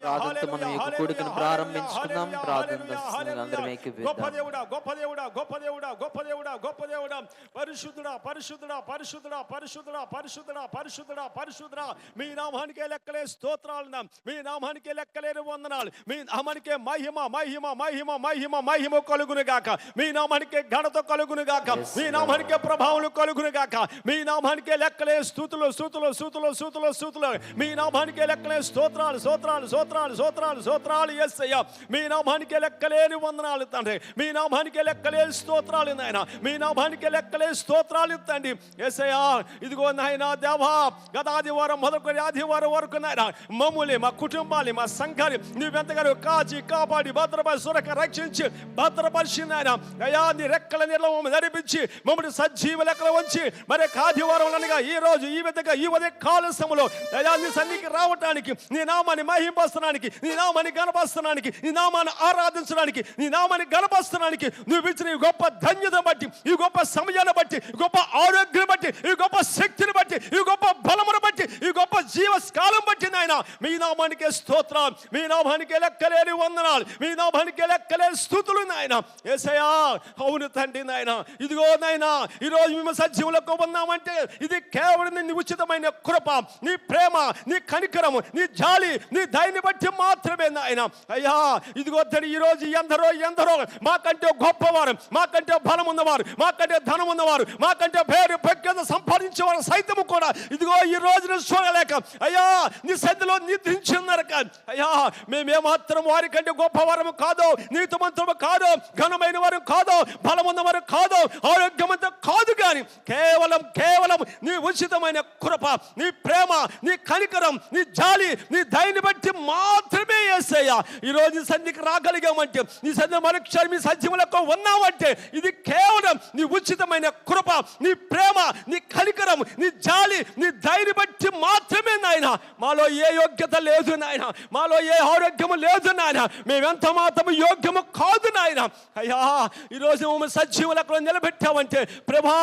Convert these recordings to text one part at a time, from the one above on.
ప్రార్థనతో మనం ఈ కూడికను ప్రారంభించుకుందాం. ప్రార్థన అందరం గొప్ప దేవుడా, గొప్ప దేవుడా, గొప్ప దేవుడా, గొప్ప దేవుడా, గొప్ప దేవుడా, పరిశుద్ధుడా, పరిశుద్ధుడా, పరిశుద్ధుడా, పరిశుద్ధుడా, పరిశుద్ధుడా, పరిశుద్ధుడా, పరిశుద్ధుడా, మీ నామానికే లెక్కలే స్తోత్రాలు, మీ నామానికే లెక్కలేని వందనాలు, మీ నామానికే మహిమ మహిమ మహిమ మహిమ మహిమ కలుగును గాక, మీ నామానికే ఘనత కలుగును గాక, మీ నామానికే ప్రభావం కలుగును గాక, మీ నామానికే లెక్కలే స్తుతులు స్తుతులు స్తుతులు స్తుతులు స్తుతులు, మీ నామానికే లెక్కలే స్తోత్రాలు స్తోత్రాలు స్తోత్రాలు స్తోత్రాలు స్తోత్రాలు యేసయ్యా, మీ నామానికే లెక్కలేని వందనాలు తండ్రి, మీ నామానికే లెక్కలేని స్తోత్రాలు నాయన, మీ నామానికే లెక్కలేని స్తోత్రాలు తండ్రి యేసయ్యా. ఇదిగో నాయన దేవా, గత ఆదివారం మొదలుకొని ఆదివారం వరకు నాయన మమ్ముల్ని, మా కుటుంబాన్ని, మా సంఘాన్ని నీవెంతగానో కాచి కాపాడి భద్రపరిచి సురక రక్షించి భద్రపరిచి నాయన అయ్యా, నీ రెక్కల నీళ్ళ నడిపించి మమ్మల్ని సజీవ లెక్కలు ఉంచి మరి ఆదివారం అనగా ఈ రోజు ఈ విధంగా ఈ ఉదయ కాల సమయంలో అయ్యా నీ సన్నిధికి రావటానికి, నీ నామాన్ని మహింపరచడానికి, నీ నామాన్ని గణపరచడానికి, నీ నామాన్ని ఆరాధించడానికి, నీ నామాన్ని గణపరచడానికి నువ్వు ఇచ్చిన ఈ గొప్ప ధన్యత బట్టి, ఈ గొప్ప సమయాన్ని బట్టి, ఈ గొప్ప ఆరోగ్యం బట్టి, ఈ గొప్ప శక్తిని బట్టి, ఈ గొప్ప బలమును బట్టి, ఈ గొప్ప జీవకాలం బట్టి నాయన మీ నామానికే స్తోత్రం, మీ నామానికే లెక్కలేని వందనాలు, మీ నామానికే లెక్కలేని స్తుతులు నాయన యేసయ్యా. అవును తండ్రి నాయన, ఇదిగో నాయన ఈరోజు మేము సజీవులకు ఉన్నామంటే ఇది కేవలం నీ ఉచితమైన కృప, నీ ప్రేమ, నీ కనికరము, నీ జాలి, నీ దయని బట్టి మాత్రమే నాయన అయ్యా. ఇదిగో ఈ రోజు ఎందరో ఎందరో మాకంటే గొప్పవారు, మాకంటే బలం ఉన్నవారు, మాకంటే ధనం ఉన్నవారు, మాకంటే పేరు ప్రఖ్యాత సంపాదించేవారు సైతము కూడా ఇదిగో ఈ రోజున చూడలేక అయ్యా నీ సన్నిధిలో నిద్రించి ఉన్నారు. అయ్యా మేమేమాత్రం వారి కంటే గొప్పవారము కాదు, నీతిమంతులము కాదు, ఘనమైన వారు కాదు, బలమున్నవారు కాదు, ఆరోగ్యమంతా కాదు, కానీ కేవలం కేవలం నీ ఉచితమైన కృప, నీ ప్రేమ, నీ కనికరం, నీ జాలి, నీ దయని బట్టి మాత్రమే యేసయ్యా ఈరోజు నీ సన్నిధికి రాగలిగామంటే, నీ సన్నిధి మరుక్షణం మీ సజీవులకు ఉన్నామంటే ఇది కేవలం నీ ఉచితమైన కృప, నీ ప్రేమ, నీ కనికరం, నీ జాలి, నీ దయని బట్టి మాత్రమే నాయన. మాలో ఏ యోగ్యత లేదు నాయన, మాలో ఏ ఆరోగ్యము లేదు నాయన, మేమెంత మాత్రం యోగ్యము కాదు నాయన. అయ్యా ఈరోజు మమ్మల్ని సజీవులకు నిలబెట్టావంటే ప్రభా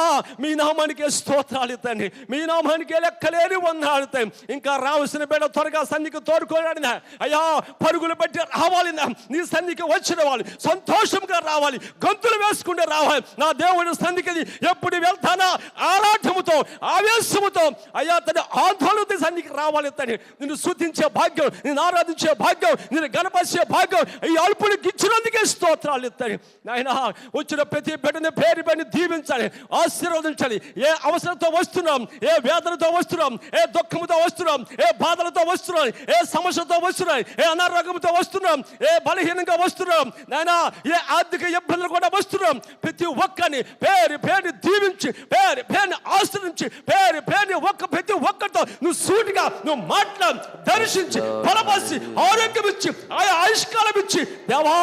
మీ నామానికే స్తోత్రాలు తండ్రి, మీ నామానికే లెక్కలేని వందనాలు తండ్రి. ఇంకా రావాల్సిన బిడ్డ త్వరగా సన్నిధికి తోడుకోరాడిన అయ్యా, పరుగులు బట్టి రావాలి, నీ సన్నిధికి వచ్చిన వాళ్ళు సంతోషంగా రావాలి, గంతులు వేసుకుంటే రావాలి. నా దేవుడి సన్నిధికి ఎప్పుడు వెళ్తానా ఆరాటముతో ఆవేశముతో అయ్యా తన ఆందోళనతో సన్నిధికి రావాలి తండ్రి. నిన్ను స్తుతించే భాగ్యం, నిన్ను ఆరాధించే భాగ్యం, నిన్ను గణపరిచే భాగ్యం ఈ అల్పుడికి ఇచ్చినందుకే స్తోత్రాలు ఇస్తాను నాయన. వచ్చిన ప్రతి బిడ్డని పేరు పైన దీవించాలి, ఆశీర్వదించాలి. ఏ అవసరంతో వస్తున్నాం, ఏ వేదనతో వస్తున్నాం, ఏ దుఃఖంతో వస్తున్నాం, ఏ బాధలతో వస్తున్నాం, ఏ సమస్యతో వస్తున్నాం, ఏ అనారోగ్యంతో వస్తున్నాం, ఏ బలహీనంగా వస్తున్నాం నాయన, ఏ ఆర్థిక ఇబ్బందులు కూడా వస్తున్నాం, ప్రతి ఒక్కరిని పేరు పేరు దీవించి, పేరు పేరుని ఆశ్రయించి, పేరు పేరుని ప్రతి ఒక్కరితో నువ్వు సూటిగా నువ్వు మాట్లాడి దర్శించి బలపరిచి ఆరోగ్యం ఇచ్చి ఆయా ఆయుష్కాలం ఇచ్చి దేవా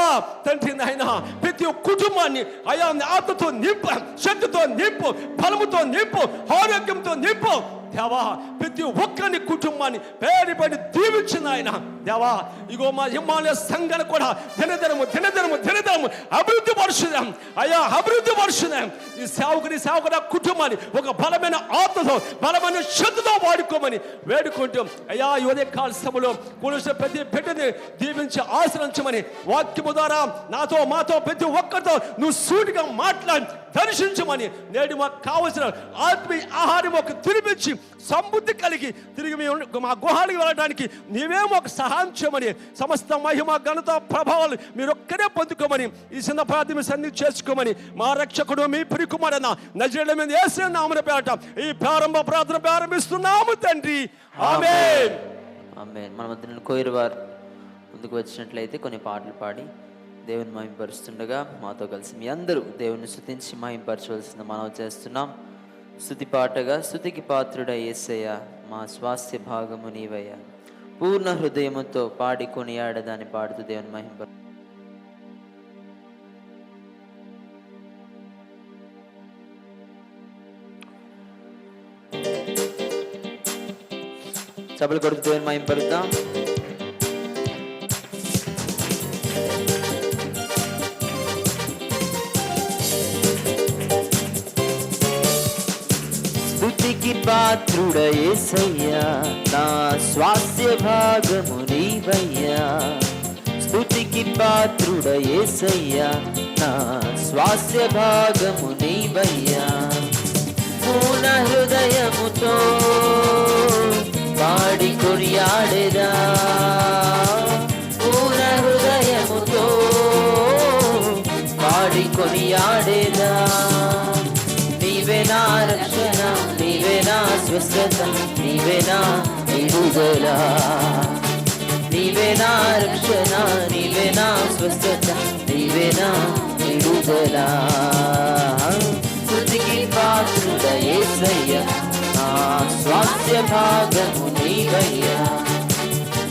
తండ్రి నాయన ప్రతి కుటుంబాన్ని ఆయా ఆత్మతో నింపు, శక్తితో నింపు, బలముతో నింపు, ఆరోగ్యంతో నింపు దేవా. ప్రతి ఒక్కరిని కుటుంబాన్ని పేరు పేరు దీవించిన ఆయన దేవా. ఇగో మా హిమాలయ సంఘాన్ని కూడా దినదినము దినదినము దినదినము అభివృద్ధి పరుచుదాం అయ్యా, అభివృద్ధి పరుచుదాం. ఈ సేవకుడి కుటుంబాన్ని ఒక బలమైన ఆత్మతో బలమైన శక్తితో వాడుకోమని వేడుకుంటూ అయ్యా ఈ ఉదయ కాల సమయంలో కొలిసిన ప్రతి బిడ్డని దీవించి ఆశ్రయించమని వాక్యము ద్వారా నాతో మాతో ప్రతి ఒక్కరితో నువ్వు సూటిగా మాట్లాడి దర్శించమని నేడు మాకు కావలసిన ఆత్మీయ ఆహారం ఒక తినిపించి సమృద్ధి కలిగి తిరిగి మా గుహానికి వెళ్ళడానికి నీవేమో ఒక సహాయం చేయమని, సమస్త మహిమ ఘనత ప్రభావాలు మీరు ఒక్కడే పొందుకోమని ఈ చిన్న ప్రార్థన సన్నిధి చేసుకోమని మా రక్షకుడు మీ ప్రియకుమారన్న నజరేయుడైన మీద యేసు నామమున పేరట ఈ ప్రారంభ ప్రార్థన ప్రారంభిస్తున్నాము తండ్రి, ఆమేన్. ఆమేన్. మన మధ్య కోయిరు వారు ముందుకు వచ్చినట్లయితే కొన్ని పాటలు పాడి దేవుని మహింపరుస్తుండగా మాతో కలిసి మీ అందరూ దేవుని స్తుతించి మహింపరచవలసిన మనవి చేస్తున్నాం. స్తుతి పాటగా స్తుతికి పాత్రుడ యేసయ్య మా స్వాస్థ్య భాగము నీవయ్యా, పూర్ణ హృదయముతో పాడి కొనియాడదాన్ని పాడుతూ దేవుని మహింప చప్పట్లు కొడుతూ దేవుని మహింపరుద్దాం. స్తుతికి స్తుతికి పాత్రుడ యేసయ్యా, నా స్వాస్య భాగము నీవయ్యా. స్తుతికి పాత్రుడ యేసయ్యా, నా స్వాస్య భాగము నీవయ్యా. పూర్ణ హృదయముతో పాడి కొనియాడెదా, పూర్ణ హృదయముతో పాడి కొనియాడెదా. నీవే నా రక్షణ, నీవే నా స్వస్థత, నీవే నా విడుదల. నీవే నా రక్షణ, నీవే నా స్వస్థత, నీవే నా విడుదల. స్తుతికి పాత్రుడ యేసయ్యా, నా స్వాస్య భాగము నీవయ్యా.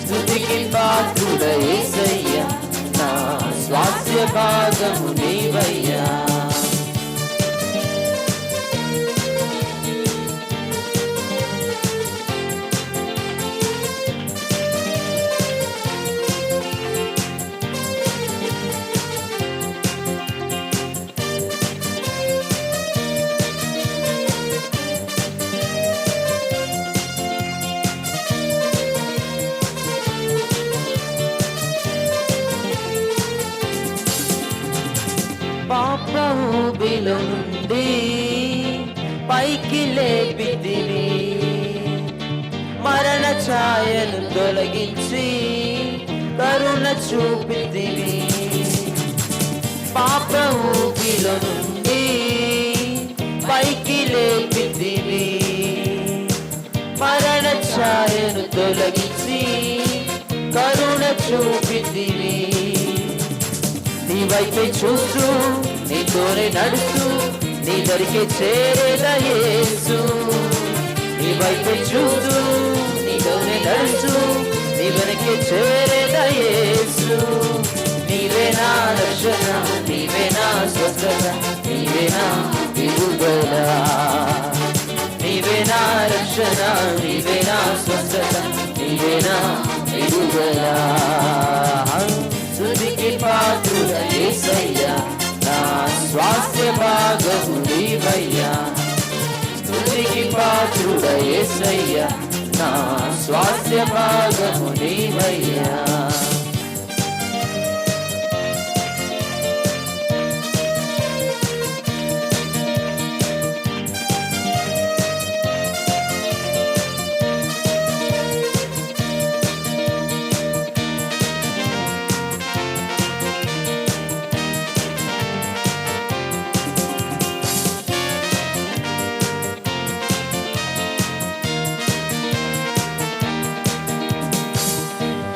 స్తుతికి పాత్రుడ యేసయ్యా, నా స్వాస్య భాగము నీవయ్యా. పాప ఊబిలో నుండి పైకి లేపితివి, మరణ ఛాయను తొలగించి కరుణ చూపితివి. పాప ఊబిలో నుండి పైకి లేపితివి, మరణ ఛాయను తొలగించి కరుణ చూపితివి. నీ వైపే చూస్తూ నీతోనే నడుస్తూ నీ దరికి చేరేదా యేసు. నీ వైపే చూస్తూ నీతోనే నడుస్తూ నీ వెనకే చేరేదా యేసు. నీవే నా రక్షణ, నీవే నా స్వస్థత, నీవే నా విడుదల. నీవే నా రక్షణ, నీవే నా స్వస్థత, నీవే నా విడుదల. స్తుతికి పాత్రుడ యేసయ్యా, నా స్వాస్య భాగము నీవయ్యా. స్తుతికి పాత్రుడ యేసయ్యా, నా స్వాస్య భాగము నీవయ్యా.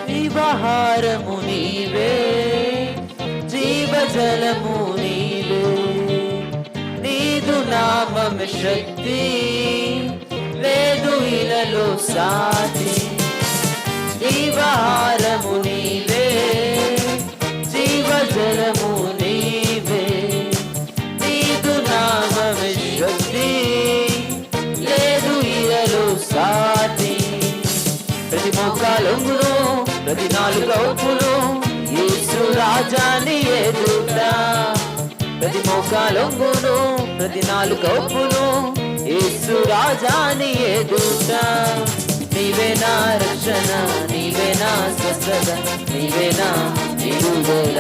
జీవాహారము నీవే, జీవజలము నీవే. నీదు నామము శక్తి, లేదు ఇలలో సాటి. జీవాహారము నీవే, జీవజలము నీవే. నీదు నామము శక్తి, లేదు ఇలలో సాటి. ప్రతి మోకాలొంగును, ప్రతి నాలుక ఒప్పును యేసు రాజాని ఎదుట. ప్రతి మోకాలొంగును, ప్రతి నాలుక ఒప్పును యేసు రాజాని ఎదుట. నీవే నా రక్షణ, నీవే నా స్వస్థత, నీవే నా విడుదల.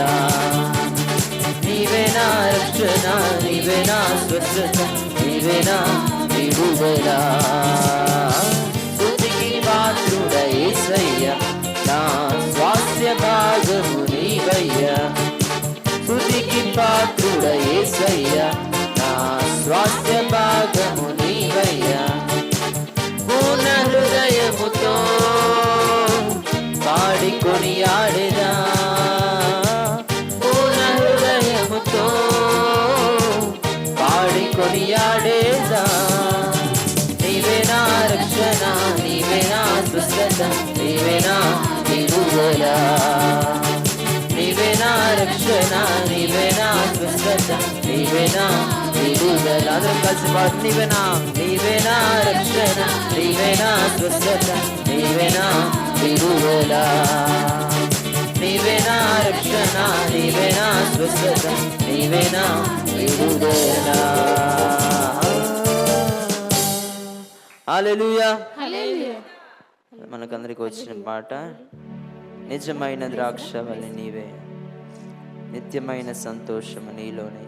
నీవే నా రక్షణ, నీవే నా స్వస్థత, నీవే నా విడుదల. స్తుతికి పాత్రుడ యేసయ్యా, నా స్వాస్య భాగము నీవయ్యా. స్తుతికి పాత్రుడ యేసయ్యా, నా స్వాస్య భాగము నీవయ్యా. పూర్ణ హృదయముతో పాడి కొనియాడెదా, పూర్ణ హృదయముతో పాడి కొనియాడేదా. నీవే నా రక్షణ, నీవే నా స్వస్థత, నీవే నా విడుదల. నీవే నా రక్షణ, నీవే నా స్వస్థత, నీవే నా విడుదల. అందరం కలిసి పాడు. నీవే నా రక్షణ, నీవే నా స్వస్థత, నీవే నా విడుదల. నీవే నా రక్షణ, నీవే నా స్వస్థత, నీవే నా విడుదల. హల్లెలూయా. మనకందరికి వచ్చిన పాట నిజమైన ద్రాక్షవల్లి నీవే, నిత్యమైన సంతోషము నీలోనే.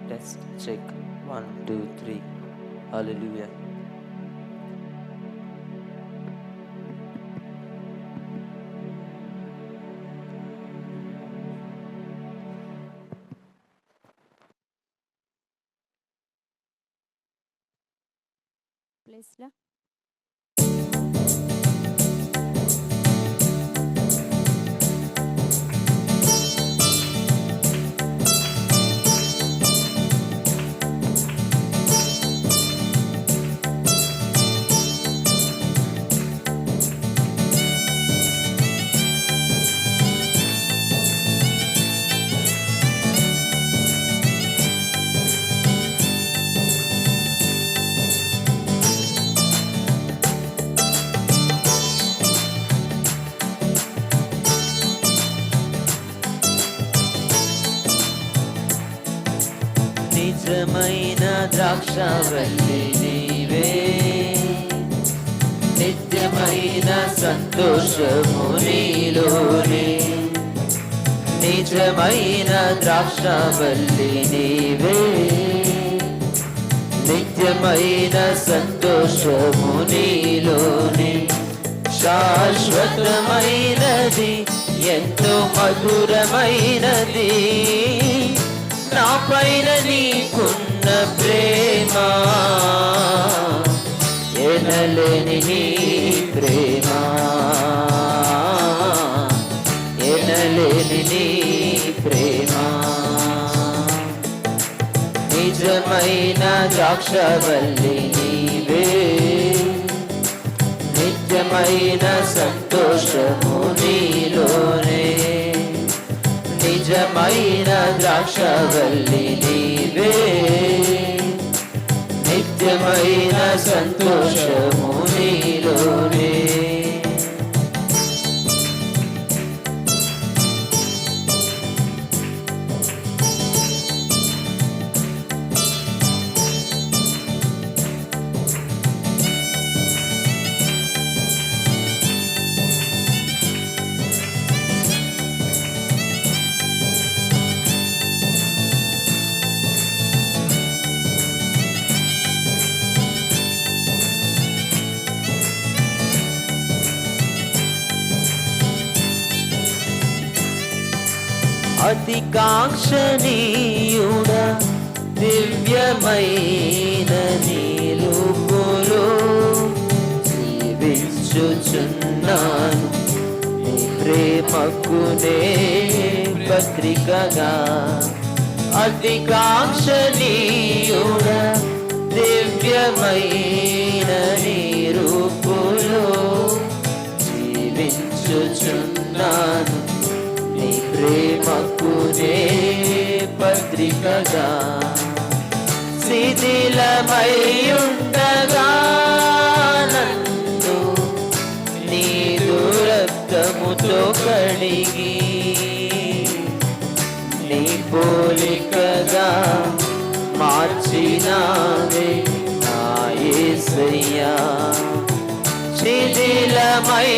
Test check 1 2 3. హల్లెలూయా. ప్లేస్లో నిజమైన ద్రాక్షవల్లి నీవే, నిత్యమైన సంతోషము నీలోనే. నిజమైన ద్రాక్షవల్లి నీవే, నిత్యమైన సంతోషము నీలోనే. శాశ్వతమైనది ఎంతో మధురమైనది నా పైన నీకున్న ప్రేమ, ఎనలేని నీ ప్రేమ, ఎనలేని నీ ప్రేమ. నిజమైన ద్రాక్షవల్లి నీవే, నిత్యమైన సంతోషము నీలోనే. నిజమైన ద్రాక్షవల్లి నీవే, నిత్యమైన సంతోషము నీలోనే. అతి కాంక్షణీయుడ దివ్యమైన నీలుపులో జీవించుచున్నాను, నీ ప్రేమకునే పత్రికగా. అతి కాంక్షణీయుడ దివ్యమైన నీరుపులో జీవించుచున్నాను, నీ ప్రేమకునే పత్రికగా. శిథిలమయ్యుండగా నన్ను నీదు రక్తముతో కడిగి, నీ పోలికగా మార్చినావే నా యేసయ్యా. శిథిలమయ్యుండగా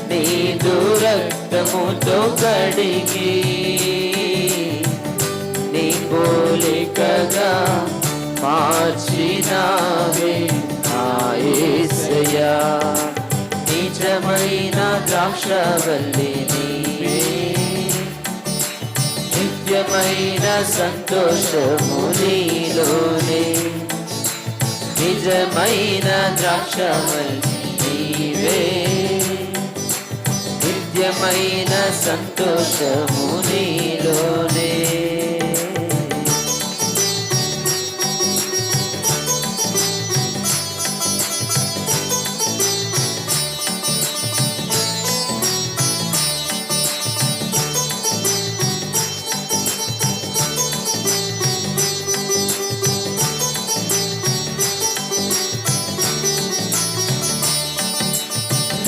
నీదు రక్తముతో కడిగి, నీ పోలికగా మార్చినావే నా యేసయ్యా. నిజమైన ద్రాక్షవల్లి నీవే, నిత్యమైన సంతోషము నీలోనే. నిజమైన ద్రాక్షవల్లి నీవే, నిత్యమైన సంతోషము నీలోనే.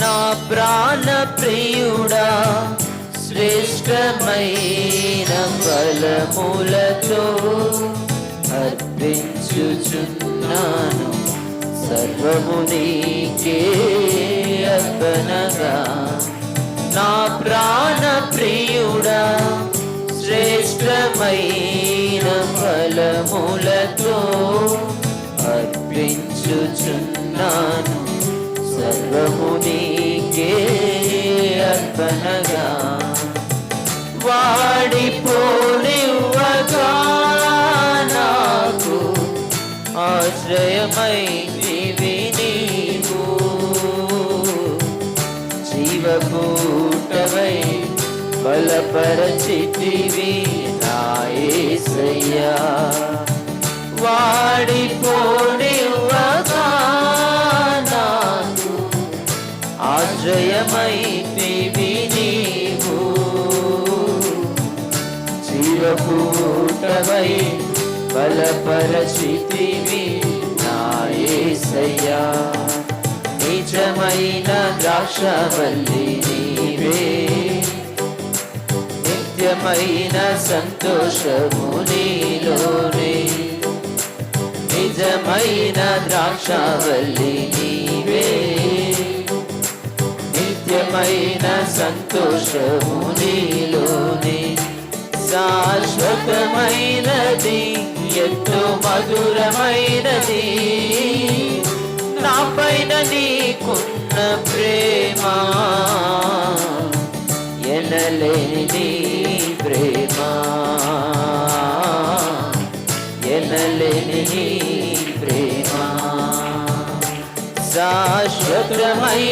నా ప్రాణ ప్రియుడా శ్రేష్టమైన ఫలములతో అర్పించుచున్నాను సర్వము నీకే అర్పణగా. నా ప్రాణ ప్రియుడా శ్రేష్టమైన ఫలములతో అర్పించుచున్నాను సర్వము నీకే అర్పణగా. వాడిపోనివ్వగా నాకు ఆశ్రయమైతివి నీవు, జీవపూటవై బలపరచితివి నా యేసయ్యా. వాడిపోనివ్వగా నాకు ఆశ్రయమైతివి నీవు, జీవపూటవై బలపరచితివి నా యేసయ్యా. నిజమైన ద్రాక్షవల్లి నీవే, నిత్యమైన సంతోషము నీలోనే. నిజమైన ద్రాక్షవల్లి నీవే, నిత్యమైన సంతోషము నీలోనే. శాశ్వతమైనది ఎంతో మధురమైనది నా పైన నీకున్న ప్రేమ, ఎనలేని నీ ప్రేమ, ఎనలేని నీ ప్రేమ. శాశ్వతమైనది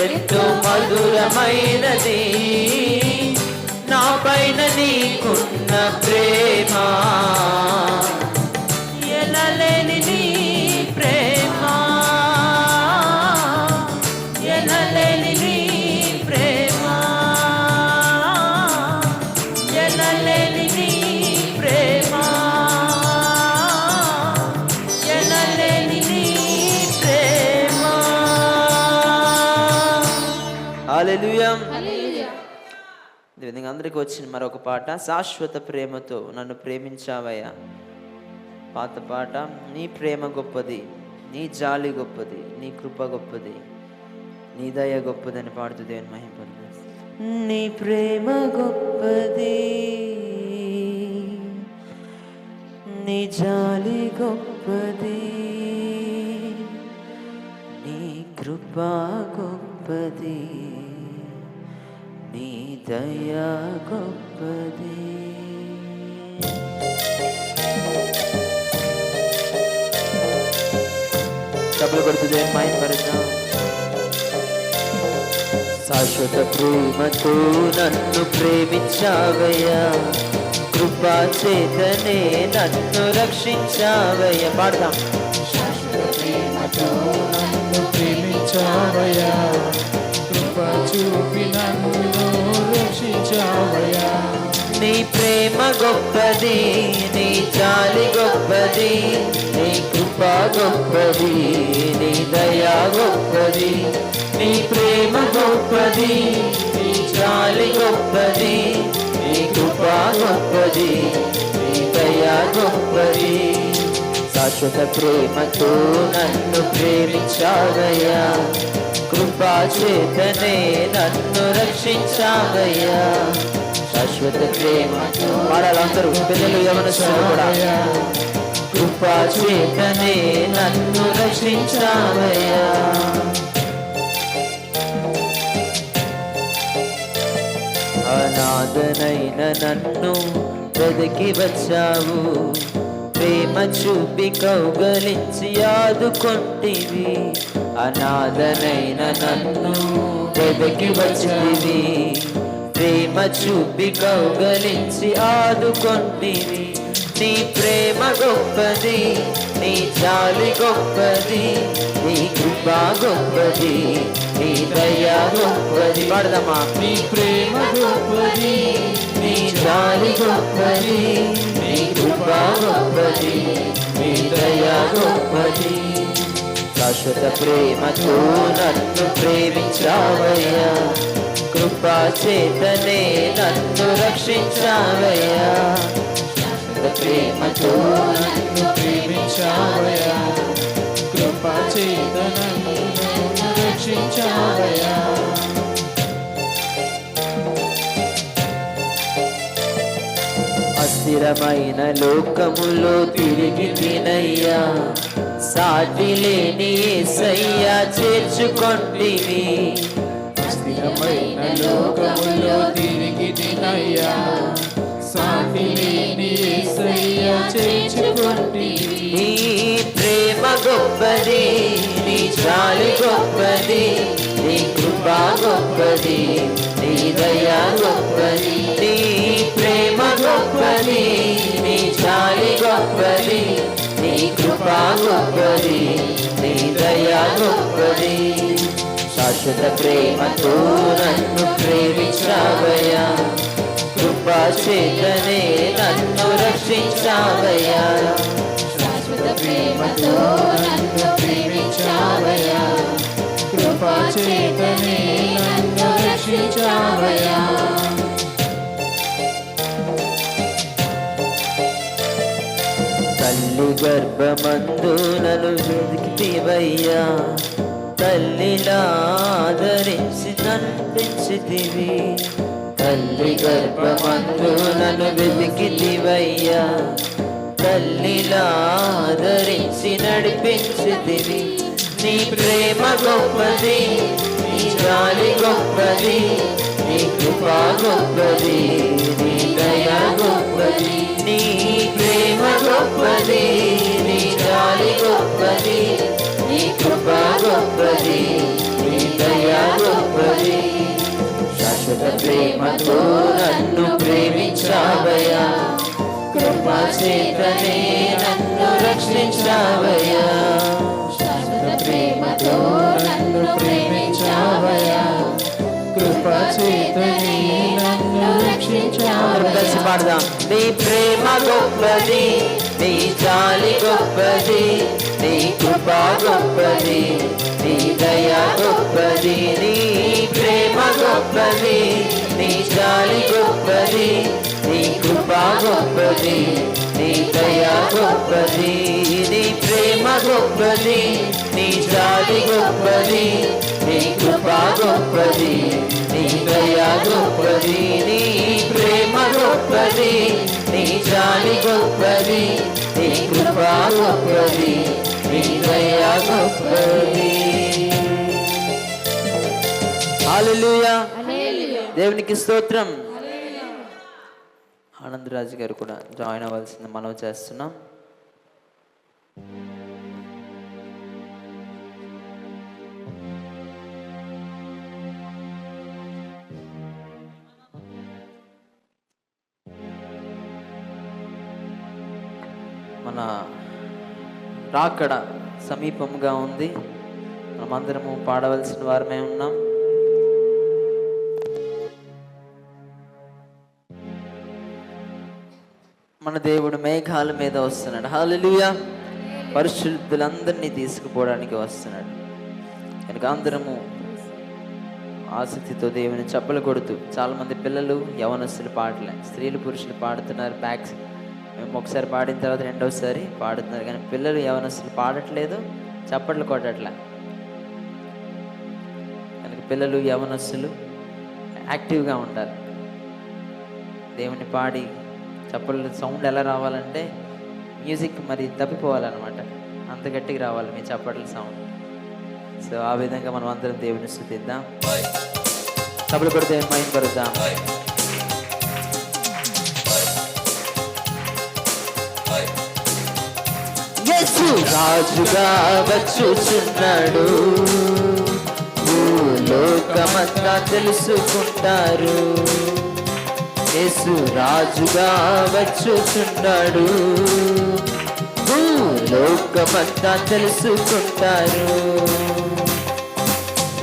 ఎంతో మధురమైనది నా పైన నీకున్న ప్రేమ, ఎనలేని నీ ప్రేమ, ఎనలేని నీ ప్రేమ, ఎనలేని నీ ప్రేమ, ఎనలేని నీ ప్రేమ. హల్లెలూయా. విధంగా అందరికీ వచ్చిన మరొక పాట, శాశ్వత ప్రేమతో నన్ను ప్రేమించావయ్యా. పాత పాట. నీ ప్రేమ గొప్పది, నీ జాలి గొప్పది, నీ కృప గొప్పది, నీ దయ గొప్పది అని పాడుతూ దేవుని మహిమపరుస్తాను. నీ ప్రేమ గొప్పది, నీ జాలి గొప్పది, నీ కృప గొప్పది, నీ దయా గొప్పది. డబ్బులు కొడుతుంది మహిమపరుద్దాం. శాశ్వత ప్రేమతో నన్ను ప్రేమించావయ్యా, కృపా చేతనే నన్ను రక్షించావయ్యా. పాడదాం. శాశ్వత ప్రేమతో నన్ను ప్రేమించావయ్యా, కృప చూపి నన్ను రక్షించావయ్యా. నీ ప్రేమ గొప్పది, నీ జాలి గొప్పది, నీ కృప గొప్పది, నీ దయా గొప్పది. నీ ప్రేమ గొప్పది, నీ జాలి గొప్పది, నీ కృప గొప్పది, నీ దయా గొప్పది. శాశ్వత ప్రేమతో నన్ను ప్రేమించావయ్యా, కృపా చేతనే నన్ను రక్షించావయ్యా. శాశ్వత ప్రేమతో పాడాలందరూ, పిల్లలు యవనస్తులు కూడా. కృపా చేతనే నన్ను రక్షించావయ్యా. అనాథనైన నన్ను వెదకి వచ్చావు, ప్రేమ చూపి కౌగలించి ఆదుకొంటివి. అనాథనైన నన్ను వెదకి వచ్చితివి, ప్రేమ చూపి కౌగలించి ఆదుకొంటివి. నీ ప్రేమ గొప్పది, నీ జాలి గొప్పది, నీ కృప గొప్పది, నీ దయా గొప్పది. పాడదమ్మా. నీ ప్రేమ గొప్పది, నీ జాలి గొప్పది, నీ కృప గొప్పది, నీ దయా గొప్పది. శాశ్వత ప్రేమతో నన్ను ప్రేమించావయ్యా, కృపా చేతనే నన్ను రక్షించావయ్యా. శాశ్వత ప్రేమతో నన్ను ప్రేమించావయ్యా, కృపా చేత నన్ను రక్షించావయ్యా. అస్థిరమైన లోకములో తిరిగి తినయ్యా, సాటి లేని యేసయ్యా చేర్చుకొంటివి. స్థిరమైన లోకములో తిరిగి తినయ్యా, సాటి లేని యేసయ్యా చేర్చుకొంటివి. నీ ప్రేమ గొప్పది, నీ జాలి గొప్పది, నీ కృపా గొప్పది, నీ దయ గొప్పది. నీ ప్రేమ గొప్పది, నీ జాలి గొప్పది, నీ కృపా గొప్పది, నీ దయ గొప్పది. శాశ్వత ప్రేమతో నన్ను ప్రేమించావయ్యా, కృపా చేతనే నన్ను రక్షించావయ్యా. శాశ్వత ప్రేమతో నన్ను ప్రేమించావయ్యా, కృపా చేతనే నన్ను రక్షించావయ్యా. తల్లి గర్భమందు నన్ను వెతికితివయ్యా, తల్లిలా ఆదరించి నన్ను పెంచితివి. తల్లి గర్భమందు నన్ను వెతికితివయ్యా, తల్లిలా ఆదరించి నడిపించితివి. నీ ప్రేమ గొప్పది, నీ జాలి గొప్పది, నీ కృపా గొప్పది, నీ దయ గొప్పది. నీ ప్రేమ గొప్పది, నీ జాలి గొప్పది, నీ కృపా గొప్పది, నీ దయ గొప్పది. శాశ్వత ప్రేమతో నన్ను ప్రేమించావయ్యా, కృపా చేతనే నన్ను రక్షించావయ్యా. శాశ్వత ప్రేమతో నన్ను ప్రేమించావయ్యా, కృపా చేతనే నన్ను రక్షించావయ్యా. కలిసి పాడదాం. నీ ప్రేమ గొప్పది, నీ జాలి గొప్పది, నీ కృపా గొప్పది, నీ దయ గొప్పది. నీ ప్రేమ గొప్పది, నీ జాలి గొప్పది, నీ కృపా గొప్పది, నీ దయ గొప్పది. నీ ప్రేమ గొప్పది, నీ జాలి గొప్పది, నీ కృపా గొప్పది, నీ దయ గొప్పది. నీ ప్రేమ గొప్పది, నీ జాలి గొప్పది, నీ కృపా గొప్పది, నీ దయ గొప్పది. హల్లెలూయా. దేవునికి స్తోత్రం. ఆనందరాజు గారు కూడా జాయిన్ అవ్వాల్సింది మనవి చేస్తున్నాం. మన రాకడ సమీపంగా ఉంది. మనమందరము పాడవలసిన వారమే ఉన్నాం. మన దేవుడు మేఘాల మీద వస్తున్నాడు. హల్లెలూయా. పరిశుద్ధులందరినీ తీసుకుపోవడానికి వస్తున్నాడు. కనుక అందరము ఆసక్తితో దేవుని చప్పలు కొడుతూ, చాలామంది పిల్లలు యవనస్తులు పాడలే, స్త్రీలు పురుషులు పాడుతున్నారు. బ్యాక్స్ మేము ఒకసారి పాడిన తర్వాత రెండోసారి పాడుతున్నారు, కానీ పిల్లలు యవనస్తులు పాడట్లేదు, చప్పట్లు కొట్టట్లే. కనుక పిల్లలు యవనస్తులు యాక్టివ్గా ఉండాలి. దేవుని పాడి చప్పట్లు సౌండ్ ఎలా రావాలంటే మ్యూజిక్ మరి తప్పిపోవాలన్నమాట, అంత గట్టిగా రావాలి మీ చప్పట్ల సౌండ్. సో ఆ విధంగా మనం అందరం దేవుని స్తుతిద్దాం, చప్పట్లు కొడితే మహిమపరుద్దాం. యేసు రాజుగా వచ్చుచున్నాడు, లోకమంతా తెలుసుకుంటారు. యేసు రాజుగా వచ్చుచున్నాడు, లోకమంతా తెలుసుకుంటారు.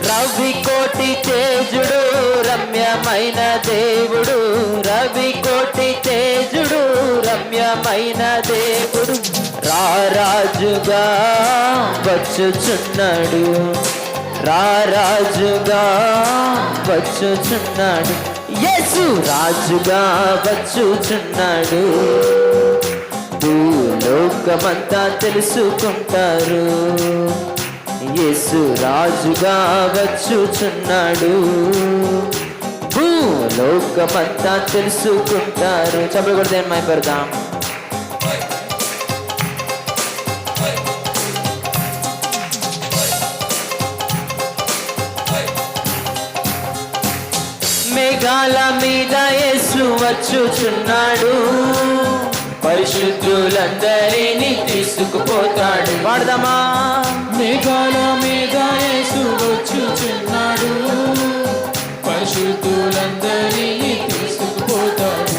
రవి కోటి తేజుడు రమ్యమైన దేవుడు, రవి కోటి తేజుడు రమ్యమైన దేవుడు, రారాజుగా వచ్చుచున్నాడు, రారాజుగా వచ్చుచున్నాడు, యేసు రాజుగా వచ్చుచున్నాడు. భూలోకమంతా తెలుసుకుంటారు, యేసు రాజుగా వచ్చుచున్నాడు. భూలోకమంతా తెలుసుకుంటారు. చెప్పలు కూడా దేని మైపడదాం. మేఘాల మీద యేసు వచ్చుచున్నాడు, పరిశుద్ధులందరినీ తీసుకుపోతాడు. వాడదామా. మేఘాల మీద యేసు వచ్చుచున్నాడు, పరిశుద్ధులందరినీ తీసుకుపోతాడు.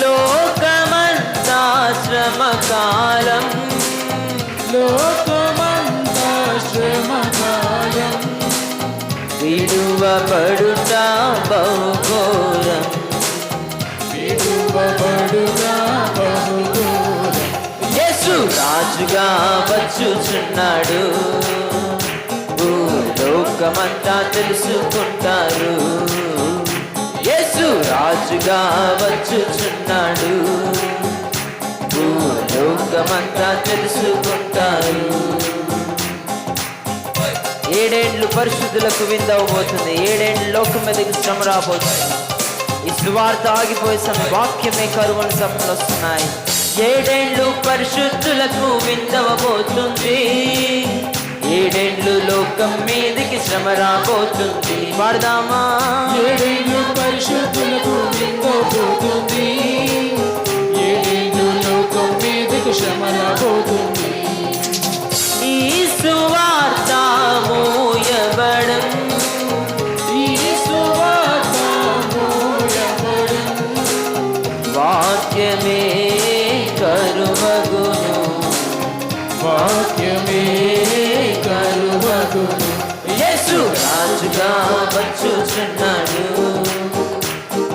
లోకమంతా శ్రమకాలం, లోకమంతా శ్రమకాలం, విడువబడుట బహుఘోరం, విడువబడుట బహుఘోరం. యేసు రాజుగా వచ్చుచున్నాడు, భూలోకమంతా తెలుసుకుంటారు. యేసు రాజుగా వచ్చుచున్నాడు, భూలోకమంతా తెలుసుకుంటారు. 7 ఏండ్లు పరిశుద్ధులకు విందవబోతుంది. 7 ఏండ్లు లోకం మీదకి శ్రమ రాబోతుంది. ఈ సువార్త ఆగిపోయే సమయం, వాక్యమే కరువుల సమయంలో వస్తున్నాయి. 7 ఏండ్లు పరిశుద్ధులకు విందవబోతుంది, 7 ఏండ్లు లోకం మీదకి శ్రమ రాబోతుంది. వాడదామా. 7 ఏండ్లు పరిశుద్ధులకు విందవబోతుంది, 7 ఏండ్లు లోకం మీదకు శ్రమ రాబోతుంది. ఈ సువార్త మోయబడం, ఈ సువార్త మోయబడం, వాక్యమే కరువగును, వాక్యమే కరువగును. యేసు రాజుగా వచ్చుచున్నాడు,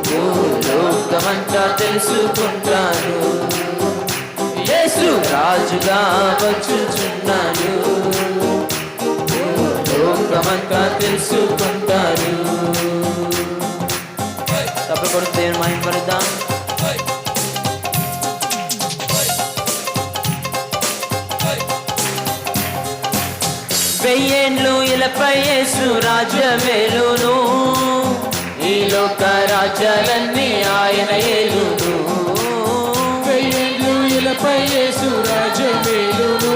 భూలోకమంతా తెలుసుకుంటాడు. యేసు రాజుగా వచ్చుచున్నాడు, భూలోకమంతా తెలుసుకుంటారు. తప్పకుండా దేవుని మహిమపడదాం. వెయ్యేండ్లు ఇలపై యేసు రాజ్యమేలును, ఈ లోక రాజ్యాలన్నీ ఆయన ఏలును. 1000 ఏండ్లు ఇలపై యేసు రాజ్యమేలును,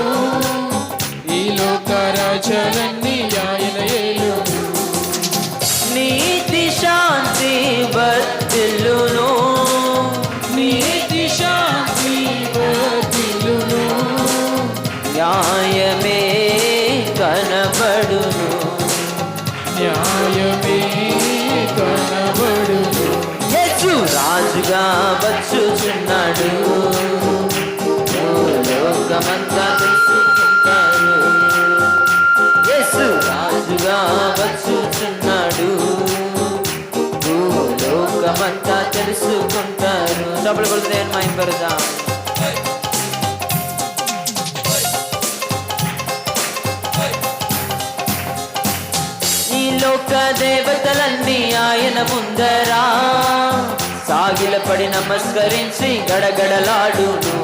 ఈ లోక రాజ్యాలన్నీ ఆయన ఏలును. నీతి శాంతి వర్ధిల్లును, నీతి శాంతి వర్ధిల్లును, న్యాయమే కనబడును, న్యాయమే కనబడును. యేసు రాజుగా వచ్చుచున్నాడు, లోకమంతా తెలుసుకుంటారు. యేసు రాజుగా వచ్చుచున్నాడు, లోకమంతా తెలుసుకుంటారు. డబ్బులు కొడుతు నేను మహిమపడదాం. ఈ లోక దేవతలన్నీ ఆయన ముందరా సాగిలపడి నమస్కరించి గడగడలాడును.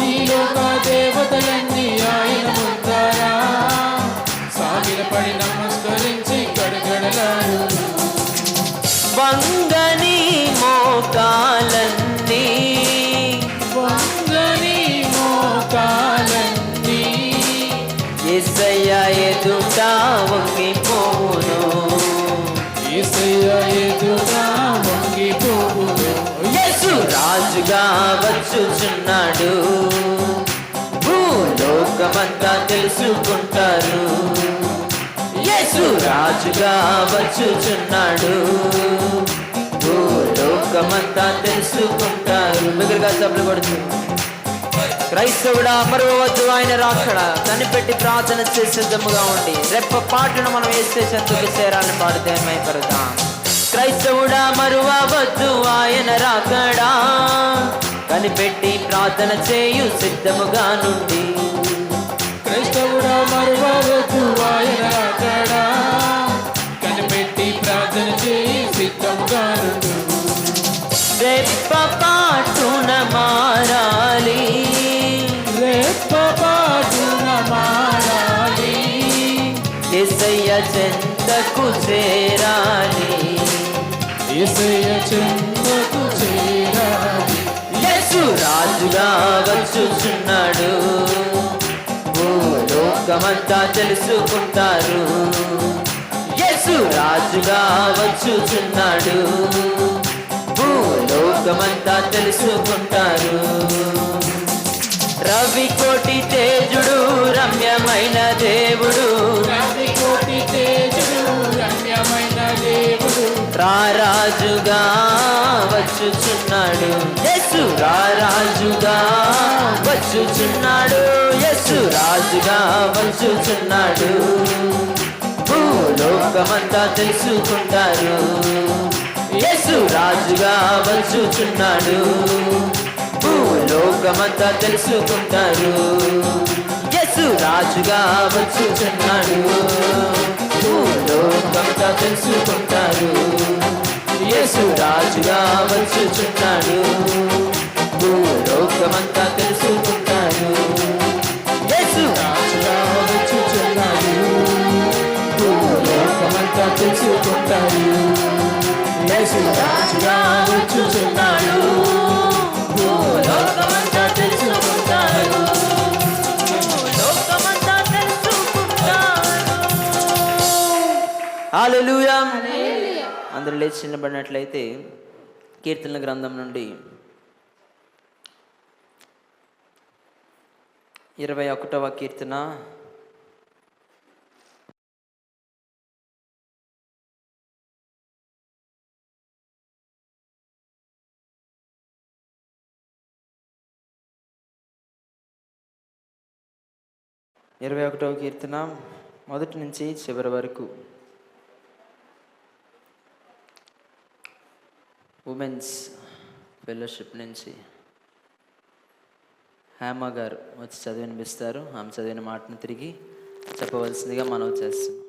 ఈ లోక దేవతలన్నీ ఆయన ముందరా సాగిలపడి నమస్కరించి గడగడలాడును. వంగని మోకాలన్నీ, వంగని మోకాలన్నీ, యేసయ్య ఎదుట వంగిపోవును, యేసయ్య ఎదుట వంగిపోవును. యేసు రాజుగా వచ్చుచున్నాడు, భూలోకమంతా తెలుసుకుంటారు. యేసు రాజుగా వచ్చుచున్నాడు, భూలోకమంతా తెలుసుకుంటారు. బిగ్గరగా చప్పట్లు కొడుతూ క్రైస్తవుడా మరవద్దు ఆయన రాకడ, కనిపెట్టి ప్రార్థన చేసే సిద్ధముగా ఉండి రెప్ప పాటను మనం వేసే చెందుకు చేరాలని పాడితే మైపడదాం. క్రైస్తవుడా మరువవద్దు ఆయన రాకడా, కనిపెట్టి ప్రార్థన చేయు సిద్ధముగా నుండి. క్రైస్తవుడా మరువవద్దు ఆయన అక్కడ, కనిపెట్టి ప్రార్థన చేయి సిద్ధంగా నుండు. రెప్పపాటున మారాలి, రెప్పపాటున మారాలి, యేసయ్య చెంతకు చేరాలి, యేసయ్య చెంతకు చేరాలి. యేసు రాజుగా వచ్చుచున్నాడు, భూలోకమంతా తెలుసుకుంటారు. యేసు రాజుగా వచ్చుచున్నాడు, భూలోకమంతా తెలుసుకుంటారు. రవి కోటి తేజుడు రమ్యమైన దేవుడు, రవి కోటి తేజుడు రమ్యమైన దేవుడు, రారాజుగా వచ్చుచున్నాడు. యేసు రారాజుగా వచ్చుచున్నాడు, యేసు రాజుగా వచ్చుచున్నాడు, భూలోకమంతా తెలుసుకుంటారు. యేసు రాజుగా వచ్చుచున్నాడు, భూలోకమంతా తెలుసుకుంటారు. యేసు రాజుగా వచ్చుచున్నాడు, భూలోకమంతా తెలుసుకుంటారు. యేసు రాజుగా వచ్చుచున్నాడు, భూలోకమంతా తెలుసుకుంటారు. యేసు రాజుగా వచ్చుచున్నాడు, భూలోకమంతా తెలుసుకుంటారు. యేసు రాజుగా వచ్చుచున్నాడు, భూలోకమంతా తెలుసుకుంటారు. భూలోకమంతా తెలుసుకుంటారు. హల్లెలూయా. అందరూ లేచి నిలబడినట్లయితే కీర్తనల గ్రంథం నుండి 21వ కీర్తన, మొదటి నుంచి చివరి వరకు. ఉమెన్స్ ఫెలోషిప్ నుంచి హేమ గారు వచ్చి చదివినిపిస్తారు. ఆమె చదివిన మాటను తిరిగి చెప్పవలసిందిగా మనవి చేస్తున్నాం.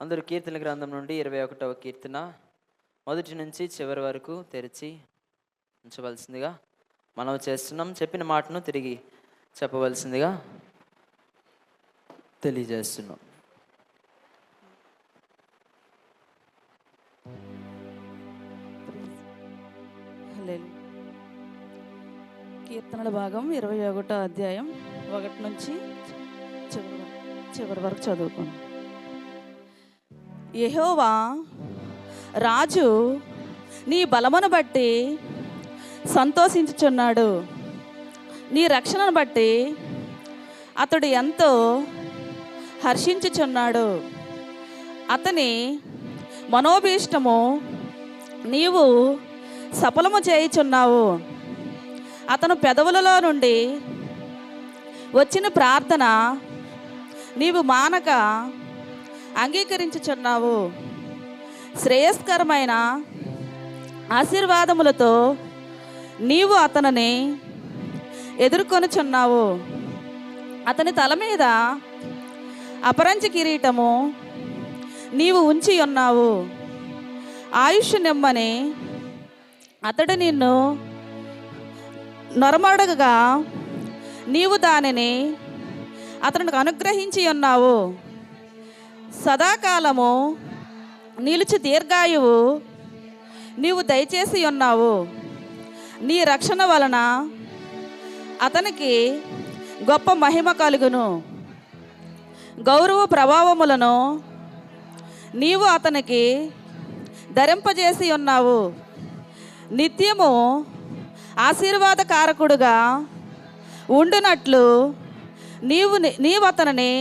అందరూ కీర్తన గ్రంథం నుండి 21వ కీర్తన మొదటి నుంచి చివరి వరకు తెరిచి ఉంచవలసిందిగా మనవి చేస్తున్నాం. చెప్పిన మాటను తిరిగి చెప్పవలసిందిగా తెలియజేస్తున్నాం. కీర్తనల భాగం 21వ అధ్యాయం 1 నుంచి చివరి వరకు చదువుకోండి. యెహోవా రాజు నీ బలమును బట్టి సంతోషించుచున్నాడు, నీ రక్షణను బట్టి అతడు ఎంతో హర్షించుచున్నాడు. అతని మనోభీష్టము నీవు సఫలము చేయుచున్నావు. అతను పెదవులలో నుండి వచ్చిన ప్రార్థన నీవు మానక అంగీకరించుచున్నావు. శ్రేయస్కరమైన ఆశీర్వాదములతో నీవు అతనిని ఎదుర్కొనుచున్నావు. అతని తల మీద అపరంజి కిరీటము నీవు ఉంచి ఉన్నావు. ఆయుష్ నిమ్మని అతడు నిన్ను నొరమడగగా నీవు దానిని అతనికి అనుగ్రహించి ఉన్నావు. సదాకాలము నిలిచి దీర్ఘాయువు నీవు దయచేసి ఉన్నావు. నీ రక్షణ వలన అతనికి గొప్ప మహిమ కలుగును. గౌరవ ప్రభావములను నీవు అతనికి ధరింపజేసి ఉన్నావు. నిత్యము ఆశీర్వాదకారకుడుగా ఉండునట్లు నీవు అతనిని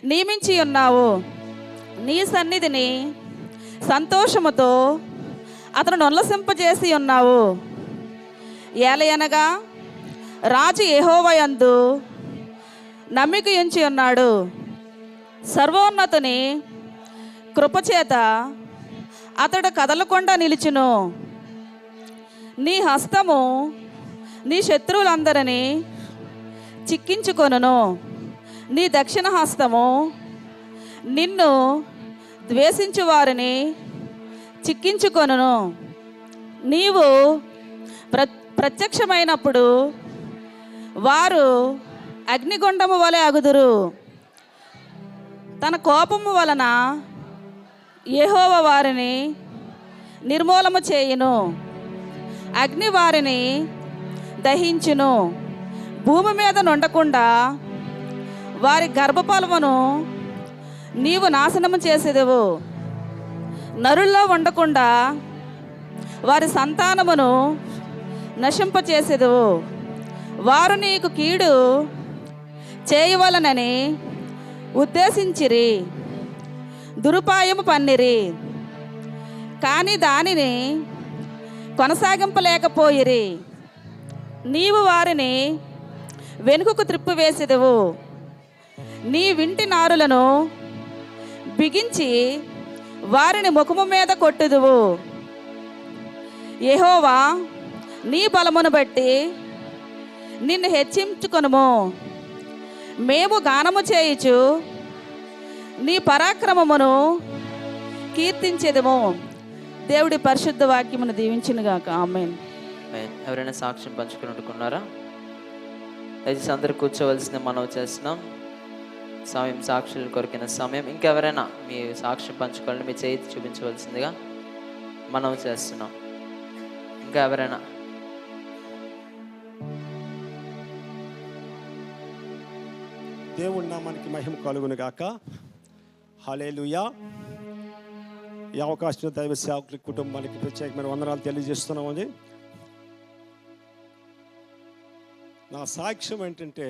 నియమించి ఉన్నావు. నీ సన్నిధిని సంతోషముతో అతను ఉల్లసింపజేసి ఉన్నావు. ఏలయనగా రాజు యెహోవా యందు నమ్మిక ఉంచి ఉన్నాడు. సర్వోన్నతుని కృపచేత అతడు కదలకుండా నిలిచును. నీ హస్తము నీ శత్రువులందరినీ చిక్కించుకొనును. నీ దక్షిణ హస్తము నిన్ను ద్వేషించు వారిని చిక్కించుకొనును. నీవు ప్రత్యక్షమైనప్పుడు వారు అగ్నిగుండము వలె అగుదురు. తన కోపము వలన యెహోవా వారిని నిర్మూలము చేయును. అగ్ని వారిని దహించును. భూమి మీద నుండకుండా వారి గర్భఫలమును నీవు నాశనము చేసేదవు. నరుల్లో ఉండకుండా వారి సంతానమును నశింపచేసేదవు. వారు నీకు కీడు చేయవలనని ఉద్దేశించిరి, దురుపాయము పన్నిరి, కానీ దానిని కొనసాగింపలేకపోయిరి. నీవు వారిని వెనుకకు త్రిప్పివేసెదవు. నీ వింటి నారులను బిగించి వారిని ముఖము మీద కొట్టుదువు. యెహోవా నీ బలమును బట్టి నిన్ను హెచ్చించుకొనుము. మేము గానము చేయుచు నీ పరాక్రమమును కీర్తించెదము. దేవుడి పరిశుద్ధ వాక్యమును దీవించునుగాక. ఆమేన్. ఎవరైనా సాక్ష్యం పంచుకుని ఉంటున్నారా? దయచేసి అందరూ కూర్చోవలసింది మనవి చేస్తున్నాం. సమయం సాక్షుల కొరకిన సమయం. ఇంకెవరైనా మీ సాక్ష్యం పంచుకోవాలని మీ చేతి చూపించవలసిందిగా మనవి చేస్తున్నాం. ఇంకా ఎవరైనా? దేవుడి నామానికి మహిమ కలుగును గాక. హల్లెలూయా. ఈ అవకాశం దైవ సేవకుల కుటుంబానికి ప్రత్యేకమైన వందనాలు తెలియజేస్తున్నామని. నా సాక్ష్యం ఏంటంటే,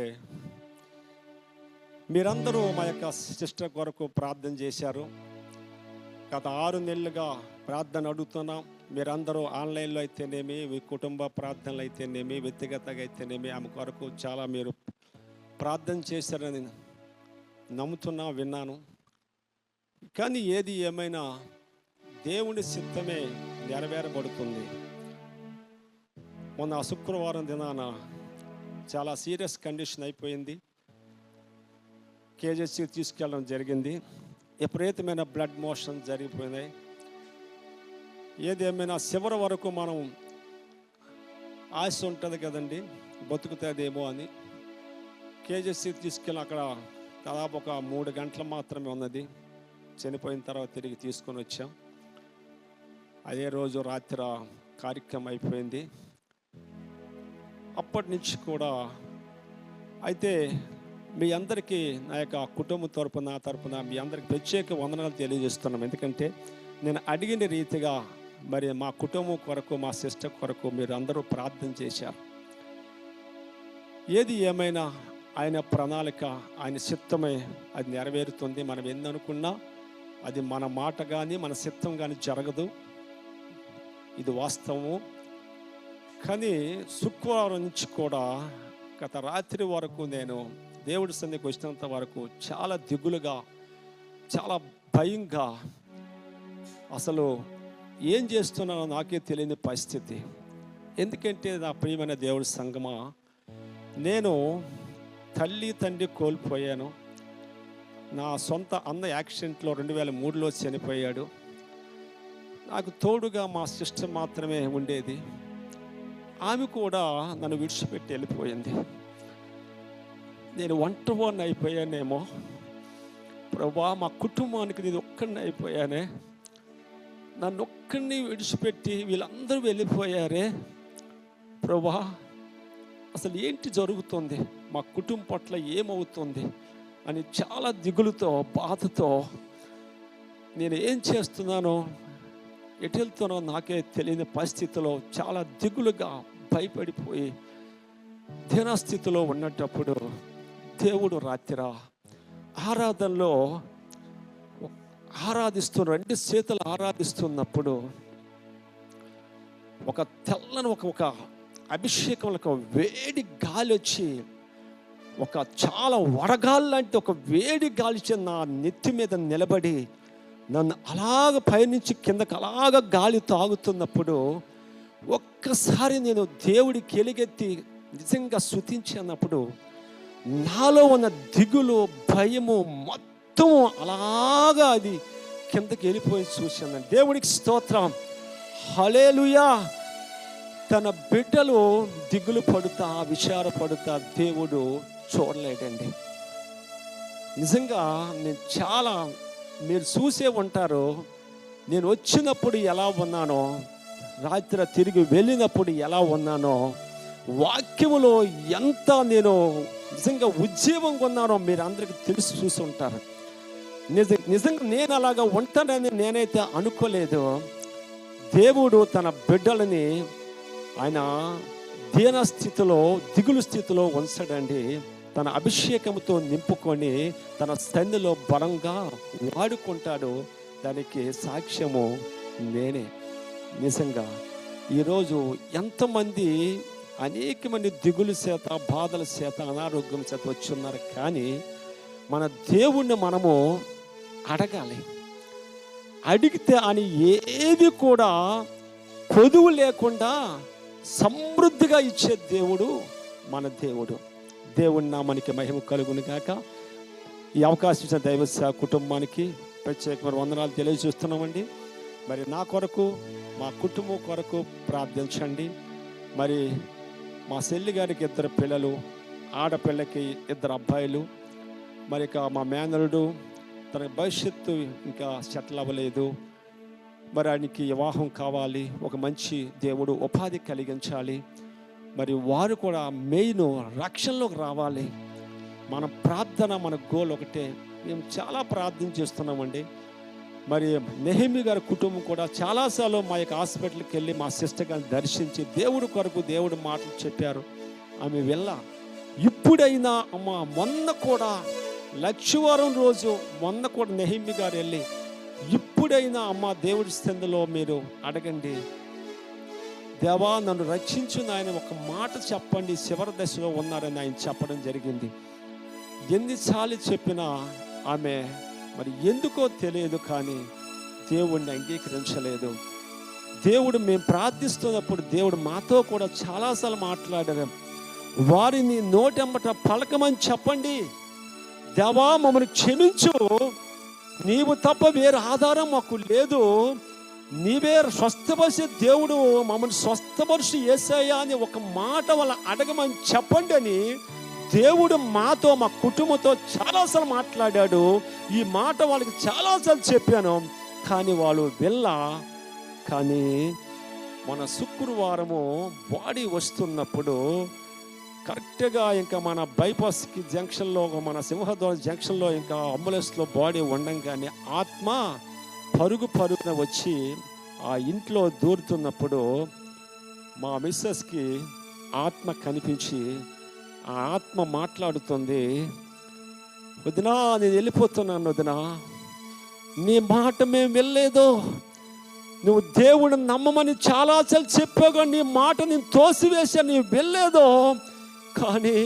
మీరందరూ మా యొక్క సిస్టర్ కొరకు ప్రార్థన చేశారు. గత 6 నెలలుగా ప్రార్థన అడుగుతున్నాం. మీరందరూ ఆన్లైన్లో అయితేనేమి, మీ కుటుంబ ప్రార్థనలు అయితేనేమి, వ్యక్తిగతంగా అయితేనేమి ఆమె కొరకు చాలా మీరు ప్రార్థన చేశారని నమ్ముతున్నా, విన్నాను. కానీ ఏది ఏమైనా దేవుని చిత్తమే నెరవేరబడుతుంది. మొన్న శుక్రవారం దినాన చాలా సీరియస్ కండిషన్ అయిపోయింది. కేజీసీ తీసుకెళ్ళడం జరిగింది. విపరీతమైన బ్లడ్ మోషన్ జరిగిపోయినాయి. ఏదేమైనా చివరి వరకు మనం ఆశ ఉంటుంది కదండి, బతుకుతుందేమో అని. కేజీసీ తీసుకెళ్ళి అక్కడ దాదాపు ఒక 3 గంటలు మాత్రమే ఉన్నది. చనిపోయిన తర్వాత తిరిగి తీసుకొని వచ్చాం. అదే రోజు రాత్రి కార్యక్రమం అయిపోయింది. అప్పటి నుంచి కూడా అయితే మీ అందరికీ నా యొక్క కుటుంబం తరపున, నా తరపున మీ అందరికి ప్రత్యేక వందనాలు తెలియజేస్తున్నాం. ఎందుకంటే నేను అడిగిన రీతిగా మరి మా కుటుంబం కొరకు, మా సిస్టర్ కొరకు మీరు అందరూ ప్రార్థన చేశారు. ఏది ఏమైనా ఆయన ప్రణాళిక, ఆయన చిత్తమే అది నెరవేరుతుంది. మనం ఎన్ననుకున్నా అది మన మాట కానీ మన చిత్తం కానీ జరగదు. ఇది వాస్తవము. కానీ శుక్రవారం నుంచి కూడా గత రాత్రి వరకు నేను దేవుడి సన్నిధికి వచ్చినంత వరకు చాలా దిగులుగా, చాలా భయంగా, అసలు ఏం చేస్తున్నానో నాకే తెలియని పరిస్థితి. ఎందుకంటే నా ప్రియమైన దేవుడి సంగమా, నేను తల్లి తండ్రి కోల్పోయాను. నా సొంత అన్న యాక్సిడెంట్లో 2003లో చనిపోయాడు. నాకు తోడుగా మా సిస్టర్ మాత్రమే ఉండేది. ఆమె కూడా నన్ను విడిచిపెట్టి వెళ్ళిపోయింది. నేను ఒంటరివాడిని అయిపోయానేమో ప్రభా, మా కుటుంబానికి నేను ఒక్కడిని అయిపోయానే, నన్ను ఒక్కడిని విడిచిపెట్టి వీళ్ళందరూ వెళ్ళిపోయారే ప్రభా, అసలు ఏంటి జరుగుతుంది, మా కుటుంబం పట్ల ఏమవుతుంది అని చాలా దిగులుతో, బాధతో నేను ఏం చేస్తున్నానో, ఎటు వెళ్తున్నానో నాకే తెలియని పరిస్థితిలో చాలా దిగులుగా, భయపడిపోయి దీనస్థితిలో ఉన్నప్పుడు దేవుడు రాత్రి ఆరాధనలో రెండు చేతులు ఆరాధిస్తున్నప్పుడు ఒక తెల్లని ఒక అభిషేకంలో ఒక వేడి గాలి వచ్చి, ఒక చాలా వడగాలి లాంటి ఒక వేడి గాలి వచ్చి నా నెత్తి మీద నిలబడి నన్ను అలాగ పైనుంచి కిందకి అలాగ గాలి తాగుతున్నప్పుడు ఒక్కసారి నేను దేవుడికి ఎలుగెత్తి నిజంగా స్తుతించినప్పుడు నాలో ఉన్న దిగులు, భయము మొత్తం అలాగా అది కిందకి వెళ్ళిపోయి చూశాను. దేవుడికి స్తోత్రం, హల్లెలూయా. తన బిడ్డలు దిగులు పడుతా, విచారపడుతా దేవుడు చూడలేడండి. నిజంగా నేను చాలా, మీరు చూసే ఉంటారు, నేను వచ్చినప్పుడు ఎలా ఉన్నానో, రాత్రి తిరిగి వెళ్ళినప్పుడు ఎలా ఉన్నానో, వాక్యములో ఎంత నేను నిజంగా ఉజ్జీవంగా ఉన్నానో మీరు అందరికీ తెలిసి చూసి ఉంటారు. నిజంగా నేను అలాగా ఉంటానని నేనైతే అనుకోలేదు. దేవుడు తన బిడ్డలని ఆయన దీన స్థితిలో, దిగులు స్థితిలో ఉంచడండి. తన అభిషేకంతో నింపుకొని తన సన్నిధిలో బలంగా వాడుకుంటాడు. దానికి సాక్ష్యము నేనే. నిజంగా ఈరోజు ఎంతమంది, అనేక మంది దిగులు చేత, బాధల చేత, అనారోగ్యం చేత వచ్చి ఉన్నారు. కానీ మన దేవుణ్ణి మనము అడగాలి. అడిగితే అని ఏది కూడా కొదువు లేకుండా సమృద్ధిగా ఇచ్చే దేవుడు మన దేవుడు. దేవుని నామానికి మహిమ కలుగును గాక. ఈ అవకాశం ఇచ్చిన దైవ కుటుంబానికి ప్రత్యేకమైన వందనాలు తెలియజేస్తున్నామండి. మరి నా కొరకు, మా కుటుంబం కొరకు ప్రార్థించండి. మరి మా చెల్లి గారికి 2 పిల్లలు, ఆడపిల్లకి 2 అబ్బాయిలు. మరి ఇక మా మేనరుడు, తన భవిష్యత్తు ఇంకా సెటిల్ అవ్వలేదు. మరి ఆయనకి వివాహం కావాలి, ఒక మంచి దేవుడు ఉపాధి కలిగించాలి. మరి వారు కూడా మెయిన్ రక్షణలోకి రావాలి. మన ప్రార్థన, మన గోల్ ఒకటే. మేము చాలా ప్రార్థన చేస్తున్నామండి. మరి నెహెమీ గారి కుటుంబం కూడా చాలాసార్లు మా యొక్క హాస్పిటల్కి వెళ్ళి మా సిస్టర్ గారిని దర్శించి దేవుడి కొరకు దేవుడి మాటలు చెప్పారు. ఆమె వెళ్ళ ఇప్పుడైనా అమ్మ, మొన్న కూడా లక్షవారం రోజు మొన్న కూడా నెహెమీ గారు వెళ్ళి ఇప్పుడైనా అమ్మ దేవుడి స్థితిలో మీరు అడగండి, దేవా నన్ను రక్షించుని ఆయన ఒక మాట చెప్పండి, చివరి దశలో ఉన్నారని ఆయన చెప్పడం జరిగింది. ఎన్నిసార్లు చెప్పినా ఆమె మరి ఎందుకో తెలియదు కానీ దేవుడిని అంగీకరించలేదు. దేవుడు మేము ప్రార్థిస్తున్నప్పుడు దేవుడు మాతో కూడా చాలాసార్లు మాట్లాడారు. వారిని నోటెంబట పలకమని చెప్పండి, దేవా మమ్మల్ని క్షమించు, నీవు తప్ప వేరే ఆధారం మాకు లేదు, నీవే స్వస్థపరిచే దేవుడు, మమ్మల్ని స్వస్థపరిచి యేసయ్యా అని ఒక మాట వాళ్ళ అడగమని చెప్పండి అని దేవుడు మాతో, మా కుటుంబంతో చాలాసార్లు మాట్లాడాడు. ఈ మాట వాళ్ళకి చాలాసార్లు చెప్పాను, కానీ వాళ్ళు కానీ మన శుక్రవారము బాడీ వస్తున్నప్పుడు కరెక్ట్గా ఇంకా మన బైపాస్కి జంక్షన్లో, మన సింహద్వారం జంక్షన్లో ఇంకా అంబులెన్స్లో బాడీ ఉండంగానే ఆత్మ పరుగున వచ్చి ఆ ఇంట్లో దూరుతున్నప్పుడు మా మిస్సెస్కి ఆత్మ కనిపించి ఆ ఆత్మ మాట్లాడుతుంది, వదినా నేను వెళ్ళిపోతున్నాను వదినా, నీ మాట మేము వెళ్ళలేదు, నువ్వు దేవుడిని నమ్మమని చాలాసార్లు చెప్పావు, నీ మాట నేను తోసివేశాను, నీవు వెళ్ళలేదు, కానీ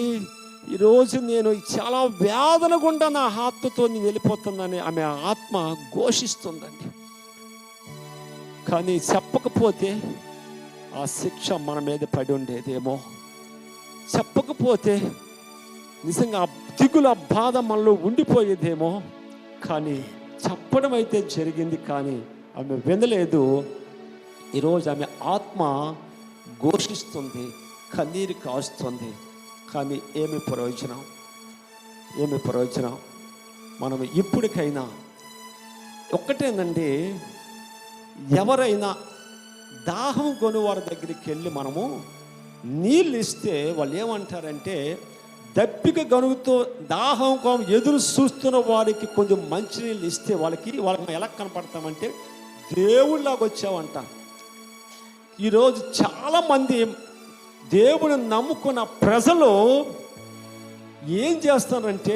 ఈరోజు నేను చాలా వేదన గుండా నా ఆత్మతో నేను వెళ్ళిపోతున్నానని ఆమె ఆత్మ ఘోషిస్తుందండి. కానీ చెప్పకపోతే ఆ శిక్ష మన మీద పడి ఉండేదేమో, చెప్పకపోతే నిజంగా ఆ దిగుల బాధ మనలో ఉండిపోయేదేమో. కానీ చెప్పడం అయితే జరిగింది, కానీ ఆమె వినలేదు. ఈరోజు ఆమె ఆత్మ ఘోషిస్తుంది, కన్నీరు కాస్తుంది. కానీ ఏమి ప్రయోజనం? మనం ఇప్పటికైనా ఒక్కటేనండి, ఎవరైనా దాహం కొనువారి దగ్గరికి వెళ్ళి మనము నీళ్ళు ఇస్తే వాళ్ళు ఏమంటారంటే, దప్పిక గనుగుతో దాహం ఎదురు చూస్తున్న వారికి కొంచెం మంచినీళ్ళు ఇస్తే వాళ్ళకి ఎలా కనపడతామంటే దేవుళ్ళలాగా వచ్చావంట. ఈరోజు చాలామంది దేవుని నమ్ముకున్న ప్రజలు ఏం చేస్తారంటే,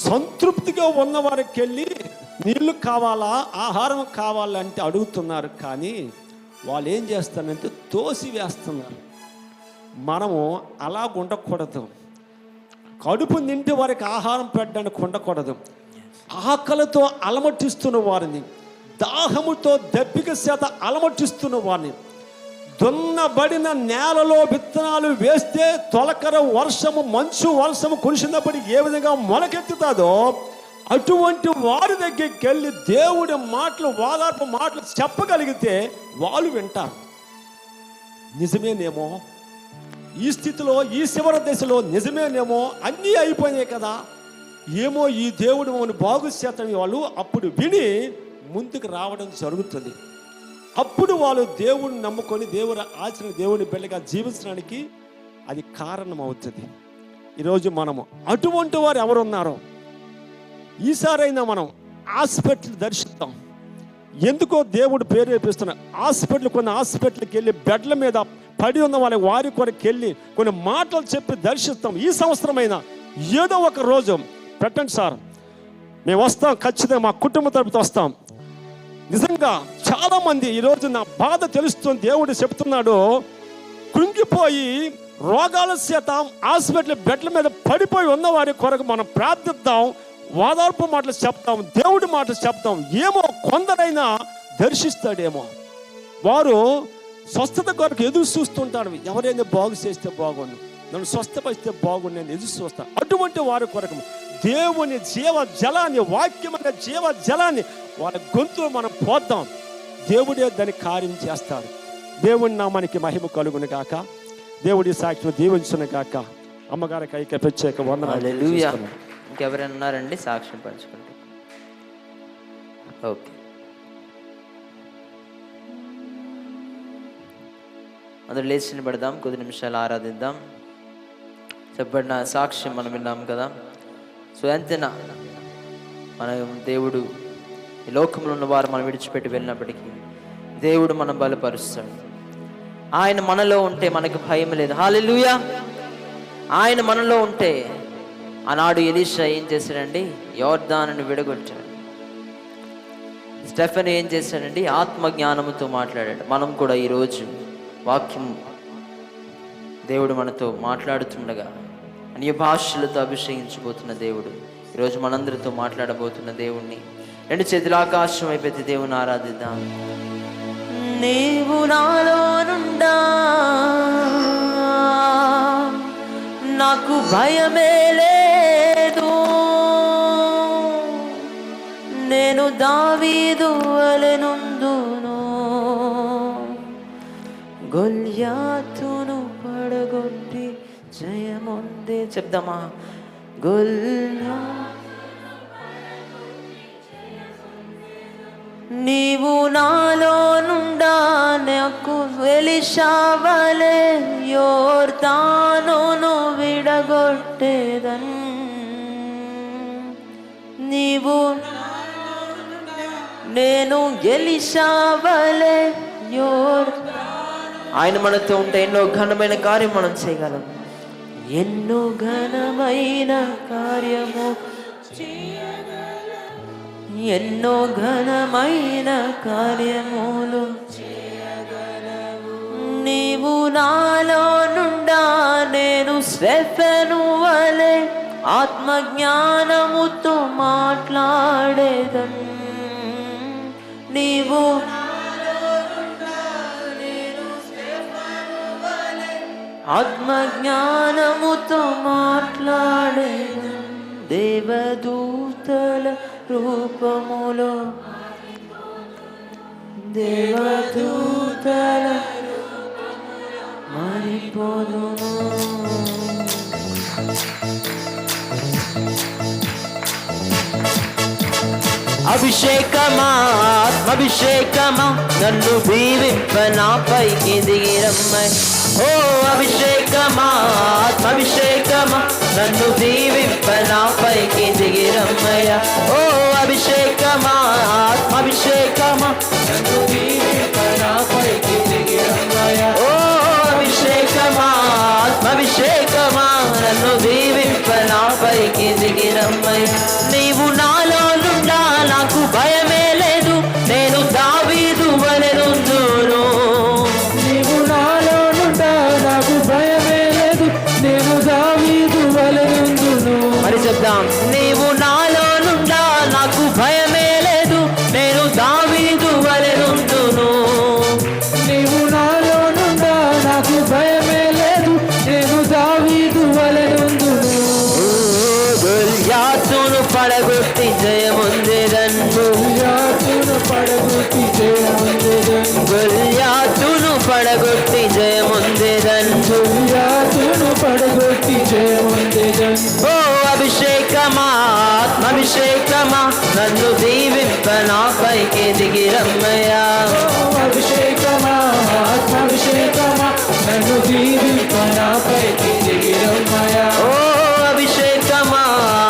సంతృప్తిగా ఉన్న వారికి వెళ్ళి నీళ్ళు కావాలా, ఆహారం కావాలంటే అడుగుతున్నారు. కానీ వాళ్ళు ఏం చేస్తారంటే తోసి వేస్తున్నారు. మనము అలా ఉండకూడదు. కడుపు నింటి వారికి ఆహారం పెట్టడానికి ఉండకూడదు. ఆకలితో అలమటిస్తున్న వారిని, దాహముతో దెబ్బిక చేత అలమటిస్తున్న వారిని, దున్నబడిన నేలలో విత్తనాలు వేస్తే తొలకర వర్షము, మంచు వర్షము కురిసినప్పుడు ఏ విధంగా మొలకెత్తుతాదో అటువంటి వారి దగ్గరికి వెళ్ళి దేవుడి మాటలు, ఓదార్పు మాటలు చెప్పగలిగితే వాళ్ళు వింటారు. నిజమేనేమో, ఈ స్థితిలో, ఈ శివర దశలో నిజమేనేమో, అన్నీ అయిపోయినాయి కదా, ఏమో ఈ దేవుడు మమ్మల్ని బాగు చేతని వాళ్ళు అప్పుడు విని ముందుకు రావడం జరుగుతుంది. అప్పుడు వాళ్ళు దేవుడిని నమ్ముకొని దేవుని ఆచరణ, దేవుని బిడ్డగా జీవించడానికి అది కారణం అవుతుంది. ఈరోజు మనము అటువంటి వారు ఎవరున్నారో ఈసారైనా మనం హాస్పిటల్ దర్శిస్తాం. ఎందుకో దేవుడు ప్రేరేపిస్తున్న హాస్పిటల్, కొన్ని హాస్పిటల్కి వెళ్ళి బెడ్ల మీద పడి ఉన్న వారి కొరకు వెళ్ళి కొన్ని మాటలు చెప్పి దర్శిస్తాం. ఈ సంవత్సరమైనా ఏదో ఒక రోజు పెట్టండి సార్, మేము వస్తాం, ఖచ్చితంగా మా కుటుంబ తరపుతో వస్తాం. నిజంగా చాలామంది ఈరోజు నా బాధ తెలుస్తుంది, దేవుడు చెప్తున్నాడు, కృంగిపోయి రోగాల చేత హాస్పిటల్ బెడ్ల మీద పడిపోయి ఉన్న వారి కొరకు మనం ప్రార్థిద్దాం, ఓదార్పు మాటలు చెప్తాం, దేవుడి మాటలు చెప్తాం. ఏమో కొందరైనా దర్శిస్తాడేమో, వారు స్వస్థత కొరకు ఎదురు చూస్తుంటాడు. ఎవరైనా బాగు చేస్తే బాగుండు, నన్ను స్వస్థపరిస్తే బాగుండు, నేను ఎదురు చూస్తాను. అటువంటి వారి కొరకు దేవుని జీవ జలాన్ని, వాక్యమైన జీవ జలాన్ని వాళ్ళ గొంతులో మనం పోద్దాం. దేవుడే దాన్ని కార్యం చేస్తాడు. దేవుని నామానికి మహిమ కలుగును గాక. దేవుడి సాక్షిని దీవించును గాక. అమ్మగారికి ఐక్య ప్రత్యేక వందనాలు. హల్లెలూయా. ఇంకెవరైనా ఉన్నారండి సాక్ష్యం పంచుకుంటే? ఓకే, అందరూ లేచి నిలబడదాం, కొద్ది నిమిషాలు ఆరాధిద్దాం. చెప్పబడిన సాక్ష్యం మనం విన్నాం కదా. సో ఎంతైనా మన దేవుడు ఈ లోకంలో ఉన్న వారు మనం విడిచిపెట్టి వెళ్ళినప్పటికీ దేవుడు మనం బలపరుస్తాడు. ఆయన మనలో ఉంటే మనకు భయం లేదు. హల్లెలూయా. ఆయన మనలో ఉంటే, ఆనాడు ఎలీషా ఏం చేశాడండి? యోర్దానుని విడగొట్టాడు. స్టెఫెన్ ఏం చేశాడండి? ఆత్మజ్ఞానముతో మాట్లాడాడు. మనం కూడా ఈరోజు వాక్యం దేవుడు మనతో మాట్లాడుతుండగా, అన్య భాషలతో అభిషేకించబోతున్న దేవుడు ఈరోజు మనందరితో మాట్లాడబోతున్న దేవుణ్ణి రెండు చేతుల ఆకాశం అయిపోతే దేవుని ఆరాధిద్దాం. నీవు నాలో నుండా నాకు భయమే లేదు, నేను దావీదు వలెనుందును, గొల్యాతును పడగొట్టి జయముందే. చెప్దామా? నీవు నాలో నుండా నాకు ఎలీషా వలె యోర్దానును విడగొట్టేదన్. నీవు నేను ఎలీషా వలె ఆయన మనతో ఉంటే ఎన్నో ఘనమైన కార్యం మనం చేయగలం. ఎన్నో ఘనమైన కార్యము, ఎన్నో ఘనమైన కార్యములు నీవు నాలో నుండా నేను స్టెఫెను వలె ఆత్మజ్ఞానముతో మాట్లాడేదన్. నీవు ఆత్మజ్ఞానముతో మాట్లాడే దేవదూతల రూపములో, దేవదూతల మారిపోదును. అభిషేకమా, ఆత్మాభిషేకమా, నన్ను దీవింప నాపైకి దిగిరమ్మై. ఓ అభిషేకమా, ఆత్మాభిషేకమా, నన్ను దీవింప నాపైకి దిగిరమ్మయ్య. ఓ అభిషేకమా, ఆత్మాభిషేకమా, నన్ను దీవింప నాపైకి దిగిరమ్మయ్య. ఓ అభిషేకమా, ఆత్మాభిషేకమా, నన్ను దీవింప నాపైకి దిగిరమ్మయ్య. నీవు నాలో నుండా నాకు భయమే లేదు, నేను దావీదు వలెనుందును. నీవు నాలో నుండా నాకు భయమే లేదు, నేను దావీదు వలెనుందును. మరి చెప్దాం. నీవు నాలో నుండా నాకు భయమే లేదు, నేను దావీదు పడగొట్టి జయముందెదన్. ఓ అభిషేకమా ఆత్మాభిషేకమా నన్ను దీవింప నాపైకి దిగిరమ్మయ్యా. అభిషేకమా ఆత్మాభిషేకమా నన్ను దీవింప నాపైకి దిగిరమ్మయ్యా. ఓ అభిషేకమా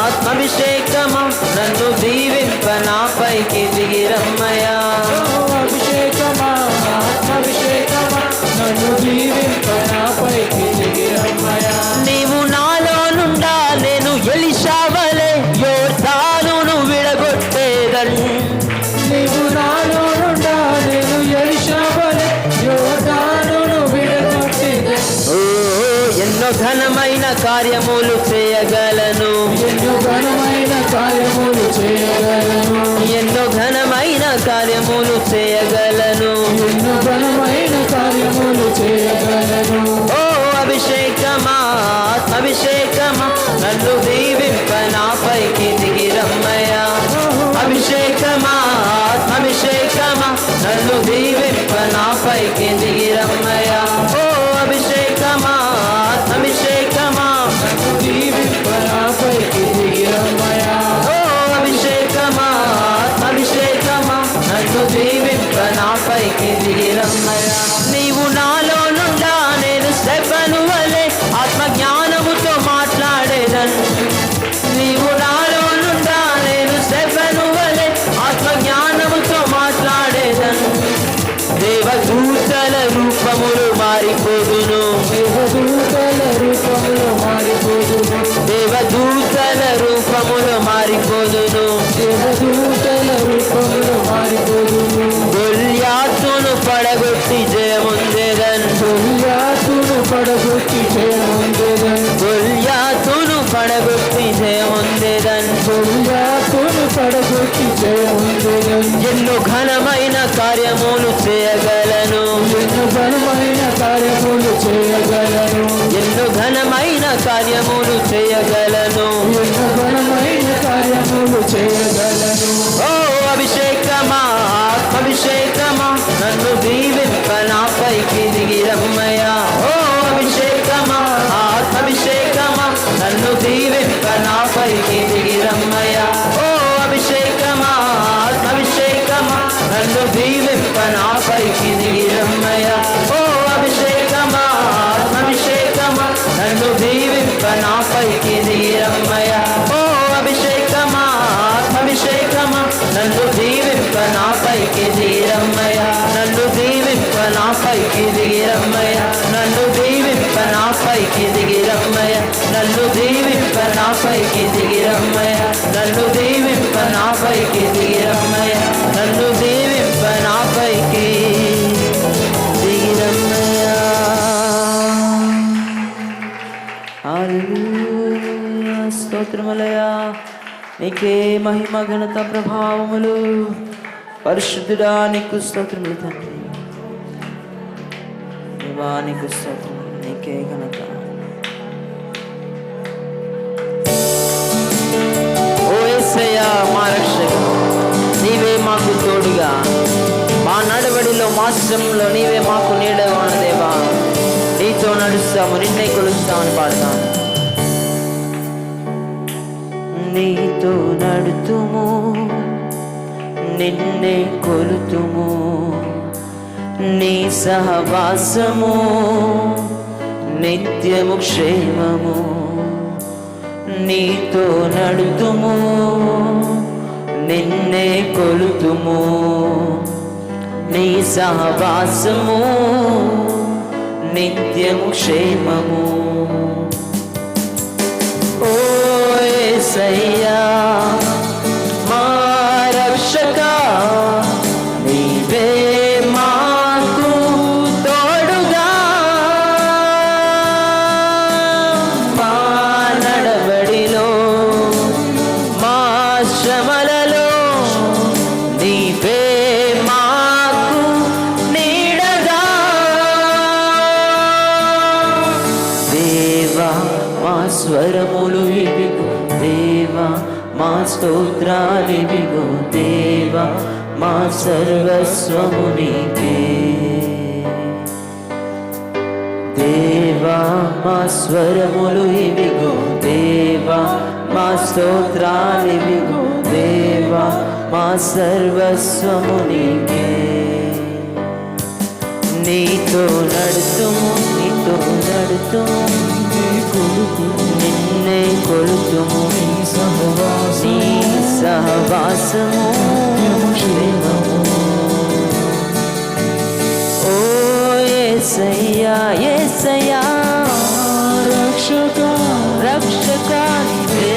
ఆత్మాభిషేకమా నన్ను దీవింప నాపైకి దిగిరమ్మయ్యా. అభిషేకమా ఆత్మాభిషేకమా నన్ను దీవింప నాపైకి దిగిరమ్మయ్యా. నీవు నాలో నుండా నేను ఎలీషావలే యోర్దానును విడగొట్టేదన్. నీవు నాలో నుండా నేను ఎలీషావలే యోర్దానును విడగొట్టేదన్. ఓ ఎన్నో ఘనమైన కార్యములు చేయగలను, ఎన్నో ఘనమైన కార్యములు చేయగలను, ఎన్నో ఘనమైన కార్యములు చేయగలను. ఎన్నో ఘనమైన కార్యములు చేయగలను. ఓ అభిషేకమా ఆత్మాభిషేకమా నన్ను దీవింప నాపైకి దిగిరమ్మయ్యా. అభిషేకమా ఆత్మాభిషేకమా నన్ను దీవింప నాపైకి దిగిరమ్మయ్యా. ఓ అభిషేకమా ఆత్మాభిషేకమా నన్ను దీవింప నాపైకి దిగిరమ్మయ్యా. ఓ అభిషేకమా ఆత్మాభిషేకమా నన్ను దీవింప నాపైకి దిగిరమ్మయ్యా. నీవు నాలో నుండా నేను స్తెఫను వలె ఆత్మజ్ఞానముతో మాట్లాడేదన్. నీవు నాలో నుండా నేను స్తెఫను వలె ఆత్మజ్ఞానముతో మాట్లాడేదన్. దేవదూతల రూపములు మారిపోదును, దేవదూతల రూపంలో మారిపోదును, దేవదూతల రూపములు మారిపోదును. దేవదూతల రూపంలో మారిపోదును. గొల్యాతును పడగొట్టి జయముందెదన్. గొల్యాతును పడగొట్టి జయముందెదన్. గొల్యాతును పడగొట్టి జయముందెదన్. గొల్యాతును పడగొట్టి జయముందెదన్. ఎన్నో ఘనమైన కార్యములు చేయగలను, ఎన్నో ఘనమైన కార్యములు చేయగలను, ఎన్నో ఘనమైన కార్యములు చేయగలను. ఎన్నో ఘనమైన కార్యములు చేయగలను. ఓ అభిషేకమా ఆత్మాభిషేకమా నన్ను దీవింప నాపైకి దిగిరమ్మయ్యా. ఓ అభిషేకమా ఆత్మాభిషేకమా నన్ను దీవింప నాపైకి దిగిరమ్మయ్యా. ఓ అభిషేకమా ఆత్మాభిషేకమా నన్ను దీవింప నాపైకి దిగిరమ్మయ్యా. ఓ అభిషేకమా ఆత్మాభిషేకమా నన్ను దీవింప నాపైకి దిగిరమ్మయ్యా. ఓ అభిషేకమా ఆత్మాభిషేకమా నన్ను దీవింప నాపైకి దిగిరమ్మయ్యా. నన్ను దీవింప నాపైకి దిగిరమ్మయ్యా. నన్ను దీవింప నాపైకి దిగిరమ్మయ్యా. నన్ను దీవింప నాపైకి దిగిరమ్మయ్యా. నన్ను దీవింప నాపైకి దిగిరమ్మయ్యా. నన్ను దీవింప నాపైకి దిగిరమ్మయ్యా. హల్లెలూయా. స్తోత్రములయా. నీకే మహిమ ఘనత ప్రభావములు. పరిశుద్ధుడా నీకు స్తోత్రములు తండ్రి. దేవా నీకు స్తోత్రములు. నీకే ఘనత. ఓ యేసయ్యా మా రక్షక, నీవే మాకు తోడుగా, మా నడవడిలో మా శ్రమంలో నీవే మాకు నీడగా ఉన్న దేవా. నీతో నడుస్తాము, నిన్నే కొలుస్తామని పాడతాము. నీతో నడుతుము, నిన్నే కొలుతుము, నీ సహవాసము నిత్యము క్షేమము. నీతో నడుతుము, నిన్నే కొలుతుము, నీ సహవాసము నిత్యము క్షేమము. ఓ యేసయ్యా మా రక్షకా, నీవే మాకు తోడుగా, మా నడవడిలో మా శ్రమలలో నీవే మాకు నీడగా. దేవా మా స్వరములు ఇవిగో, దేవా మా స్తోత్రాలివిగో, దేవా మా సర్వస్వము నీకే. దేవా మా స్వరములు ఇవిగో దేవా, మా స్తోత్రాలివిగో దేవా, మా సర్వస్వము నీకే. నీతో నడుతుము, నీతో నడుతుము, నిన్నే కొలుతుము, నీ సహవాసము ఓ యేసయ్యా, యేసయ్యా రక్షక, రక్షక నీవే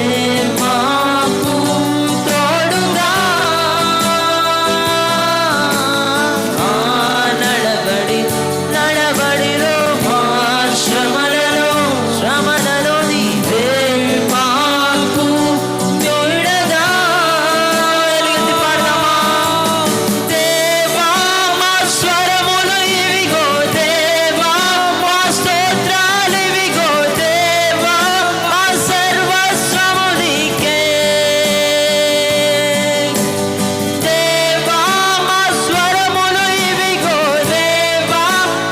మాకు తోడుగా. నడబడి నడబడిలో మా శ్రమలలో, శ్రమలలో నీవే మాకు తోడుగా. ఎలుగెత్తి పాడదామా? దేవా మా స్వరములు ఇవిగో దేవా, మా స్తోత్రాలు ఇవిగో దేవా, మా సర్వస్వము నీకే. దేవా మా స్వరములు ఇవిగో దేవా,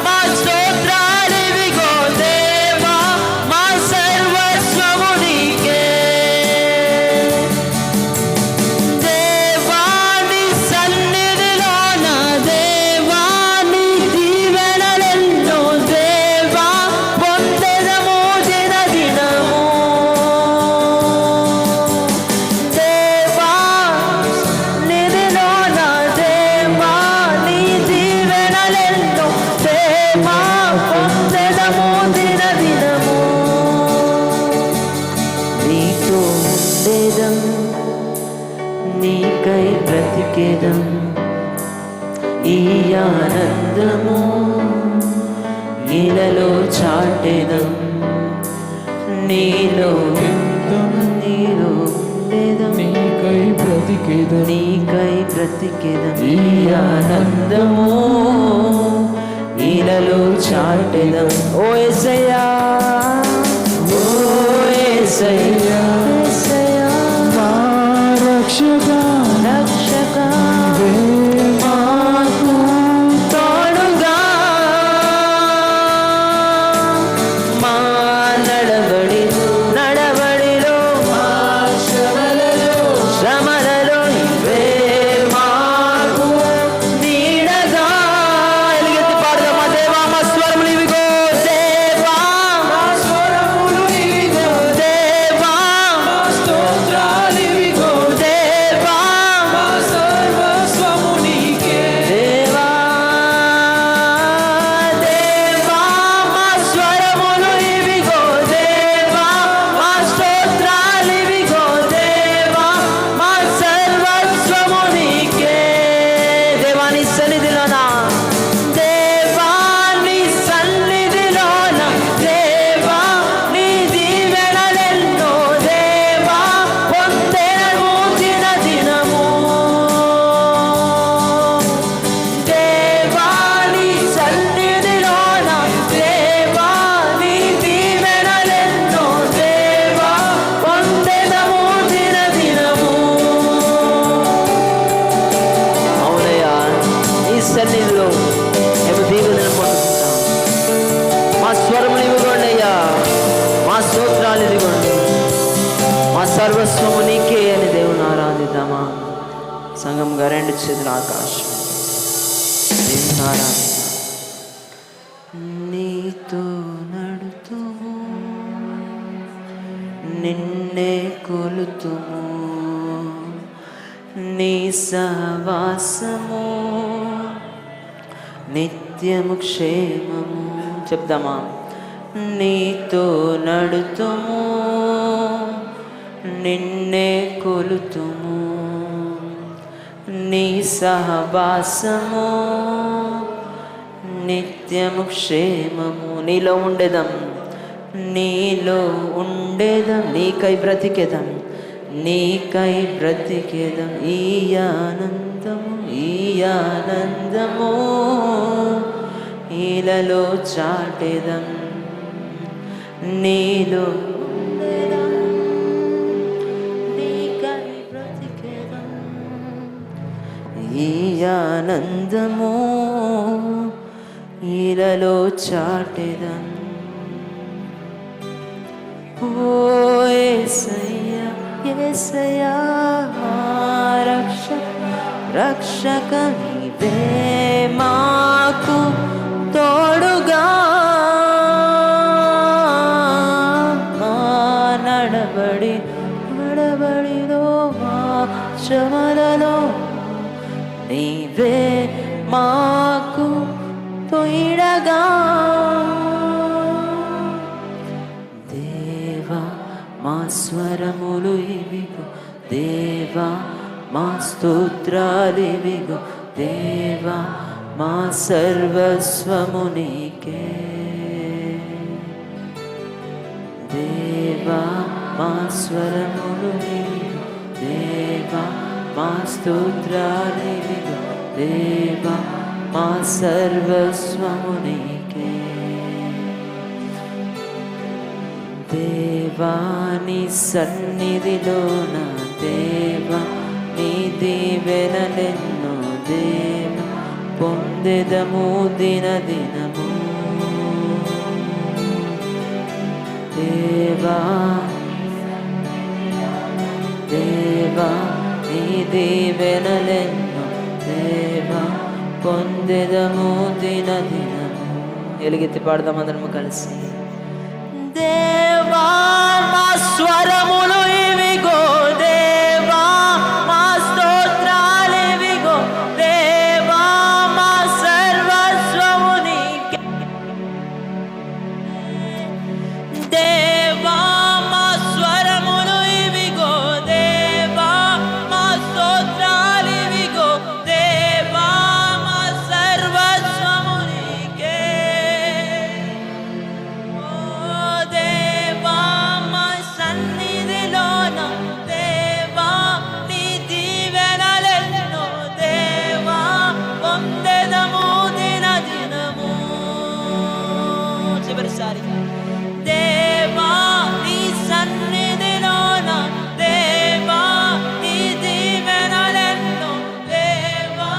మా స్తోత్రాలు ఇవిగో దేవా, మా సర్వస్వము నీకే. దేవా నీ సన్నిధిలోన దేవా, నీ దీవెనలెన్నో దేవా పొందెదము దినదినము. దేవా నిధిలోన దేవా, నీ దీవెనలెన్నో దేవా పొందెదము దినదినము. నీతో ఉండేదం, నీకై బ్రతికేదం, ఈ ఆనందము ఇలలో చాటేదం. నీలో నీలో ఉండేదం, నీకై బ్రతికేదం, నీకై బ్రతికేదం, ఈ ఆనందము ఇలలో చాటెదం. ఓ యేసయ్యా, ఓ యేసయ్యా, యేసయ్యా మా రక్షక, రక్షక నీవే మాకు తోడుగా. మా నడబడి నడబడిలో, మా శ్రమలలో నీవే మాకు నీడగా. ఎలుగెత్తి పాడదామా? దేవా మా స్వరములు ఇవిగో దేవా, మా స్వరములు ఇవిగో దేవా, మా స్తోత్రాలు ఇవిగో దేవా, మా సర్వస్వము నీకే. దేవా దేవా మా స్వరములు ఇవిగో దేవా, మా స్తోత్రాలు ఇవిగో దేవా, మా సర్వస్వము నీకే. దేవా నీ సన్నిధిలోన, దేవా నీ సన్నిధిలోన దేవా, నీ దీవెనలెన్నో దేవా పొందెదము దినదినము. దేవా నీ సన్నిధిలోన దేవా, నీ దీవెనలెన్నో దేవా పొందెదము దినదినము. అవునయ్యా, నీ సన్నిధిలో మేము దీవెనలు పొందుకుంటాం. మా స్వరములు ఇవ్వకండి అయ్యా, మా స్తోత్రాలు ఇవ్వండి, మా సర్వస్వము నీకే అని దేవుని ఆరాధిద్దామా? సంఘంగా రెండు చేతుల ఆకాశం దేవుని ఆరాధిద్దాం. నీతో నడుతుము, నిన్నే కొలుతుము, నీ సహవాసము నిత్యము క్షేమము. చెప్దామా? నీతో నడుతుము, నిన్నే కొలుతుము, నీ సహవాసము నిత్యము క్షేమము. నీలో ఉండేదం, నీలో ఉండేదం, నీకై బ్రతికేదం, నీకై బ్రతికేదం. ఈ ఆనందము, ఈ ఆనందము ఇలలో చాటేదం. నీలో ఉండేదం, నీకై బ్రతికేదం. ఈ ఆనందము ఇలలో చాటెదం. ఓ యేసయ్యా యేసయ్యా రక్షక నీవే మాకు తోడుగా నడబడిలో మా శ్రమలలో నీవే మాకు తోడుగా దేవా మా స్వరములు ఇవిగో దేవా మా స్తోత్రాలివిగో దేవా మా సర్వస్వము నీకే దేవా మా స్వరములు ఇవిగో దేవా మా స్తోత్రాలివిగో దేవా మా సర్వస్వము నీకే దేవా నీ సన్నిధిలోన దేవా నీ దీవెనలెన్నో దేవా పొందెదము దినదినము దేవా దేవా నీ దీవెనలెన్నో దేవా పొందెదము దినదినము. ఎలుగెత్తి పాడదాం అందరము కలిసి. దేవా మా స్వరములు ఇవిగో దేవా మా స్తోత్రాలివిగో దేవా మా సర్వస్వము నీకే దేవా మా స్వరములు ఇవిగో దేవా మా స్తోత్రాలివిగో దేవా మా సర్వస్వము నీకే దేవా మా సన్నిధిలోన దేవా నీ దీవెనలెన్నో దేవా పొందెదము దినదినము. చివరిసారి దేవా నీ సన్నిధిలోన దేవా నీ దీవెనలెన్నో దేవా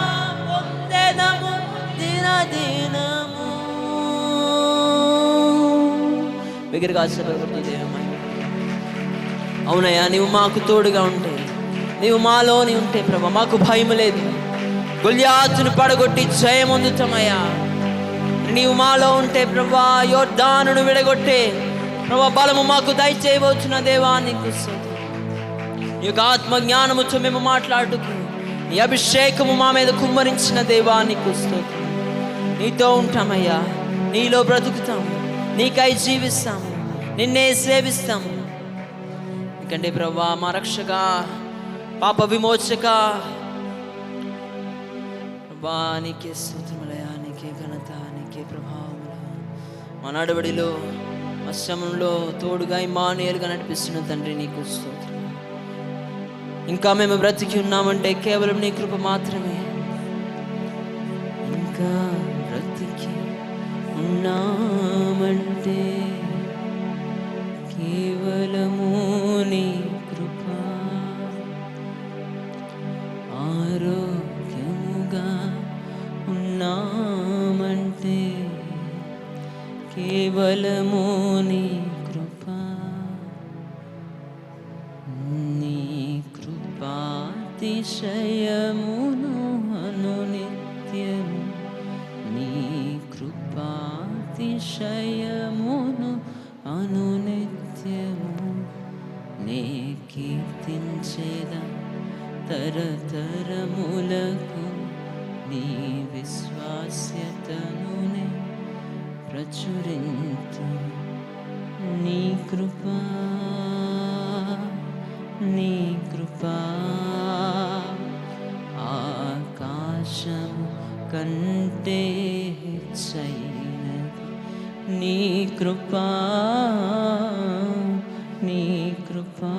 పొందెదము దినదినము. బిగ్గరగా ఆశీర్వదించు దేవమా. అవునయ్యా నీవు మాకు తోడుగా ఉంటే నీవు మాలోని ఉంటే ప్రభా మాకు భయం లేదు. గొల్యాతును పడగొట్టి జయం పొందుతామయ్యా. నీవు మాలో ఉంటే ప్రభా యోర్దానును విడగొట్టే ప్రభా బలము మాకు దయచేయవచ్చున దేవా నీకు స్తోత్రం. నీ యొక్క ఆత్మ జ్ఞానముతో మేము మాట్లాడుతూ నీ అభిషేకము మా మీద కుమ్మరించిన దేవా నీకు స్తోత్రం. నీతో ఉంటామయ్యా, నీలో బ్రతుకుతాము, నీకై జీవిస్తాము, నిన్నే సేవిస్తాము. ఎందుకంటే ప్రభా మా రక్షక పాప విమోచక ప్రభా నీకే స్తోత్రములయా, నీకే ఘనత, నీకే ప్రభావములు. మా నడవడిలో మా శ్రమంలో తోడుగా ఇమ్మానుయేలుగా నడిపిస్తున్న తండ్రి నీకు స్తోత్రం. ఇంకా మేము బ్రతికి ఉన్నామంటే కేవలం నీ కృప మాత్రమే. ఇంకా బ్రతికి ఉన్నామంటే కేవలము నీ కృప. ఆరోగ్యముగా ఉన్నామంటే కేవలము నీ కృప. నీ కృపాతిశయమును అనునిత్యము, నీ కృపాతిశయమును అనునిత్యము నే కీర్తించేదా తరతరములకు. నీ విశ్వాస్యతనునే ప్రచురింతు. నీ కృపా నీ కృపా ఆకాశము కంటే హెచ్చైనది. నీ కృపా నీ కృపా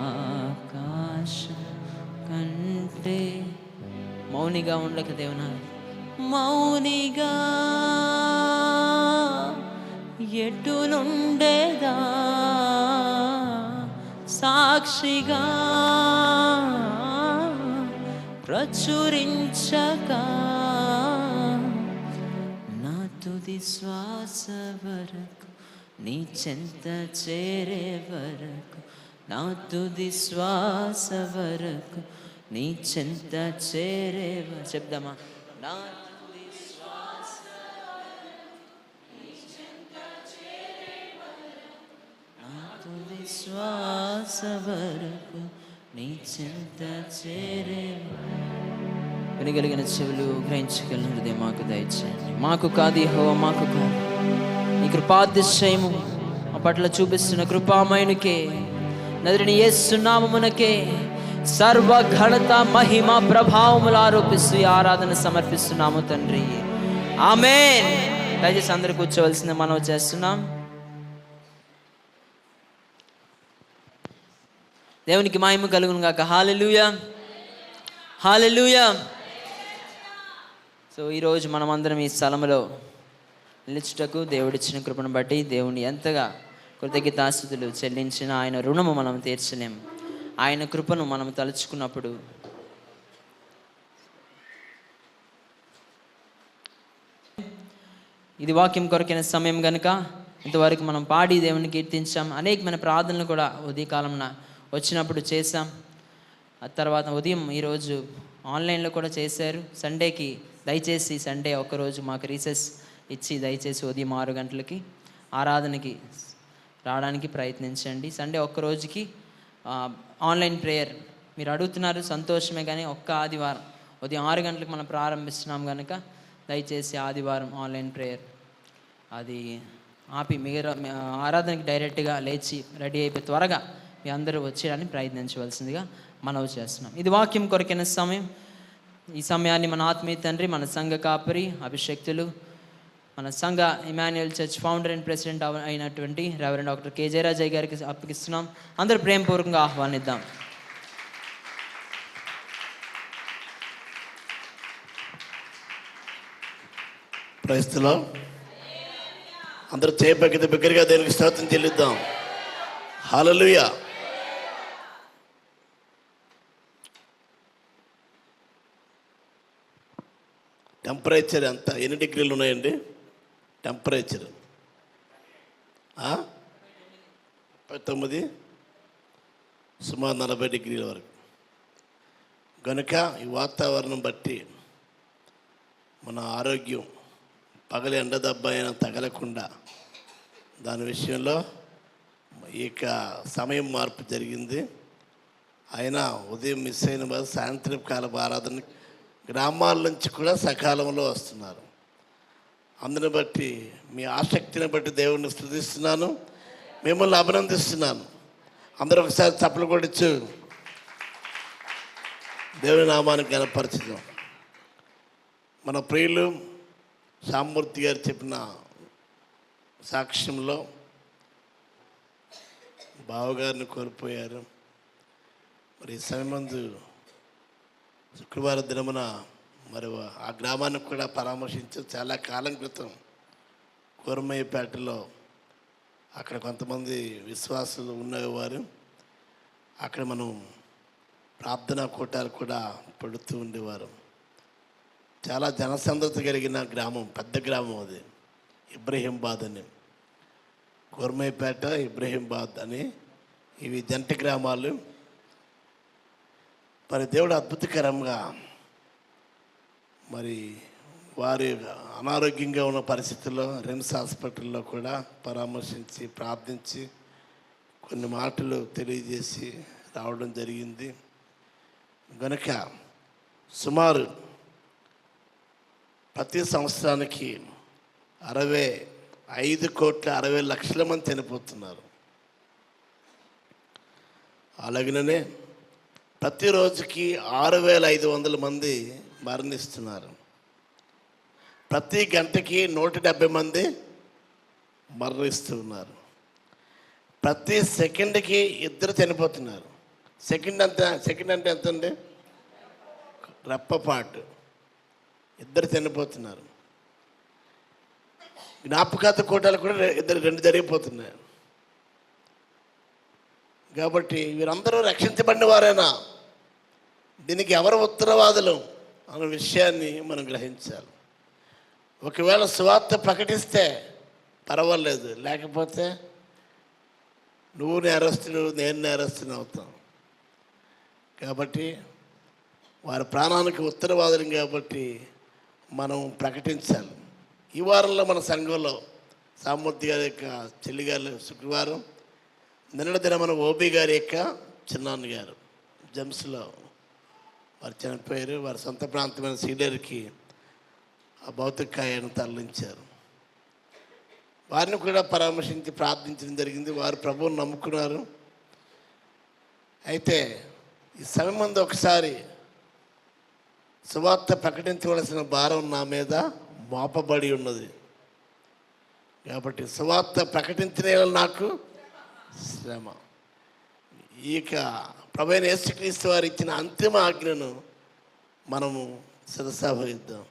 ఆకాశం కంటే. మౌనిగా ఉండక దేవునా, మౌనిగా ఎటు నుండేదా సాక్షిగా ప్రచురించగా నా తుది శ్వాస వరకు నీ చెంత చేరే వరకు, నా తుది శ్వాస వరకు నీ చెంత చేరే చెప్దామా? నా తుది శ్వాస తుది శ్వాస వరకు నీ చింత చేరే. వినగలిగిన చెవులు, గ్రహించగలిగిన హృదయం మాకు దయచేయండి. మాకు కాదు యెహోవా, మాకు కాదు, నీ కృపాతిశయము మా పట్ల చూపిస్తున్న కృపామయునికే, నదుని యేసు నామమునకే సర్వ ఘనత, మహిమ, ప్రభావములు ఆరోపిస్తూ ఈ ఆరాధన సమర్పిస్తున్నాము తండ్రి. ఆమేన్. దయచేసి అందరూ కూర్చోవలసింది మనం చేస్తున్నాం. దేవునికి మహిమ కలుగును గాక. హల్లెలూయా, హల్లెలూయా. సో ఈరోజు మనమందరం ఈ స్థలంలో నిలుచుటకు దేవుడిచ్చిన కృపను బట్టి దేవుని ఎంతగా కృతజ్ఞతాస్తుతులు చెల్లించిన ఆయన రుణము మనం తీర్చలేం. ఆయన కృపను మనం తలుచుకున్నప్పుడు ఇది వాక్యం కొరకైన సమయం కనుక ఇంతవరకు మనం పాడి దేవుని కీర్తించాం. అనేకమైన ప్రార్థనలు కూడా ఉదయకాలంన వచ్చినప్పుడు చేశాం. ఆ తర్వాత ఉదయం ఈరోజు ఆన్లైన్లో కూడా చేశారు. సండేకి దయచేసి సండే ఒక్కరోజు మాకు రీసెస్ ఇచ్చి దయచేసి ఉదయం 6 గంటలకి ఆరాధనకి రావడానికి ప్రయత్నించండి. సండే ఒక్కరోజుకి ఆన్లైన్ ప్రేయర్ మీరు అడుగుతున్నారు, సంతోషమే. కానీ ఒక్క ఆదివారం ఉదయం 6 గంటలకు మనం ప్రారంభిస్తున్నాం కనుక దయచేసి ఆదివారం ఆన్లైన్ ప్రేయర్ అది ఆపి మిగతా ఆరాధనకి డైరెక్ట్గా లేచి రెడీ అయిపోయి త్వరగా మీ అందరూ వచ్చేయడానికి ప్రయత్నించవలసిందిగా మనవి చేస్తున్నాం. ఇది వాక్యం కొరకైన సమయం. ఈ సమయాన్ని మన ఆత్మీయ తండ్రి, మన సంఘ కాపరి, అభిషక్తులు, మన సంఘ Emmanuel church founder and president అయినటువంటి రెవరెండ్ డాక్టర్ కే జయరాజయ్య గారికి అప్పగిస్తున్నాం. అందరూ ప్రేమపూర్వకంగా ఆహ్వానిద్దాం. Praise the lord. అందరూ చేపక్కితే బిగ్గరగా దేవునికి స్తోత్రం చెల్లిద్దాం. హల్లెలూయా. టెంపరేచర్ ఎంత, ఎన్ని డిగ్రీలు ఉన్నాయండి టెంపరేచర్? 19, సుమారు 40 డిగ్రీల వరకు. కనుక ఈ వాతావరణం బట్టి మన ఆరోగ్యం పగలి ఎండ దెబ్బ అయినా తగలకుండా దాని విషయంలో ఇక సమయం మార్పు జరిగింది. అయినా ఉదయం మిస్ అయిన వారు సాయంత్రం కాల ఆరాధన గ్రామాల నుంచి కూడా సకాలంలో వస్తున్నారు. అందుని బట్టి మీ ఆసక్తిని బట్టి దేవుణ్ణి స్తుతిస్తున్నాను, మిమ్మల్ని అభినందిస్తున్నాను. అందరూ ఒకసారి చప్పలు కొట్టచ్చు, దేవుని నామానికి కనపరచుదాం. మన ప్రియులు శామూర్తి గారు చెప్పిన సాక్ష్యంలో బావగారిని కోల్పోయారు. మరి ఈ సమయమందు శుక్రవారం దినమున మరి ఆ గ్రామానికి కూడా పరామర్శించి చాలా కాలం క్రితం కోరమయ్యపేటలో అక్కడ కొంతమంది విశ్వాసులు ఉండేవారు. అక్కడ మనం ప్రార్థనా కూటాలు కూడా పెడుతూ ఉండేవారు. చాలా జనసంద్రత కలిగిన గ్రామం, పెద్ద గ్రామం అది. ఇబ్రహీంబాద్ అని, కోరమయ్యపేట, ఇబ్రహీంబాద్ అని ఇవి జంట గ్రామాలు. మరి దేవుడు అద్భుతకరంగా మరి వారి అనారోగ్యంగా ఉన్న పరిస్థితుల్లో రిమ్స్ హాస్పిటల్లో కూడా పరామర్శించి ప్రార్థించి కొన్ని మాటలు తెలియజేసి రావడం జరిగింది. కనుక సుమారు ప్రతి సంవత్సరానికి 65,60,00,000 మంది చనిపోతున్నారు. అలాగనే ప్రతిరోజుకి 6,500 మంది మరణిస్తున్నారు. ప్రతి గంటకి 170 మంది మరణిస్తున్నారు. ప్రతి సెకండ్కి 2 చనిపోతున్నారు. సెకండ్ అంటే ఎంత అండి? రెప్పపాటు 2 చనిపోతున్నారు. జ్ఞాపకార్థ కూటాలు కూడా 2 జరిగిపోతున్నాయి. కాబట్టి వీరందరూ రక్షించబడిన వారేనా? దీనికి ఎవరు ఉత్తరవాదులు అన్న విషయాన్ని మనం గ్రహించాలి. ఒకవేళ సువార్త ప్రకటిస్తే పర్వాలేదు, లేకపోతే నువ్వు నేరస్తుడు, నేను నేరస్తుని అవుతాం. కాబట్టి వారి ప్రాణానికి ఉత్తరవాదులు కాబట్టి మనం ప్రకటించాలి. ఈ వారంలో మన సంఘంలో సామూర్తి గారి యొక్క చెల్లి గారు శుక్రవారం, నిన్నటి దిన మన ఓబీ గారి యొక్క చిన్నాన్న గారు జమ్స్లో వారు చనిపోయారు. వారి సొంత ప్రాంతమైన సీడర్కి ఆ భౌతిక కాయాన్ని తరలించారు. వారిని కూడా పరామర్శించి ప్రార్థించడం జరిగింది. వారు ప్రభువుని నమ్ముకున్నారు. అయితే ఈ సమయం ముందు ఒకసారి సువార్త ప్రకటించవలసిన భారం నా మీద మోపబడి ఉన్నది. కాబట్టి సువార్త ప్రకటించిన నాకు శ్రమ. ఇక ప్రభువైన యేసుక్రీస్తు వారు ఇచ్చిన అంతిమ ఆజ్ఞను మనము శిరసావహిద్దాం.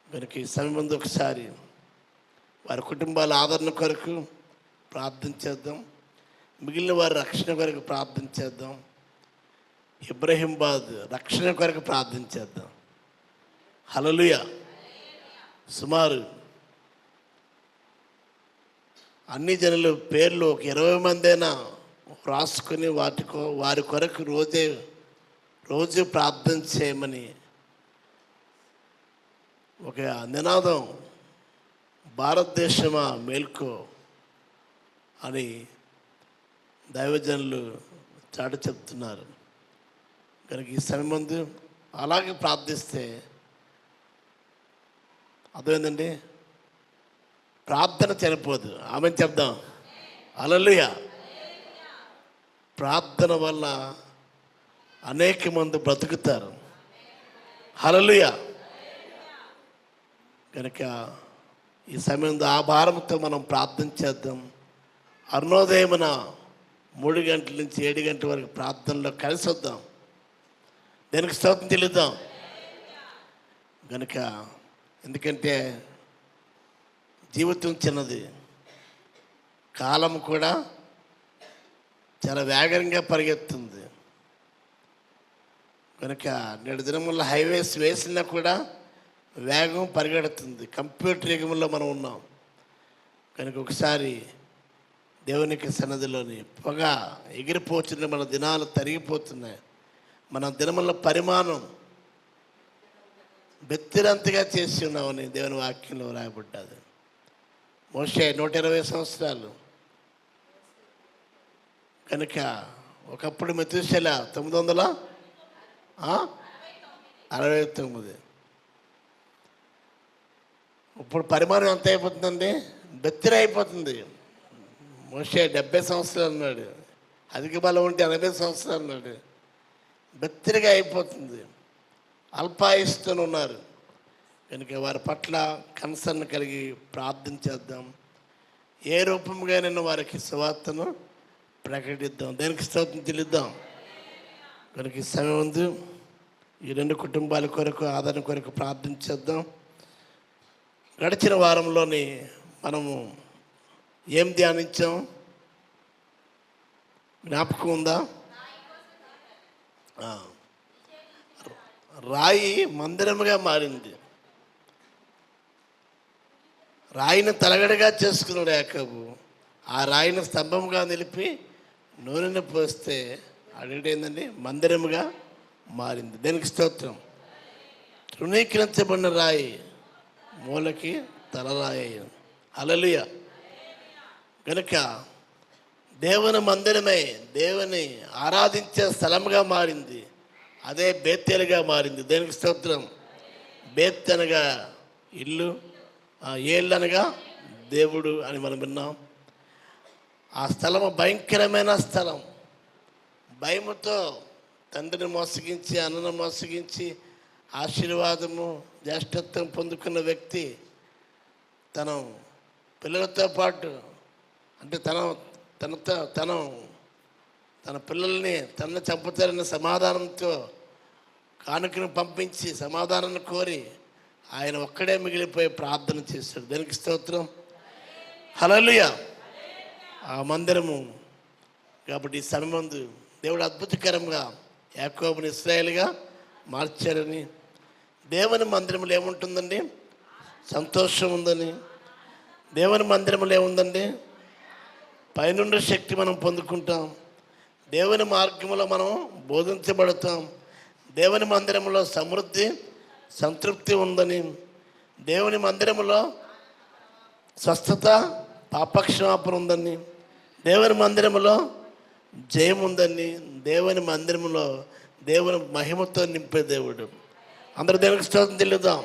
కనుక ఈ సమయం ముందు ఒకసారి వారి కుటుంబాల ఆదరణ కొరకు ప్రార్థన చేద్దాం. మిగిలిన వారి రక్షణ కొరకు ప్రార్థన చేద్దాం. ఇబ్రహీంబాద్ రక్షణ కొరకు ప్రార్థన చేద్దాం. హల్లెలూయా. సుమారు అన్ని జనుల పేర్లు ఒక 20 మందైనా రాసుకొని వారి కొరకు రోజు ప్రార్థన చేయమని ఒక నినాదం, భారతదేశమా మేల్కో అని దైవజనులు చాటి చెప్తున్నారు. కనుక ఈ సమయం ముందు అలాగే ప్రార్థిస్తే అర్థమైందండి, ప్రార్థన చనిపోదు. ఆమె చెప్దాం. హల్లెలూయా. ప్రార్థన వల్ల అనేక మంది బ్రతుకుతారు. హల్లెలూయా. కనుక ఈ సమయంలో ఆ భారంతో మనం ప్రార్థన చేద్దాం. అరుణోదయమున 3 గంటల నుంచి 7 గంటల వరకు ప్రార్థనలో కలిసి వద్దాం. దేనికి స్తోత్రం చెల్లిద్దాం. కనుక ఎందుకంటే జీవితం చిన్నది, కాలం కూడా చాలా వేగంగా పరిగెత్తుంది. కనుక నేడు దినముల్లో హైవేస్ వేసినా కూడా వేగం పరిగెడుతుంది. కంప్యూటర్ యుగంలో మనం ఉన్నాం. కనుక ఒకసారి దేవునికి సన్నదిలోని పొగ ఎగిరిపోతుంది. మన దినాలు తరిగిపోతున్నాయి. మన దినముల పరిమాణం బెత్తిరంతగా చేసి ఉన్నామని దేవుని వాక్యంలో రాయబడ్డది. మోషే 120 సంవత్సరాలు. కనుక ఒకప్పుడు మెతూషెల 969. ఇప్పుడు పరిమాణం ఎంత అయిపోతుందండి? బెత్తిర అయిపోతుంది. మోషే 70 సంవత్సరాలు అన్నాడు. అధిక బలం ఉంటే 80 సంవత్సరాలు అన్నాడు. బెత్తిరిగా అయిపోతుంది. అల్పాయుస్తో ఉన్నారు. కనుక వారి పట్ల కన్సర్న్ కలిగి ప్రార్థన చేద్దాం. ఏ రూపంగా నేను వారికి సువార్తను ప్రకటిద్దాం. దేనికి స్తోత్రం చెల్లిద్దాం. కనుక ఈ సమయం ఉంది. ఈ 2 కుటుంబాల కొరకు ఆదరణ కొరకు ప్రార్థన చేద్దాం. గడిచిన వారంలోని మనము ఏం ధ్యానించాం? జ్ఞాపకం ఉందా? రాయి మందిరముగా మారింది. రాయిని తలగడగా చేసుకున్నాడు యాకోబు. ఆ రాయిని స్తంభముగా నిలిపి నూనెను పోస్తే అదేంటండి? మందిరముగా మారింది. దేనికి స్తోత్రం. తృణీకరించబడిన రాయి మూలకి తలరాయి. హల్లెలూయా. కనుక దేవుని మందిరమై దేవుని ఆరాధించే స్థలముగా మారింది. అదే బేతేలుగా మారింది. దేనికి స్తోత్రం. బేత్ అనగా ఇల్లు, ఏళ్ళు అనగా దేవుడు అని మనం విన్నాం. ఆ స్థలము భయంకరమైన స్థలం. భయముతో తండ్రిని మోసగించి అన్నను మోసగించి ఆశీర్వాదము జ్యేష్ఠత్వం పొందుకున్న వ్యక్తి తన పిల్లలతో పాటు అంటే తన పిల్లల్ని తనను చంపుతారన్న సమాధానంతో కానుకను పంపించి సమాధానాన్ని కోరి ఆయన ఒక్కడే మిగిలిపోయి ప్రార్థన చేస్తాడు. దానికి స్తోత్రం. హల్లెలూయా. ఆ మందిరము కాబట్టి ఈ సమయమందు దేవుడు అద్భుతకరంగా యాకోబుని ఇశ్రాయేలుగా మార్చారని, దేవుని మందిరంలో ఏముంటుందండి? సంతోషం ఉందని, దేవుని మందిరంలో ఏముందండి? పైనుండి శక్తి మనం పొందుకుంటాం. దేవుని మార్గంలో మనం బోధించబడతాం. దేవుని మందిరంలో సమృద్ధి, సంతృప్తి ఉందని, దేవుని మందిరంలో స్వస్థత, పాపక్షమాపణ ఉందని, దేవుని మందిరంలో జయం ఉందని, దేవుని మందిరంలో దేవుని మహిమతో నింపే దేవుడు. అందరూ దేవునికి స్తోత్రం చెల్లిద్దాం.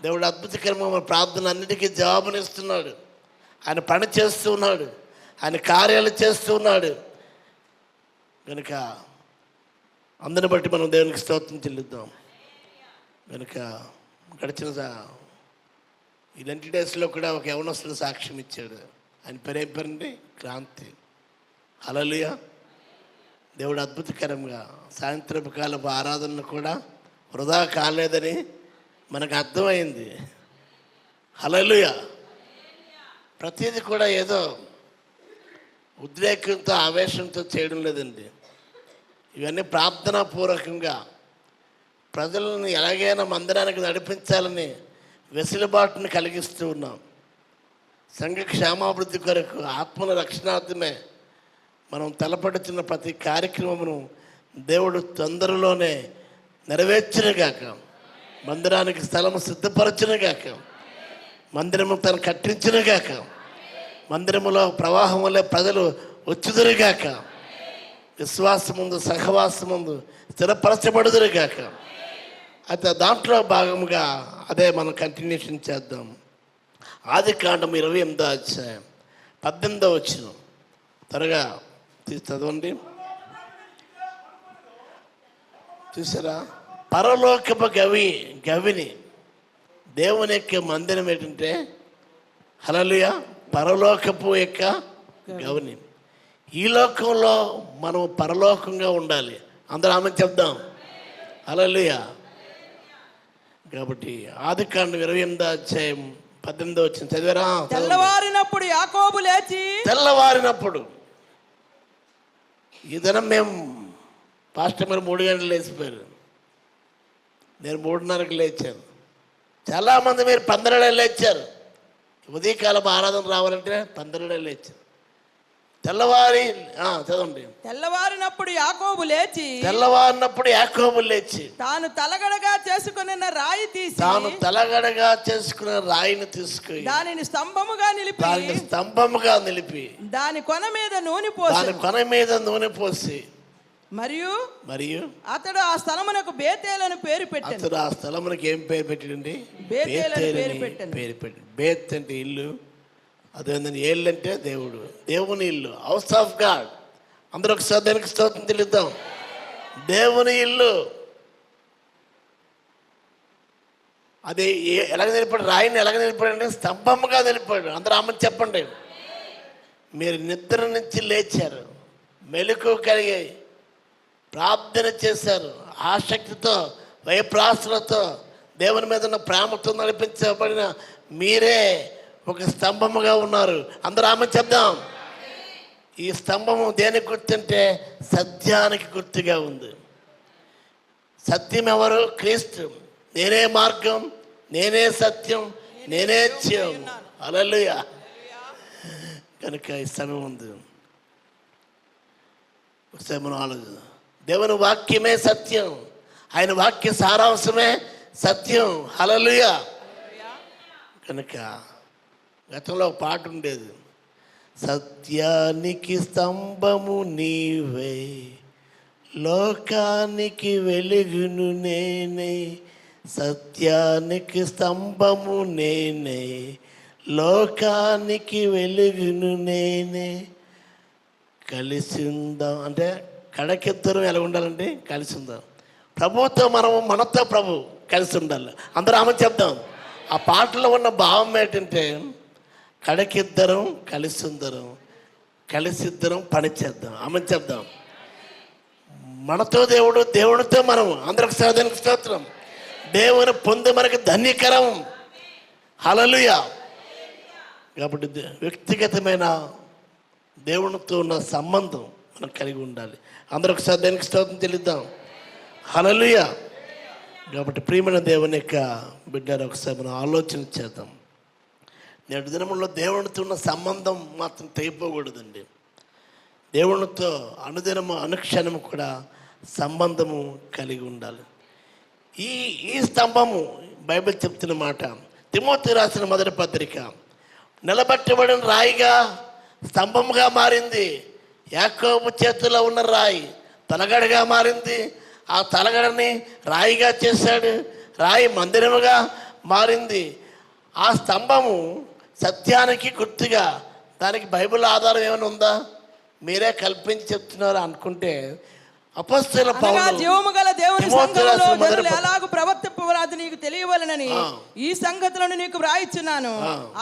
దేవుడు అద్భుతకరమైన మన ప్రార్థన అన్నిటికీ జవాబునిస్తున్నాడు. ఆయన పని చేస్తూ ఉన్నాడు, ఆయన కార్యాలు చేస్తూ ఉన్నాడు. కనుక అందరిని బట్టి మనం దేవునికి స్తోత్రం చెల్లిద్దాం. కనుక గడిచిన ఈ 90 డేస్లో కూడా ఒక యవనస్తుడు సాక్ష్యం ఇచ్చాడు. ఆయన పేరు ఏం పేరండి? క్రాంతి. హల్లెలూయా. దేవుడు అద్భుతకరంగా సాయంత్రపు కాలపు ఆరాధనలు కూడా వృధా కాలేదని మనకు అర్థమైంది. హల్లెలూయా. ప్రతిదీ కూడా ఏదో ఉద్రేకంతో, ఆవేశంతో చేయడం లేదండి. ఇవన్నీ ప్రార్థనాపూర్వకంగా ప్రజలను ఎలాగైనా మందిరానికి నడిపించాలని వెసులుబాటుని కలిగిస్తూ ఉన్నాం. సంఘ క్షేమాభివృద్ధి కొరకు, ఆత్మల రక్షణార్థమే మనం తలపడుతున్న ప్రతి కార్యక్రమమును దేవుడు తొందరలోనే నెరవేర్చునుగాక. మందిరానికి స్థలము సిద్ధపరచునుగాక. మందిరము తను కట్టించునుగాక. మందిరములో ప్రవాహం వల్లే ప్రజలు వచ్చుదురుగాక. విశ్వాసముందు, సహవాసముందు స్థిరపరచబడుదురుగాక. అయితే దాంట్లో భాగముగా అదే మనం కంటిన్యూషన్ చేద్దాం. ఆదికాండం 28వ అధ్యాయం 18వ వచనం త్వరగా చదవండి. చూసారా? పరలోకపు గవిని దేవుని యొక్క మందిరం ఏంటంటే, హల్లెలూయా, పరలోకపు యొక్క గవిని. ఈ లోకంలో మనం పరలోకంగా ఉండాలి. అందరూ ఆమె చెప్దాం. హల్లెలూయా. కాబట్టి ఆదికాండం 28వ అధ్యాయం 18వ వచనం చదివారా? తెల్లవారినప్పుడు యాకోబు లేచి, తెల్లవారినప్పుడు ఈ దినం మేము పాస్టర్ మరి 3 గంటలు లేచిపోయారు. నేను 3:30కి లేచాను. చాలామంది మీరు 12 లేచారు. ఉదయకాలం ఆరాధన రావాలంటే 12 లేచారు. తెల్లవారి చదవండి. తెల్లవారినప్పుడు యాకోబు లేచి తాను తలగడగా చేసుకున్న రాయిని తీసుకుని దానిని స్తంభముగా నిలిపి దాని కొన మీద నూనె పోసి మరియు అతడు ఆ స్థలమునకు బేతేలను పేరు పెట్టాడు. అతడు ఆ స్థలమునకు ఏం పేరు పెట్టాడండి? పేరు పెట్టాడు. బేత్ అంటే ఇల్లు, అదేంటంటే ఏళ్ళు అంటే దేవుడు, దేవుని ఇల్లు, హౌస్ ఆఫ్ గాడ్. అందరూ ఒకసారి దానికి స్తోత్రం చెల్లిద్దాం. దేవుని ఇల్లు. అది ఎలాగ నిలిపాడు? రాయిని ఎలాగ నిలిపాడండి? స్తంభముగా నిలిపాడు. అందరూ ఆమెను చెప్పండి. మీరు నిద్ర నుంచి లేచారు, మెలకువ కలిగి ప్రార్థన చేశారు, ఆసక్తితో, భయప్రాసలతో, దేవుని మీద ఉన్న ప్రేమతో నడిపించబడిన మీరే ఒక స్తంభముగా ఉన్నారు. అందరూ ఆమె చెప్దాం. ఈ స్తంభము దేనికి గుర్తుంటే సత్యానికి గుర్తుగా ఉంది. సత్యం ఎవరు? క్రీస్తు. నేనే మార్గం, నేనే సత్యం, నేనే జీవం. హల్లెలూయా. కనుక ఈ సమయం ఉంది. ఒకసారి మనం ఆలోచన. దేవుని వాక్యమే సత్యం, ఆయన వాక్య సారాంశమే సత్యం. హల్లెలూయా. కనుక గతంలో ఒక పాట ఉండేది, సత్యానికి స్తంభము నీవే, లోకానికి వెలుగును నేనే, సత్యానికి స్తంభము నేనే, లోకానికి వెలుగును నేనే. కలిసి ఉందాం అంటే కడకిద్దరం ఎలా ఉండాలంటే కలిసి ఉందాం. ప్రభుతో మనతో ప్రభు కలిసి ఉండాలి. అందరూ ఆమె చెప్దాం. ఆ పాటలో ఉన్న భావం ఏంటంటే కడకిద్దరం కలిసి ఉందరం, కలిసిద్దరం పని చేద్దాం. ఆమె చెప్దాం. మనతో దేవుడు, దేవుడితో మనము. అందరికి సాధనకు స్తోత్రం. దేవుని పొంది మనకు ధన్యకరం. హల్లెలూయా. కాబట్టి వ్యక్తిగతమైన దేవునితో ఉన్న సంబంధం మనం కలిగి ఉండాలి. అందరికి సాధనకు స్తోత్రం చెల్లిద్దాం. హల్లెలూయా. కాబట్టి ప్రియమైన దేవుని యొక్క బిడ్డలు ఒకసారి మనం ఆలోచన చేద్దాం. నేటి దినములో దేవునితో ఉన్న సంబంధం మాత్రం తెగిపోకూడదండి. దేవునితో అనుదినము అనుక్షణము కూడా సంబంధము కలిగి ఉండాలి. ఈ స్తంభము బైబిల్ చెప్తున్న మాట. తిమోతి రాసిన మొదటి పత్రిక, నిలబెట్టబడిన రాయిగా స్తంభముగా మారింది. యాకోబు చేతిలో ఉన్న రాయి తలగడగా మారింది. ఆ తలగడని రాయిగా చేశాడు. రాయి మందిరముగా మారింది. ఆ స్తంభము సత్యానికి గుర్తుగా. దానికి బైబిల్ ఆధారం ఏమైనా ఉందా? మీరే కల్పించి చెప్తున్నారు అనుకుంటే, అపొస్తలుల పౌలు జీవము గల దేవుని తిమోతి సంఘములో రాసిన మొదటి జనులు ఎలాగూ ప్రవర్తింపవలదు నీకు తెలియవలెనని ఈ సంగతులను నీకు వ్రాయిచున్నాను.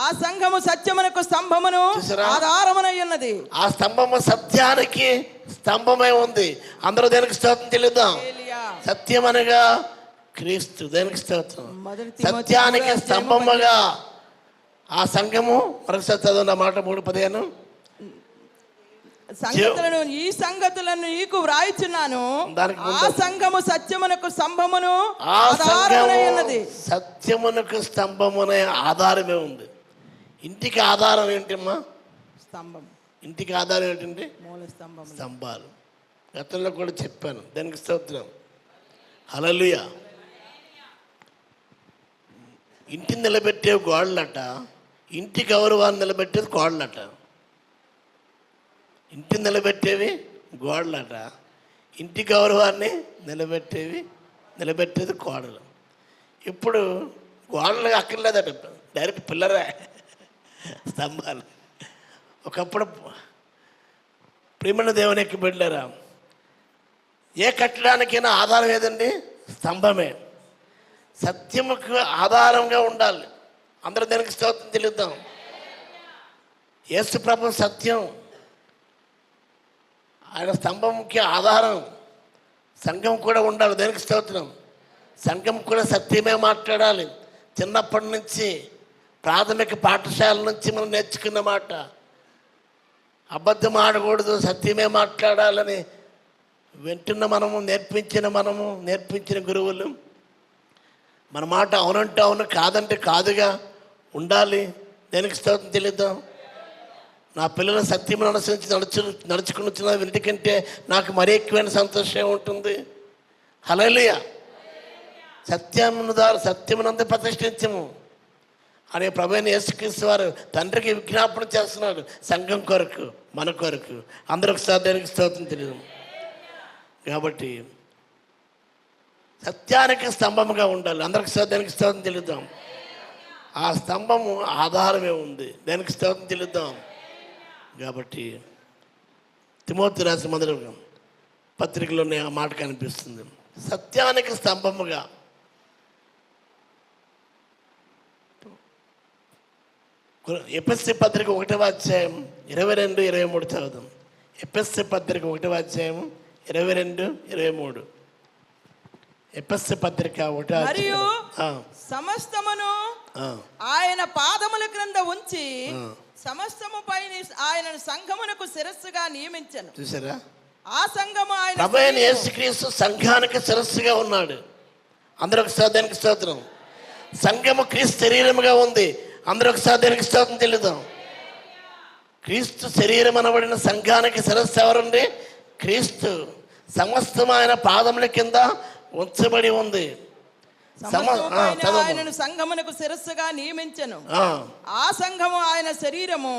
ఆ సంఘము సత్యమునకు స్తంభమును ఆధారమునై ఉన్నది. ఆ స్తంభము సత్యానికి స్తంభమై ఉంది. అందరూ దేనికి స్తోత్రం చెల్లిద్దాం. సత్యం అనగా క్రీస్తు. దేనికి స్తోత్రం? సత్యానికి స్తంభముగా ఆ సంఘము. మరొకసారి చదవండి ఆ మాట 3:15. సంగతులను ఈ సంగతులను నీకు వ్రాయిచున్నాను. ఆ సంఘము సత్యమునకు స్తంభమును ఆధారమునై ఉన్నది. సత్యమునకు స్తంభమునే ఆధారమే ఉంది. ఇంటికి ఆధారం ఏంటమ్మా? స్తంభం. ఇంటికి ఆధారం ఏంటండి? మూల స్తంభం. స్తంభాలు. గతంలో కూడా చెప్పాను. దానికి స్తోత్రం. హల్లెలూయా. ఇంటిని నిలబెట్టే గోడలట, ఇంటి గౌరవాన్ని నిలబెట్టేది కోడలట. ఇంటిని నిలబెట్టేవి గోడలట, ఇంటి గౌరవాన్ని నిలబెట్టేది కోడలు. ఇప్పుడు గోడలు అక్కర్లేదట, డైరెక్ట్ పిల్లరే స్తంభాలు. ఒకప్పుడు ప్రియమైన దేవుని ఎక్కి బిడ్డలారా, ఏ కట్టడానికైనా ఆధారం ఏదండి? స్తంభమే. సత్యముకు ఆధారంగా ఉండాలి. అందరూ దానికి స్తోత్రం చెల్లిద్దాం. యేసు ప్రభు సత్యం, ఆయన స్తంభంకి ఆధారం. సంఘం కూడా ఉండాలి. దానికి స్తోత్రం. సంఘం కూడా సత్యమే మాట్లాడాలి. చిన్నప్పటి నుంచి ప్రాథమిక పాఠశాల నుంచి మనం నేర్చుకున్న మాట. అబద్ధం ఆడకూడదు, సత్యమే మాట్లాడాలని వింటున్న నేర్పించిన గురువులు. మన మాట అవునంటే అవును, కాదంటే కాదుగా ఉండాలి. దేనికి స్తోత్రం చెల్లిద్దాం. నా పిల్లల సత్యం అనుసరించి నడుచుకున్న వీటికంటే నాకు మరీ ఎక్కువైన సంతోషం ఉంటుంది. హల్లెలూయా. సత్యమునందు ప్రతిష్ఠించము అనే ప్రభువైన యేసుక్రీస్తు వారు తండ్రికి విజ్ఞాపన చేస్తున్నాడు. సంఘం కొరకు, మన కొరకు. అందరూ ఒకసారి దానికి స్తోత్రం తెలియదు. కాబట్టి సత్యానికి స్తంభముగా ఉండాలి. అందరికి దానికి స్తోత్రం చెల్లిద్దాం. ఆ స్తంభము ఆధారమే ఉంది. దానికి స్తోత్రం చెల్లిద్దాం. కాబట్టి తిమోతి రాసిన మొదటి పత్రికలోనే ఆ మాట కనిపిస్తుంది. సత్యానికి స్తంభముగా. ఎఫెసీ పత్రిక 1వ అధ్యాయం 22-23 చదువుదాం. ఎఫెసీ పత్రిక 1వ అధ్యాయం 22-23. ఎఫెసీ పత్రిక 1వ మరియు సమస్తమును ఆయన పాదముల క్రింద ఉంచి సమస్తము పైన ఆయనను సంఘమునకు శిరస్సుగా నియమించను. చూసారా? ఆ సంఘము ఆయన ప్రభువైన యేసుక్రీస్తు సంఘానికి శిరస్సుగా ఉన్నాడు. అందరూ ఒకసారి దానికి స్తోత్రం. సంఘము క్రీస్తు శరీరముగా ఉంది. అందరూ ఒకసారి దానికి స్తోత్రం చెల్లిద్దాం. క్రీస్తు శరీరం అనబడిన సంఘానికి శిరస్సు ఎవరండి? క్రీస్తు. సమస్తం ఆయన పాదముల కింద ఉంచబడి ఉంది. ఆయనను సంఘమునకు శిరస్సుగా నియమించను. ఆ సంఘము ఆయన శరీరము.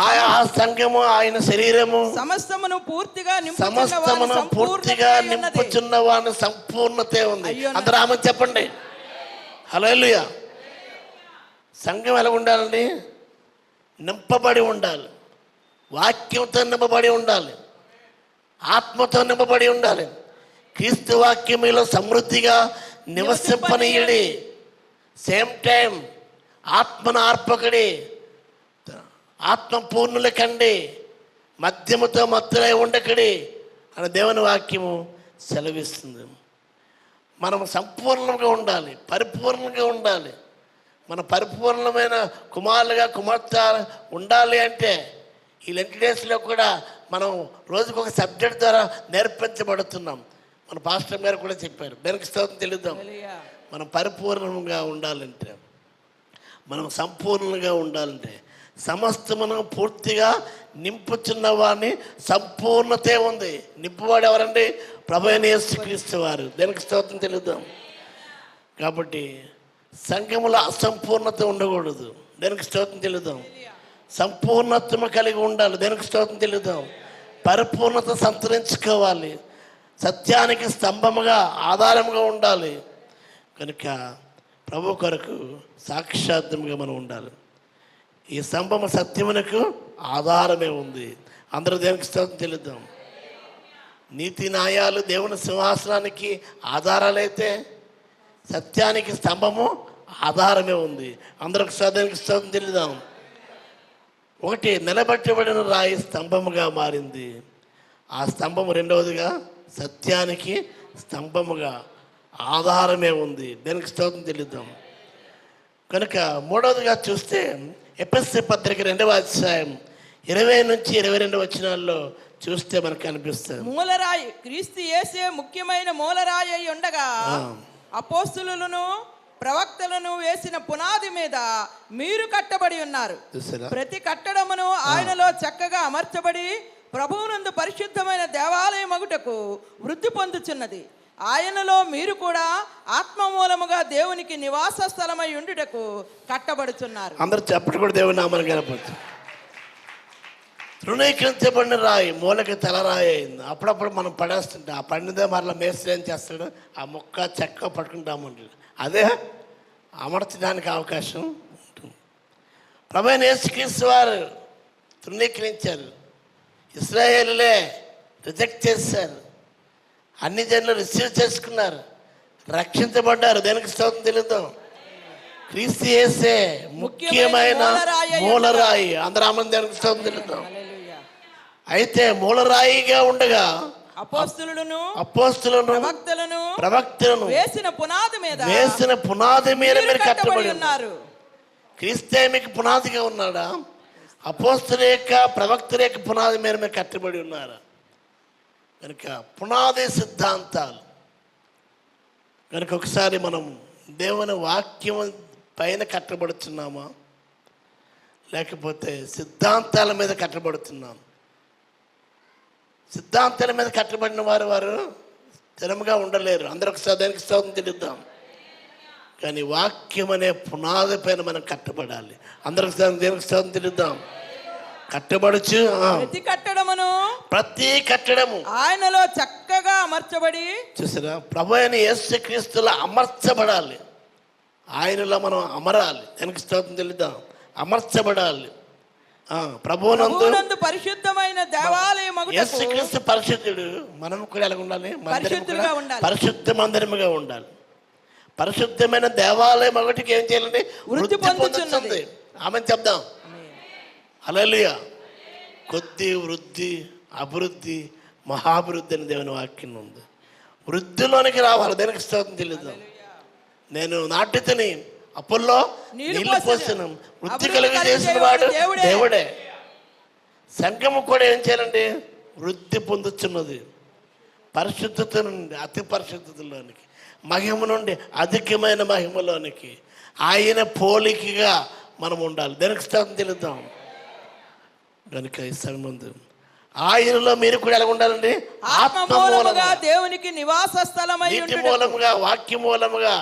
ఆ సంఘము ఆయన శరీరము. సమస్తమును పూర్తిగా నింపుచున్న వాని సంపూర్ణతే ఉంది. అందరూ ఆమె చెప్పండి. హల్లెలూయా. సంఘం ఎలా ఉండాలండి? నింపబడి ఉండాలి. వాక్యంతో నింపబడి ఉండాలి. ఆత్మతో నింపబడి ఉండాలి. క్రీస్తు వాక్యం మీలో సమృద్ధిగా నివసింపనీయుడి. సేమ్ టైం ఆత్మను ఆర్పకుడి, ఆత్మ పూర్ణుల కండి, మద్యముతో మత్తులై ఉండకడి అని దేవుని వాక్యము సెలవిస్తుంది. మనం సంపూర్ణంగా ఉండాలి, పరిపూర్ణంగా ఉండాలి. మన పరిపూర్ణమైన కుమారులుగా కుమార్తె ఉండాలి అంటే ఈ లెంట్ డేస్లో కూడా మనం రోజుకొక సబ్జెక్ట్ ద్వారా నేర్పించబడుతున్నాం. మన పాస్టర్ గారు కూడా చెప్పారు. దానికి స్తోత్రం తెలుద్దాం. మనం పరిపూర్ణంగా ఉండాలంటే మనం సంపూర్ణంగా ఉండాలంటే సమస్తమును పూర్తిగా నింపుచున్న వారిని సంపూర్ణతే ఉంది. నింపువాడు ఎవరండి? ప్రభువైన యేసుక్రీస్తు వారు. దేనికి స్తోత్రం తెలుద్దాం. కాబట్టి సంఘములో అసంపూర్ణత ఉండకూడదు. దేనికి స్తోత్రం తెలుద్దాం. సంపూర్ణత్వం కలిగి ఉండాలి. దేనికి స్తోత్రం తెలుద్దాం. పరిపూర్ణత సంతరించుకోవాలి. సత్యానికి స్తంభముగా ఆధారముగా ఉండాలి. కనుక ప్రభు కొరకు సాక్షాత్ముగా మనం ఉండాలి. ఈ స్తంభము సత్యమునకు ఆధారమే ఉంది. అందరూ దేనికి స్తోత్రం తెలుద్దాం. నీతి న్యాయాలు దేవుని సింహాసనానికి ఆధారాలైతే సత్యానికి స్తంభము ఆధారమే ఉంది. అందరికి దేనికి స్తోత్రం తెలుద్దాం. ఒకటి నిలబెట్టబడిన రాయి స్తంభముగా మారింది. ఆ స్తంభము రెండవదిగా సత్యానికి స్తంభముగా ఆధారమే ఉంది. దేనికి స్తోత్రం తెలుద్దాం. కనుక మూడవదిగా చూస్తే ఎఫెసీ పత్రిక 2వ అధ్యాయం 20 నుంచి 22 వచనాల్లో చూస్తే మనకు అనిపిస్తుంది. మూలరాయి క్రీస్తు యేసే ముఖ్యమైన మూలరాయి అయి ఉండగా అపోస్తులులను ప్రవక్తలను వేసిన పునాది మీద మీరు కట్టబడి ఉన్నారు. ప్రతి కట్టడమును ఆయనలో చక్కగా అమర్చబడి ప్రభువునందు పరిశుద్ధమైన దేవాలయ మగుటకు వృద్ధి పొందుచున్నది. ఆయనలో మీరు కూడా ఆత్మ మూలముగా దేవునికి నివాస స్థలమై ఉండుటకు కట్టబడుచున్నారు. అందరూ చెప్పటి కూడా దేవుని నామాన్ని కనపడుతుంది. తృణీకరించబడిన రాయి మూలకి తలరాయి అయింది. అప్పుడప్పుడు మనం పడేస్తుంటే ఆ పండిదే మరలా మేస్త్రి ఏం చేస్తాడు? ఆ మొక్క చెక్క పట్టుకుంటామంటాడు. అదే అమర్చడానికి అవకాశం ఉంటుంది. ప్రభువైన యేసుక్రీస్తు వారు తృణీకరించారు. ఇశ్రాయేలులే రిజెక్ట్ చేశారు. అన్ని జనులు రిసీవ్ చేసుకున్నారు, రక్షించబడ్డారు. దేనికి స్తోత్రం తెలుద్దాం. క్రీస్తు యేసే ముఖ్యమైన మూలరాయి. అందరూ ఆమె దేనికి స్తోత్రం తెలుద్దాం. అయితే మూలరాయిగా ఉండగా అపోస్తులను ప్రవక్తలను వేసిన పునాది మీద మీరు కట్టబడి ఉన్నారు. క్రీస్తే మీకు పునాదిగా ఉన్నాడా? అపోస్తుల యొక్క ప్రవక్తుల యొక్క పునాది మీద మీరు కట్టబడి ఉన్నారా? కనుక పునాది సిద్ధాంతాలు. కనుక ఒకసారి మనం దేవుని వాక్యం పైన కట్టబడుతున్నామా, లేకపోతే సిద్ధాంతాల మీద కట్టబడుతున్నాం? సిద్ధాంతాల మీద కట్టబడిన వారు స్థిరంగా ఉండలేరు. అందరూ ఒకసారి దానికి స్తోత్రం తెలుద్దాం. కానీ వాక్యం అనే పునాది పైన మనం కట్టబడాలి. అందరికి దేనికి స్తోత్రం తెలుద్దాం. కట్టబడుచు ప్రతి కట్టడము ఆయనలో చక్కగా అమర్చబడి. చూసారా? ప్రభు అయిన యేసుక్రీస్తులో అమర్చబడాలి. ఆయనలో మనం అమరాలి. దానికి స్తోత్రం తెలుద్దాం. అమర్చబడాలి. ప్రభువునందు పరిశుద్ధమైన దేవాలయం. యేసుక్రీస్తు పరిశుద్ధుడు. మనం కూడా ఎలా ఉండాలి? పరిశుద్ధ మందిరముగా ఉండాలి. పరిశుద్ధమైన దేవాలయం ఒకటికి ఏం చేయాలండి? వృద్ధి పొందుతుంది. ఆమె చెప్దాం. హల్లెలూయా. కొద్ది వృద్ధి, అభివృద్ధి, మహాభివృద్ధి అని దేవుని వాక్యం ఉంది. వృద్ధిలోనికి రావాలి. దేనికి స్తోత్రం తెలుద్దాం. నేను నాటితని అప్పుల్లో నీళ్లు పోసిన వృద్ధి కలిగి చేసిన వాడు దేవుడే. సంఘము కూడా ఏం చేయాలండి? వృద్ధి పొందుతున్నది. పరిశుద్ధత నుండి అతి పరిశుద్ధతలోనికి, మహిమ నుండి అధికమైన మహిమలోనికి, ఆయన పోలికగా మనం ఉండాలి. దేనికి స్తోత్రం తెలుద్దాం. కనుక ఈ సంబంధు ఆయనలో మీరు కూడా ఎలా ఉండాలండి? ఆత్మ మూలముగా దేవునికి నివాస స్థలమై నీటి మూలముగా, వాక్య మూలముగా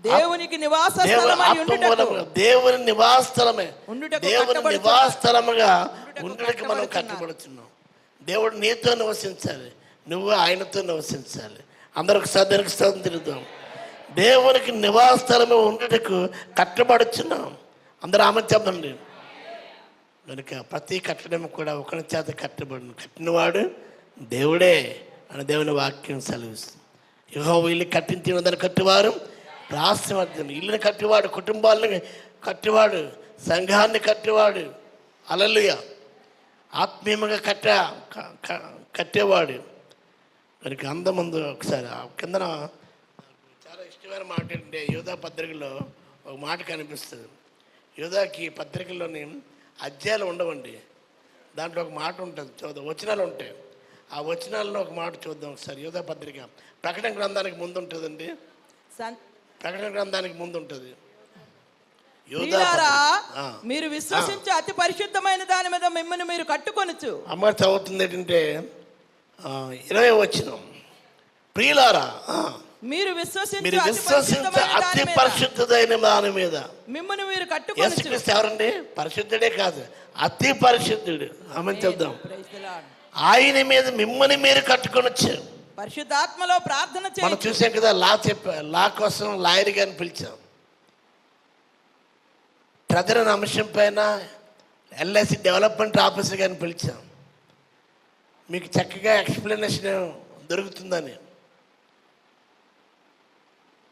దేవునికి నివాస స్థలమై ఉండుటకు, దేవుని నివాస స్థలమే, దేవుని నివాస స్థలముగా ఉండుటకు మనం కట్టబడుతున్నాం. దేవుడు నీతో నివసించాలి, నువ్వు ఆయనతో నివసించాలి. అందరికి సదరికి స్తోత్రం తెలుద్దాం. దేవునికి నివాస స్థలమే ఉండుటకు కట్టబడుచున్నాం. అందరూ ఆమె చెప్పండి. కనుక ప్రతి కట్టడం కూడా ఒకరి చేత కట్టినవాడు దేవుడే అని దేవుని వాక్యం సెలవిస్తుంది. యెహోవా ఇల్లు కట్టించిన దాన్ని కట్టివారు రాష్ట్రం. ఇల్లుని కట్టివాడు, కుటుంబాలను కట్టివాడు, సంఘాన్ని కట్టివాడు. హల్లెలూయా. ఆత్మీయంగా కట్టేవాడు. కనుక అందమందు ఒకసారి కిందన చాలా ఇష్టమైన మాట ఏంటంటే యోధా పత్రికలో ఒక మాట కనిపిస్తుంది. యోధాకి పత్రికల్లోని అధ్యాయాలు ఉండవండి. దాంట్లో ఒక మాట ఉంటుంది, చూద్దాం. వచనాలు ఉంటాయి. ఆ వచనాల్లో ఒక మాట చూద్దాం ఒకసారి. యోధా పత్రిక ప్రకటన గ్రంథానికి ముందు ఉంటుందండి. ప్రకటన గ్రంథానికి ముందు ఉంటుంది. ప్రియులారా, ఆ. మీరు విశ్వసించే అతి పరిశుద్ధమైన దాని మీద మిమ్మల్ని మీరు కట్టుకొనొచ్చు. అమ్మ చదువుతుంది ఏంటంటే 20 వచనం. ప్రియులారా, మీరు మీరు విశ్వసించే విశ్వసించే అతి పరిశుద్ధమైన దాని మీద. మిమ్మల్ని మీరు కట్టుకొనొచ్చు. యేసుక్రీస్తు ఎవరండి? పరిశుద్ధుడే కాదు, అతి పరిశుద్ధుడు. ఆమె చెప్దాం. Praise the Lord. ఆయన మీద మిమ్మల్ని మీరు కట్టుకొనొచ్చు. పరిశుద్ధాత్మలో ప్రార్థన మనం చేయండి. చూసాం కదా, లా కోసం లాయర్ గారిని పిలిచాం. ప్రజల అంశం పైన ఎల్ఐసి డెవలప్మెంట్ ఆఫీసర్ గారిని పిలిచాం. మీకు చక్కగా ఎక్స్ప్లెనేషన్ దొరుకుతుందని.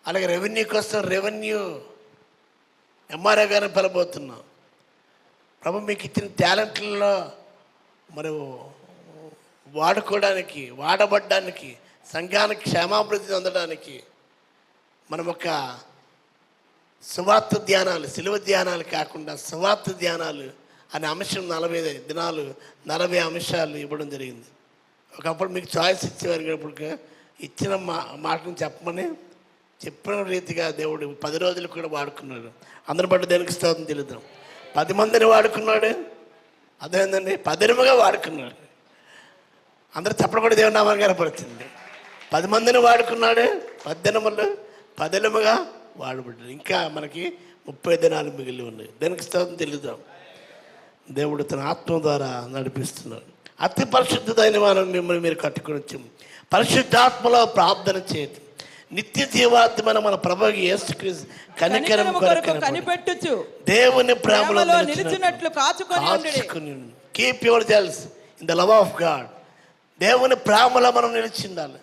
అలాగే రెవెన్యూ కోసం రెవెన్యూ ఎంఆర్ఓ గారిని పిలబోతున్నాం. ప్రభు మీకు ఇచ్చిన టాలెంట్లలో మరి వాడబడ్డానికి సంఘానికి క్షేమాభివృద్ధి పొందడానికి మనం ఒక సువార్త ధ్యానాలు, సిలువ ధ్యానాలు కాకుండా సువార్త ధ్యానాలు అనే అంశం 40 దినాలు 40 అంశాలు ఇవ్వడం జరిగింది. ఒకప్పుడు మీకు చాయిస్ ఇచ్చేవారు, ఇప్పుడు ఇచ్చిన మాటను చెప్పిన రీతిగా దేవుడు 10 రోజులు కూడా వాడుకున్నాడు. అందరి బట్టి దేనికి స్తోత్రం తెలుద్దాం. 10 మందిని వాడుకున్నాడు, అదేందండి 10 వాడుకున్నాడు. అందరూ చప్పట్లు కూడా దేవుని నామాన్ని కనపరిచింది. 10 మందిని వాడుకున్నాడు, 10 వాడబడ్డాడు. ఇంకా మనకి 30 దినాలు మిగిలి ఉన్నాయి. దేనికి స్తోత్రం తెలుద్దాం. దేవుడు తన ఆత్మ ద్వారా నడిపిస్తున్నాడు. అతి పరిశుద్ధమైన మనం మిమ్మల్ని మీరు కట్టుకుని వచ్చాము. పరిశుద్ధాత్మలో ప్రార్థన చేయదు. నిత్య జీవాత్మైన మన ప్రభువు యేసుక్రీస్తు కనికరం కొరకు కనిపెట్టుచు దేవుని ప్రేమలో నిలిచినట్లు కాచుకొని keep yourselves in the love of God. దేవుని ప్రేమలో మనం నిలిచి ఉండాలి.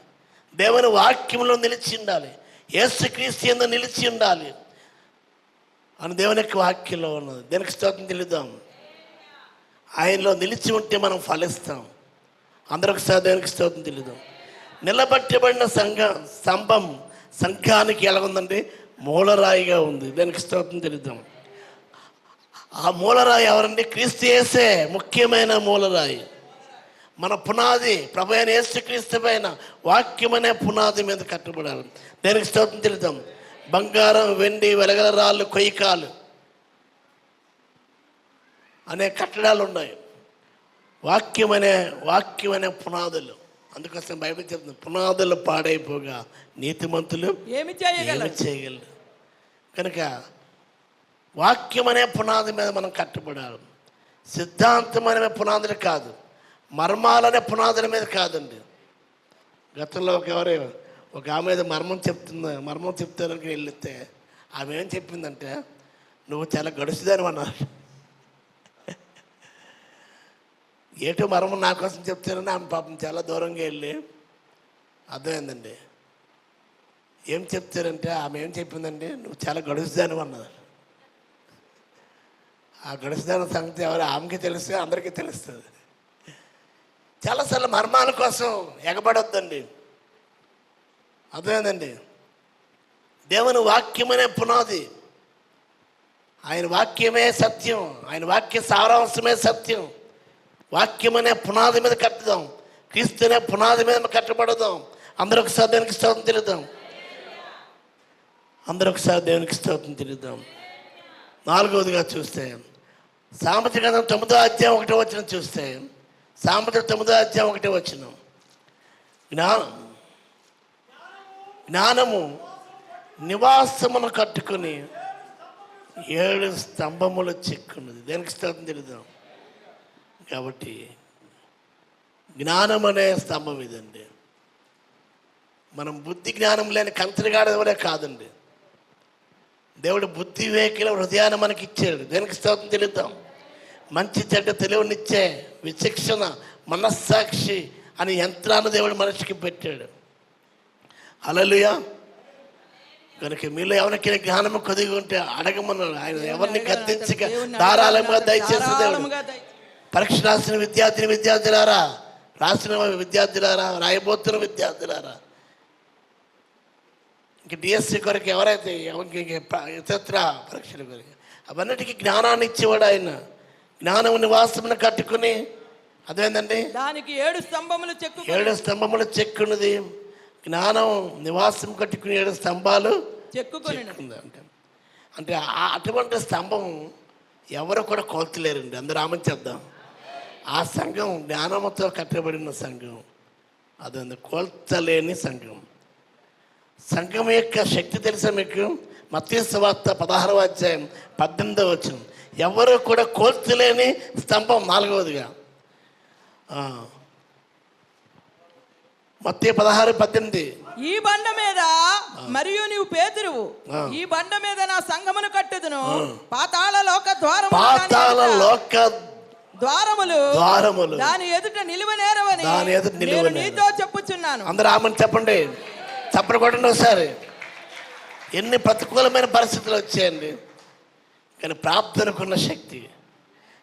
దేవుని వాక్యంలో నిలిచి ఉండాలి. యేసుక్రీస్తు యందు నిలిచి ఉండాలి అని దేవుని యొక్క వాక్యంలో ఉన్నది. దేనికి స్తోత్రం తెలుద్దాం. ఆయనలో నిలిచి ఉంటే మనం ఫలిస్తాం. అందరూ ఒకసారి దేవునికి స్తోత్రం తెలుద్దాం. నిలబెట్టబడిన స్తంభం సంఘానికి ఎలా ఉందండి? మూలరాయిగా ఉంది. దానికి స్తోత్రం తెలుద్దాం. ఆ మూలరాయి ఎవరండి? క్రీస్తు యేసే ముఖ్యమైన మూలరాయి. మన పునాది ప్రభు అయిన యేసుక్రీస్తు పైన వాక్యం అనే పునాది మీద కట్టబడాలి. దానికి స్తోత్రం తెలుద్దాం. బంగారం, వెండి, వెలగల రాళ్ళు, కొయ్యకాలు అనే కట్టడాలు ఉన్నాయి. వాక్యం అనే పునాదులు. అందుకోసం బైబిల్ చెప్తుంది, పునాదులు పాడైపోగా నీతిమంతులు ఏమి చేయగలరు. కనుక వాక్యం అనే పునాది మీద మనం కట్టబడాలి. సిద్ధాంతం అనే పునాదులు కాదు, మర్మాలనే పునాదుల మీద కాదండి. గతంలో ఒక ఆమె మీద మర్మం చెప్తానికి వెళ్తే ఆమె ఏం చెప్పిందంటే, నువ్వు చాలా గడుచుదాని అన్నారు. ఏటో మర్మం నా కోసం చెప్తారని ఆమె పాపం చాలా దూరంగా వెళ్ళి అర్థమైందండి. ఏం చెప్తారంటే ఆమె ఏం చెప్పిందండి, నువ్వు చాలా గడుచుదాని అన్నారు. ఆ గడుచుదాని సంగతి ఎవరు ఆమెకి తెలుస్తే అందరికీ తెలుస్తుంది. చాలాసార్లు మర్మాల కోసం ఎగబడొద్దండి. అర్థమైందండి. దేవుని వాక్యమనే పునాది. ఆయన వాక్యమే సత్యం. ఆయన వాక్య సారాంశమే సత్యం. వాక్యం అనే పునాది మీద కట్టుదాం. క్రీస్తు అనే పునాది మీద కట్టబడదాం. అందరూ ఒకసారి దేవునికి స్తోత్రం తెలుద్దాం. నాలుగవదిగా చూస్తే సామెతల గ్రంథం 9వ అధ్యాయం 1వ వచనం చూస్తే, సామెతలు 9వ అధ్యాయం 1వ వచనం, జ్ఞానము నివాసమును కట్టుకుని 7 స్తంభములు చెక్కున్నది. దేనికి స్తోత్రం తెలుద్దాం. కాబట్టి జ్ఞానం అనే స్తంభం ఇదండి. మనం బుద్ధి జ్ఞానం లేని కంచరగాడే కాదండి. దేవుడు బుద్ధి వివేకుల హృదయాన్ని మనకి ఇచ్చాడు. దేనికి స్తోత్రం తెలుద్దాం. మంచి చెడ్డ తెలివినిచ్చే విచక్షణ, మనస్సాక్షి అని యంత్రాన్ని దేవుడు మనిషికి పెట్టాడు. హల్లెలూయా. కనుక మీలో ఎవరికైనా జ్ఞానము కొద్దిగా ఉంటే అడగమన్నాడు. ఆయన ఎవరిని గద్దించక ధారాళంగా దయచేసి దేవుడు. పరీక్ష రాసిన విద్యార్థులారా, రాయబోతున్న విద్యార్థులారా, ఇంక డిఎస్సి కొరకు ఎవరైతే ఇతర పరీక్షల కొరకు అవన్నిటికీ జ్ఞానాన్ని ఇచ్చేవాడు ఆయన. జ్ఞానం నివాసమును కట్టుకుని, అదేంటండి, దానికి 7 స్తంభములు చెక్కున్నది. జ్ఞానం నివాసం కట్టుకుని 7 స్తంభాలు చెక్కుకుంది అంటే అంటే అటువంటి స్తంభం ఎవరు కూడా కోల్చలేరండి. అందరూ ఆమెను చెప్దాం. ఆ సంఘం జ్ఞానముతో కట్టబడిన సంఘం, అది కోల్చలేని సంఘం. సంఘం యొక్క శక్తి తెలుసా మీకు? మత్తయి సువార్త 16వ అధ్యాయం 18వ వచనం. ఎవరు కూడా కోల్చలేని స్తంభం. 4వదిగా మత్తయి 16:18. ఈ బండ మీద మరియు నీవు పేతురువు, ఈ బండ మీద నా సంఘమును కట్టుదును, పాతాళ లోక ద్వారములు దాని ఎదుట నిలువనేరవని నేను నీతో చెప్పుచున్నాను. అందరూ ఆమెను చెప్పండి, చప్పట్లు కొట్టండి ఒకసారి. ఎన్ని ప్రతికూలమైన పరిస్థితులు వచ్చాయండి, కానీ ప్రార్థనకున్న శక్తి,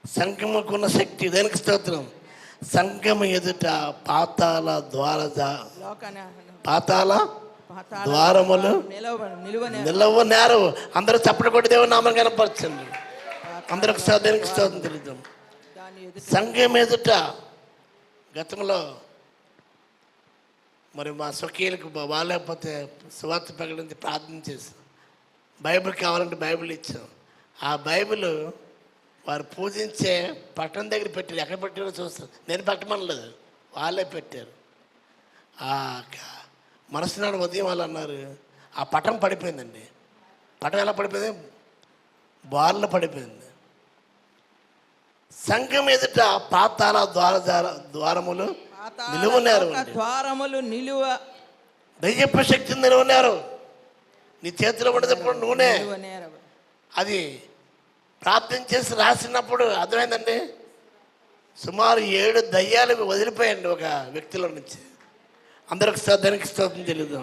సంఘముకున్న శక్తి. దేనికి స్తోత్రం. సంఘము ఎదుట పాతాళ ద్వారములు నిలవనేరవు. అందరూ చప్పట్లు కొట్టి దేవుని నామం కనపరచండి. అందరూ ఒకసారి దేనికి స్తోత్రం తెలుద్దాం. సంఘం ఎదుట గతంలో మరి మా స్వకీయులకు బాగాలేకపోతే సువార్త ప్రకటించి ప్రార్థన చేసి బైబిల్ కావాలంటే బైబిల్ ఇచ్చాం. ఆ బైబిల్ వారు పూజించే పట్టణం దగ్గర పెట్టారు. ఎక్కడ పెట్టారో చూస్తారు. నేను పెట్టమనలేదు, వాళ్ళే పెట్టారు. మనసునాడు ఉదయం వాళ్ళు అన్నారు, ఆ పటం పడిపోయిందండి. పటం ఎలా పడిపోయింది? బార్లో పడిపోయింది. సంఘం ఎదుట పాతాళ ద్వారములు నిలువ దయ్యప్ప శక్తిని నిలువనేరు. నీ చేతిలో ఉండేటప్పుడు నూనె అది ప్రార్థన చేసి రాసినప్పుడు అర్థమైందండి. సుమారు 7 దయ్యాలు వదిలిపోయండి ఒక వ్యక్తిలో నుంచి. అందరికి దానికి స్తోత్రం తెలియదు.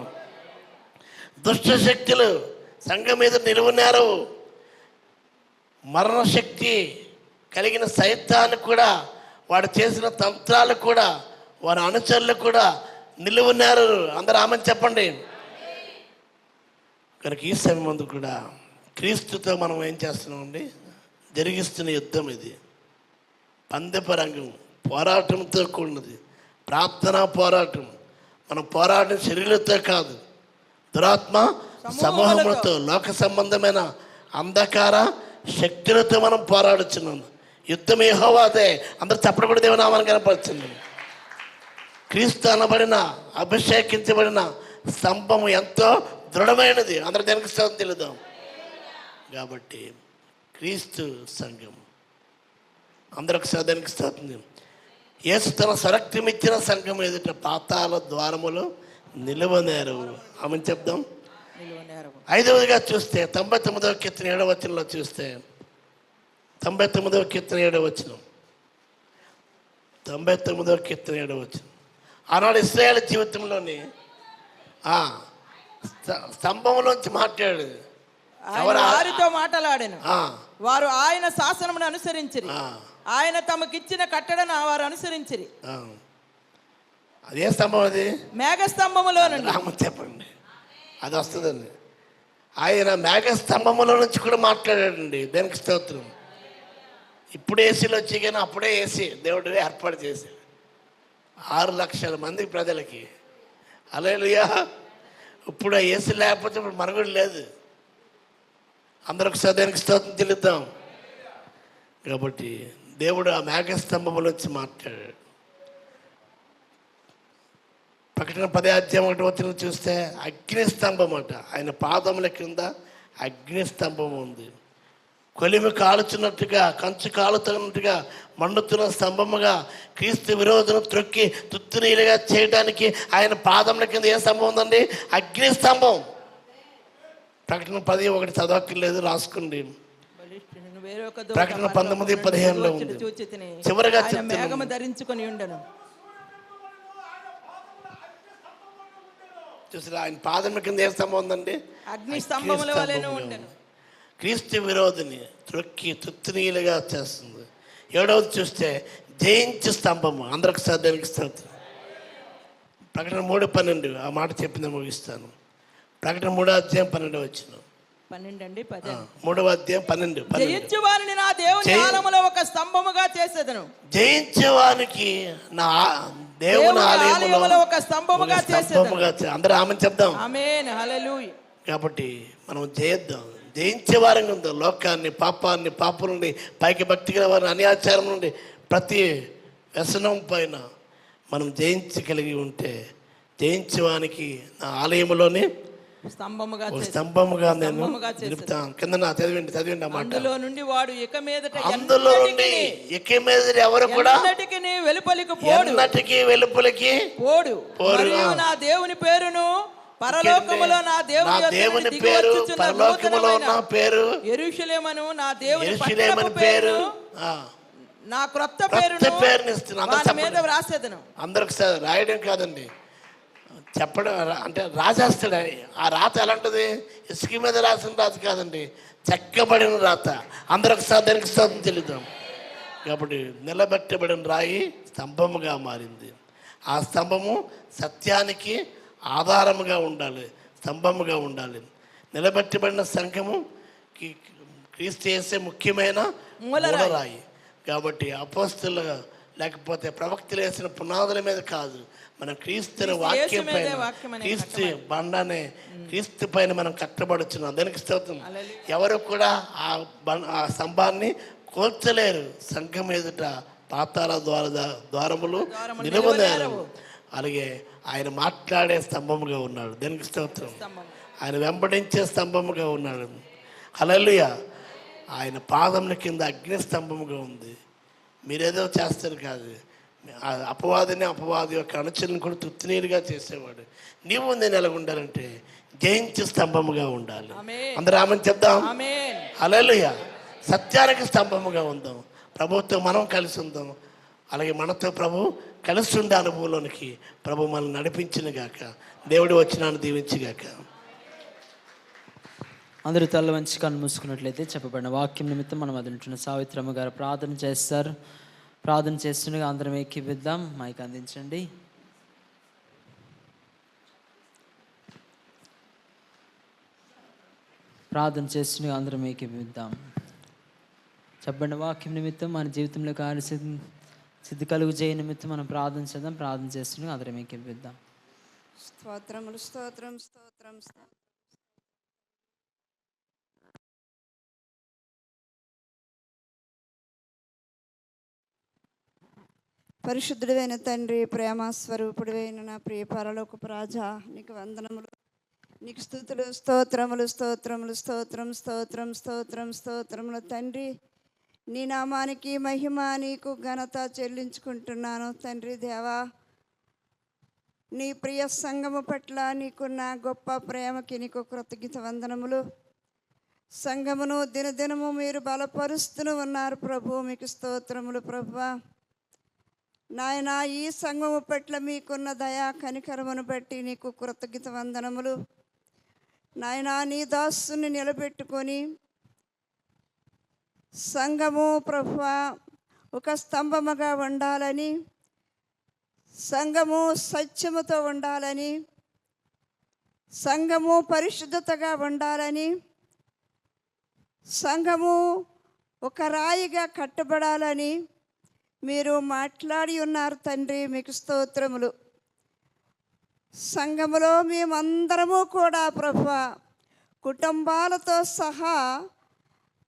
దుష్ట శక్తులు సంఘం మీద నిలువనేరు. మరణశక్తి కలిగిన సైతాన్ని కూడా, వాడు చేసిన తంత్రాలు కూడా, వారి అనుచరులు కూడా నిలువనేరు. అందరూ ఆమెను చెప్పండి. కనుక ఈ సమయం కూడా క్రీస్తుతో మనం ఏం చేస్తున్నామండి? జరిగిస్తున్న యుద్ధం ఇది. పందెపరంగం, పోరాటంతో కూడినది. ప్రార్థనా పోరాటం. మనం పోరాటం శరీరంతో కాదు, దురాత్మ సమూహములతో, లోక సంబంధమైన అంధకార శక్తులతో మనం పోరాడుచున్నాం. యుద్ధం యెహోవాదే. అందరూ చప్పట్లు కూడా దేవుని నామాన్ని కనపరచండి. క్రీస్తు అనబడిన అభిషేకించబడిన స్తంభము ఎంతో దృఢమైనది. అందరూ దేనికి స్తోత్రం తెలుద్దాం. కాబట్టి క్రీస్తు సంఘం అందరూ ఒకసారి దానికి స్తోత్రం. యేసు తన స్వరక్తం ఇచ్చిన సంఘం ఎదుట పాతాళ ద్వారములు నిలువనేరు. ఆమె చెప్దాం. 5వదిగా చూస్తే 99వ కీర్తన 7వ వచనంలో చూస్తే 99వ కీర్తన 7వ వచనం. 99వ కీర్తన 7వ వచనం. ఆనాడు ఇశ్రాయేలు జీవితంలోని స్తంభంలోంచి మాట్లాడాడు. వారితో మాట్లాడాను, వారు ఆయన శాసనమును అనుసరించిరి, ఆయన తమకిచ్చిన కట్టడను వారు అనుసరించిరి. అదే స్తంభం. అది మేఘస్తంభములో నుండి. చెప్పండి, అది వస్తుందండి. ఆయన మేఘస్తంభములో నుంచి కూడా మాట్లాడాడండి. దేనికి స్తోత్రం. ఇప్పుడు ఏసీలో వచ్చి కానీ అప్పుడే ఏసీ దేవుడు ఏర్పాటు చేశాడు 6 లక్షల మంది ప్రజలకి. హల్లెలూయా. ఇప్పుడు ఏసీ లేకపోతే ఇప్పుడు మనుగడ లేదు. అందరూ ఒకసారి దానికి స్తోత్రం చెల్లిద్దాం. కాబట్టి దేవుడు ఆ మేఘస్తంభంలో వచ్చి మాట్లాడాడు. ప్రకటన 10:1 చూస్తే అగ్నిస్తంభం అట. ఆయన పాదముల కింద అగ్నిస్తంభం ఉంది. కొలిమి కాలుచున్నట్టుగా, కంచు కాలుతున్నట్టుగా మండుతున్న స్తంభముగా క్రీస్తు విరోధులను త్రొక్కి తుత్తునీలుగా చేయడానికి ఆయన పాదముల కింద ఏ స్తంభం ఉందండి? అగ్నిస్తంభం. ప్రకటన 10:1 చదవక్కర్లేదు, రాసుకోండి. ప్రకటన 19:15 ఉంది. చివరిగా మేఘము ధరించుకొని ఉండను. చూసారా, ఆయన పాదముల కింద ఏ స్తంభం ఉందండి? అగ్ని స్తంభముల వలెను ఉండను. క్రీస్తు విరోధిని త్రొక్కి తుత్తునీలుగా చేస్తుంది. 7వది చూస్తే జయించు స్తంభము. అందరికి సాధ్యానికి స్తోత్రం. ప్రకటన 3:12 ఆ మాట చెప్పింది ముగిస్తాను. ప్రకటన 3వ అధ్యాయం 12వ వచనం. 3వ అధ్యాయం 12. జయించువారిని నా దేవుని ఆలయములో ఒక స్తంభముగా చేసేదను. జయించేవానికి నా దేవుని ఆలయములో ఒక స్తంభముగా చేసేదను. అందరూ ఆమెను చెప్దాం. ఆమేన్. హల్లెలూయా. కాబట్టి మనం జయిద్దాం. జయించే వారంగా ఉందో లోకాన్ని, పాపాన్ని, పాపం నుండి, పైకి భక్తి గల వారిని, అన్యాచారం నుండి, ప్రతి వ్యసనం పైన మనం జయించగలిగి ఉంటే, జయించేవానికి నా ఆలయంలోనే స్తంభముగా స్తంభముగా నేను నిలుపుతాను. కింద చదివండి ఆ మాట. అందులో నుండి వాడు ఇక మీదట అందులో నుండి ఇక మీద ఎవరు కూడా ఎన్నటికి వెలుపలికి పోడు. మరియు నా దేవుని పేరును పరలోకములో నా దేవుని పేరు, పరలోకములో నా పేరు యెరూషలేమును, నా దేవుని పేరు, నా క్రొత్త పేరును వాని మీద వ్రాసేదను. అందరికి రాయడం కాదండి, చెప్పడం. అంటే రాసేస్తాడు. ఆ రాత ఎలాంటిది? ఇసుక మీద రాసిన రాత కాదండి, చెక్కబడిన రాత. అందరికి దానికి స్తోత్రం చెల్లిద్దాం. కాబట్టి నిలబెట్టబడిన రాయి స్తంభముగా మారింది. ఆ స్తంభము సత్యానికి ఆధారముగా ఉండాలి, స్తంభముగా ఉండాలి. నిలబెట్టబడిన సంఘము క్రీస్తు యేసే ముఖ్యమైన మూలరాయి. కాబట్టి అపోస్తలు లేకపోతే ప్రవక్తలు వేసిన పునాదుల మీద కాదు, మన క్రీస్తుని వాక్యం పైన, క్రీస్తు బండనే క్రీస్తు పైన మనం కట్టబడుచున్నాం. దానికి స్తోత్రం. ఎవరు కూడా ఆ స్తంభాన్ని కోల్చలేరు. సంఘం ఎదుట పాతాళ ద్వారములు నిలువలేరు. అలాగే ఆయన మాట్లాడే స్తంభముగా ఉన్నాడు. దానికి స్తోత్రం. ఆయన వెంబడించే స్తంభముగా ఉన్నాడు. హల్లెలూయా. ఆయన పాదముల కింద అగ్ని స్తంభముగా ఉంది. మీరేదో చేస్తారు కాదు, అపవాది యొక్క అనుచరులను కూడా తృప్తినీరుగా చేసేవాడు. నీవు నేను ఎలా ఉండాలంటే జయించే స్తంభముగా ఉండాలి. అందరూ ఆమెను చెప్దాం. హల్లెలూయా. సత్యానికి స్తంభముగా ఉందాం. ప్రభుత్వం మనం కలిసి ఉందాం. అలాగే మనతో ప్రభు కలిసి ఉండే అనుభవంలోనికి ప్రభు మనల్ని నడిపించిన గాక. దేవుడు వచ్చినాను దీవించిగాక. అందరూ తల్ల వంచి కన్ను మూసుకున్నట్లయితే చెప్పబడిన వాక్యం నిమిత్తం మనం అదుంటున్న సావిత్రమ్మ గారు ప్రార్థన చేస్తారు. ప్రార్థన చేస్తుండగా అందరం ఏకీపిద్దాం. మైక్ అందించండి. ప్రార్థన చేస్తుండగా అందరం ఏకీపిద్దాం. చెప్పబడిన వాక్యం నిమిత్తం మన జీవితంలో సిద్ధి కలుగు చేయ నిమిత్తం మనం ప్రార్థన చేద్దాం. ప్రార్థన చేస్తుండగా అందరం ఏకీపిద్దాం. స్తోత్రములు, స్తోత్రం, స్తోత్రం, స్తోత్రం. పరిశుద్ధుడైన తండ్రి, ప్రేమ స్వరూపుడైన నా ప్రియ పరలోకపు రాజా, నీకు వందనములు, నీకు స్తుతులు, స్తోత్రములు, స్తోత్రములు, స్తోత్రం, స్తోత్రం, స్తోత్రం, స్తోత్రములు తండ్రి. నీ నామానికి మహిమ, నీకు ఘనత చెల్లించుకుంటున్నాను తండ్రి. దేవా, నీ ప్రియ సంఘము పట్ల నీకున్న గొప్ప ప్రేమకి నీకు కృతజ్ఞత వందనములు. సంఘమును దినదినము మీరు బలపరుస్తూనే ఉన్నారు ప్రభు, మీకు స్తోత్రములు ప్రభువా. నాయన, ఈ సంఘము పట్ల మీకున్న దయా కనికరమును బట్టి నీకు కృతజ్ఞత వందనములు. నాయన, నీ దాసుని నిలబెట్టుకొని సంఘము ప్రభువా ఒక స్తంభముగా ఉండాలని, సంఘము సత్యముతో ఉండాలని, సంఘము పరిశుద్ధతగా ఉండాలని, సంఘము ఒక రాయిగా కట్టబడాలని మీరు మాట్లాడి ఉన్నారు తండ్రి, మీకు స్తోత్రములు. సంఘములో మేమందరము కూడా ప్రభువా కుటుంబాలతో సహా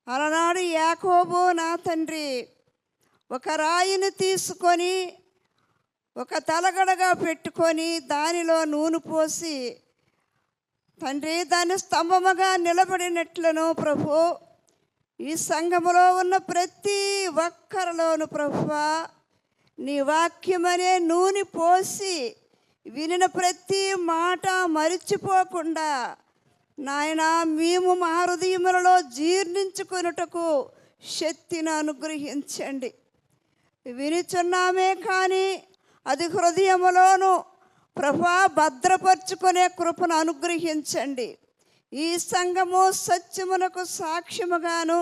అలనాడు యాకోబు నా తండ్రి ఒక రాయిని తీసుకొని ఒక తలగడగా పెట్టుకొని దానిలో నూనె పోసి తండ్రి దాన్ని స్తంభముగా నిలబడినట్లను ప్రభు, ఈ సంఘములో ఉన్న ప్రతి ఒక్కరిలోను ప్రభువా నీ వాక్యమనే నూనె పోసి వినిన ప్రతి మాట మరిచిపోకుండా నాయన మేము మా హృదయములలో జీర్ణించుకొనుటకు శక్తిని అనుగ్రహించండి. వినిచున్నామే కానీ అది హృదయములోను ప్రభువా భద్రపరుచుకునే కృపను అనుగ్రహించండి. ఈ సంఘము సత్యమునకు సాక్ష్యముగాను,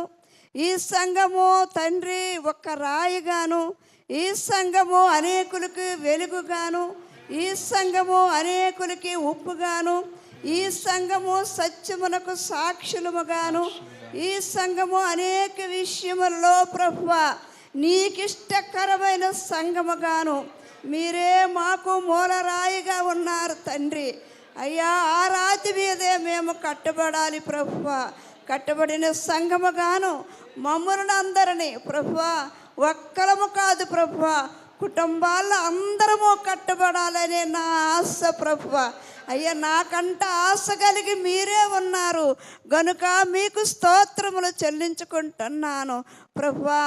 ఈ సంఘము తండ్రి ఒక రాయిగాను, ఈ సంఘము అనేకులకి వెలుగుగాను, ఈ సంఘము అనేకులకి ఉప్పుగాను, ఈ సంఘము సత్యమునకు సాక్షులముగాను, ఈ సంఘము అనేక విషయములలో ప్రభువా నీకిష్టకరమైన సంఘముగాను మీరే మాకు మూలరాయిగా ఉన్నారు తండ్రి. అయ్యా, ఆ రాతి మీదే మేము కట్టబడాలి ప్రభువా. కట్టబడిన సంఘముగాను మమ్మల్ని అందరినీ ప్రభువా, ఒక్కరము కాదు ప్రభువా, కుటుంబాల్లో అందరము కట్టబడాలనే నా ఆశ ప్రభువా. అయ్యా, నాకంట ఆశ కలిగి మీరే ఉన్నారు గనుక మీకు స్తోత్రములు చెల్లించుకుంటున్నాను ప్రభువా.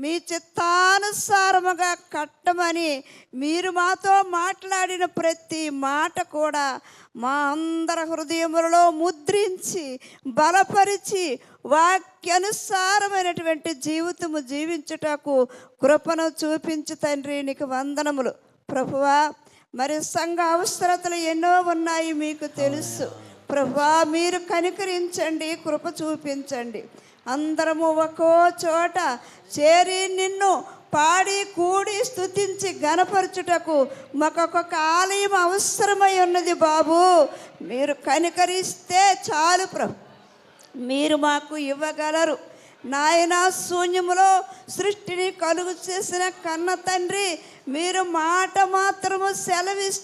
మీ చిత్తానుసారముగా కట్టమని మీరు మాతో మాట్లాడిన ప్రతి మాట కూడా మా అందరి హృదయములలో ముద్రించి బలపరిచి వాక్యానుసారమైనటువంటి జీవితము జీవించుటకు కృపను చూపించు తండ్రి. నీకు వందనములు ప్రభువా. మరి సంఘ అవసరతలు ఎన్నో ఉన్నాయి, మీకు తెలుసు ప్రభువా. మీరు కనికరించండి, కృప చూపించండి. అందరము ఒక్కో చోట చేరి నిన్ను పాడి కూడి స్తుతించి గణపరచుటకు మాకొక ఆలయం అవసరమై ఉన్నది బాబు. మీరు కనికరిస్తే చాలు ప్రభు, మీరు మాకు ఇవ్వగలరు నాయన. శూన్యములో సృష్టిని కలుగు చేసిన కన్న తండ్రి, మీరు మాట మాత్రము సెలవిస్తే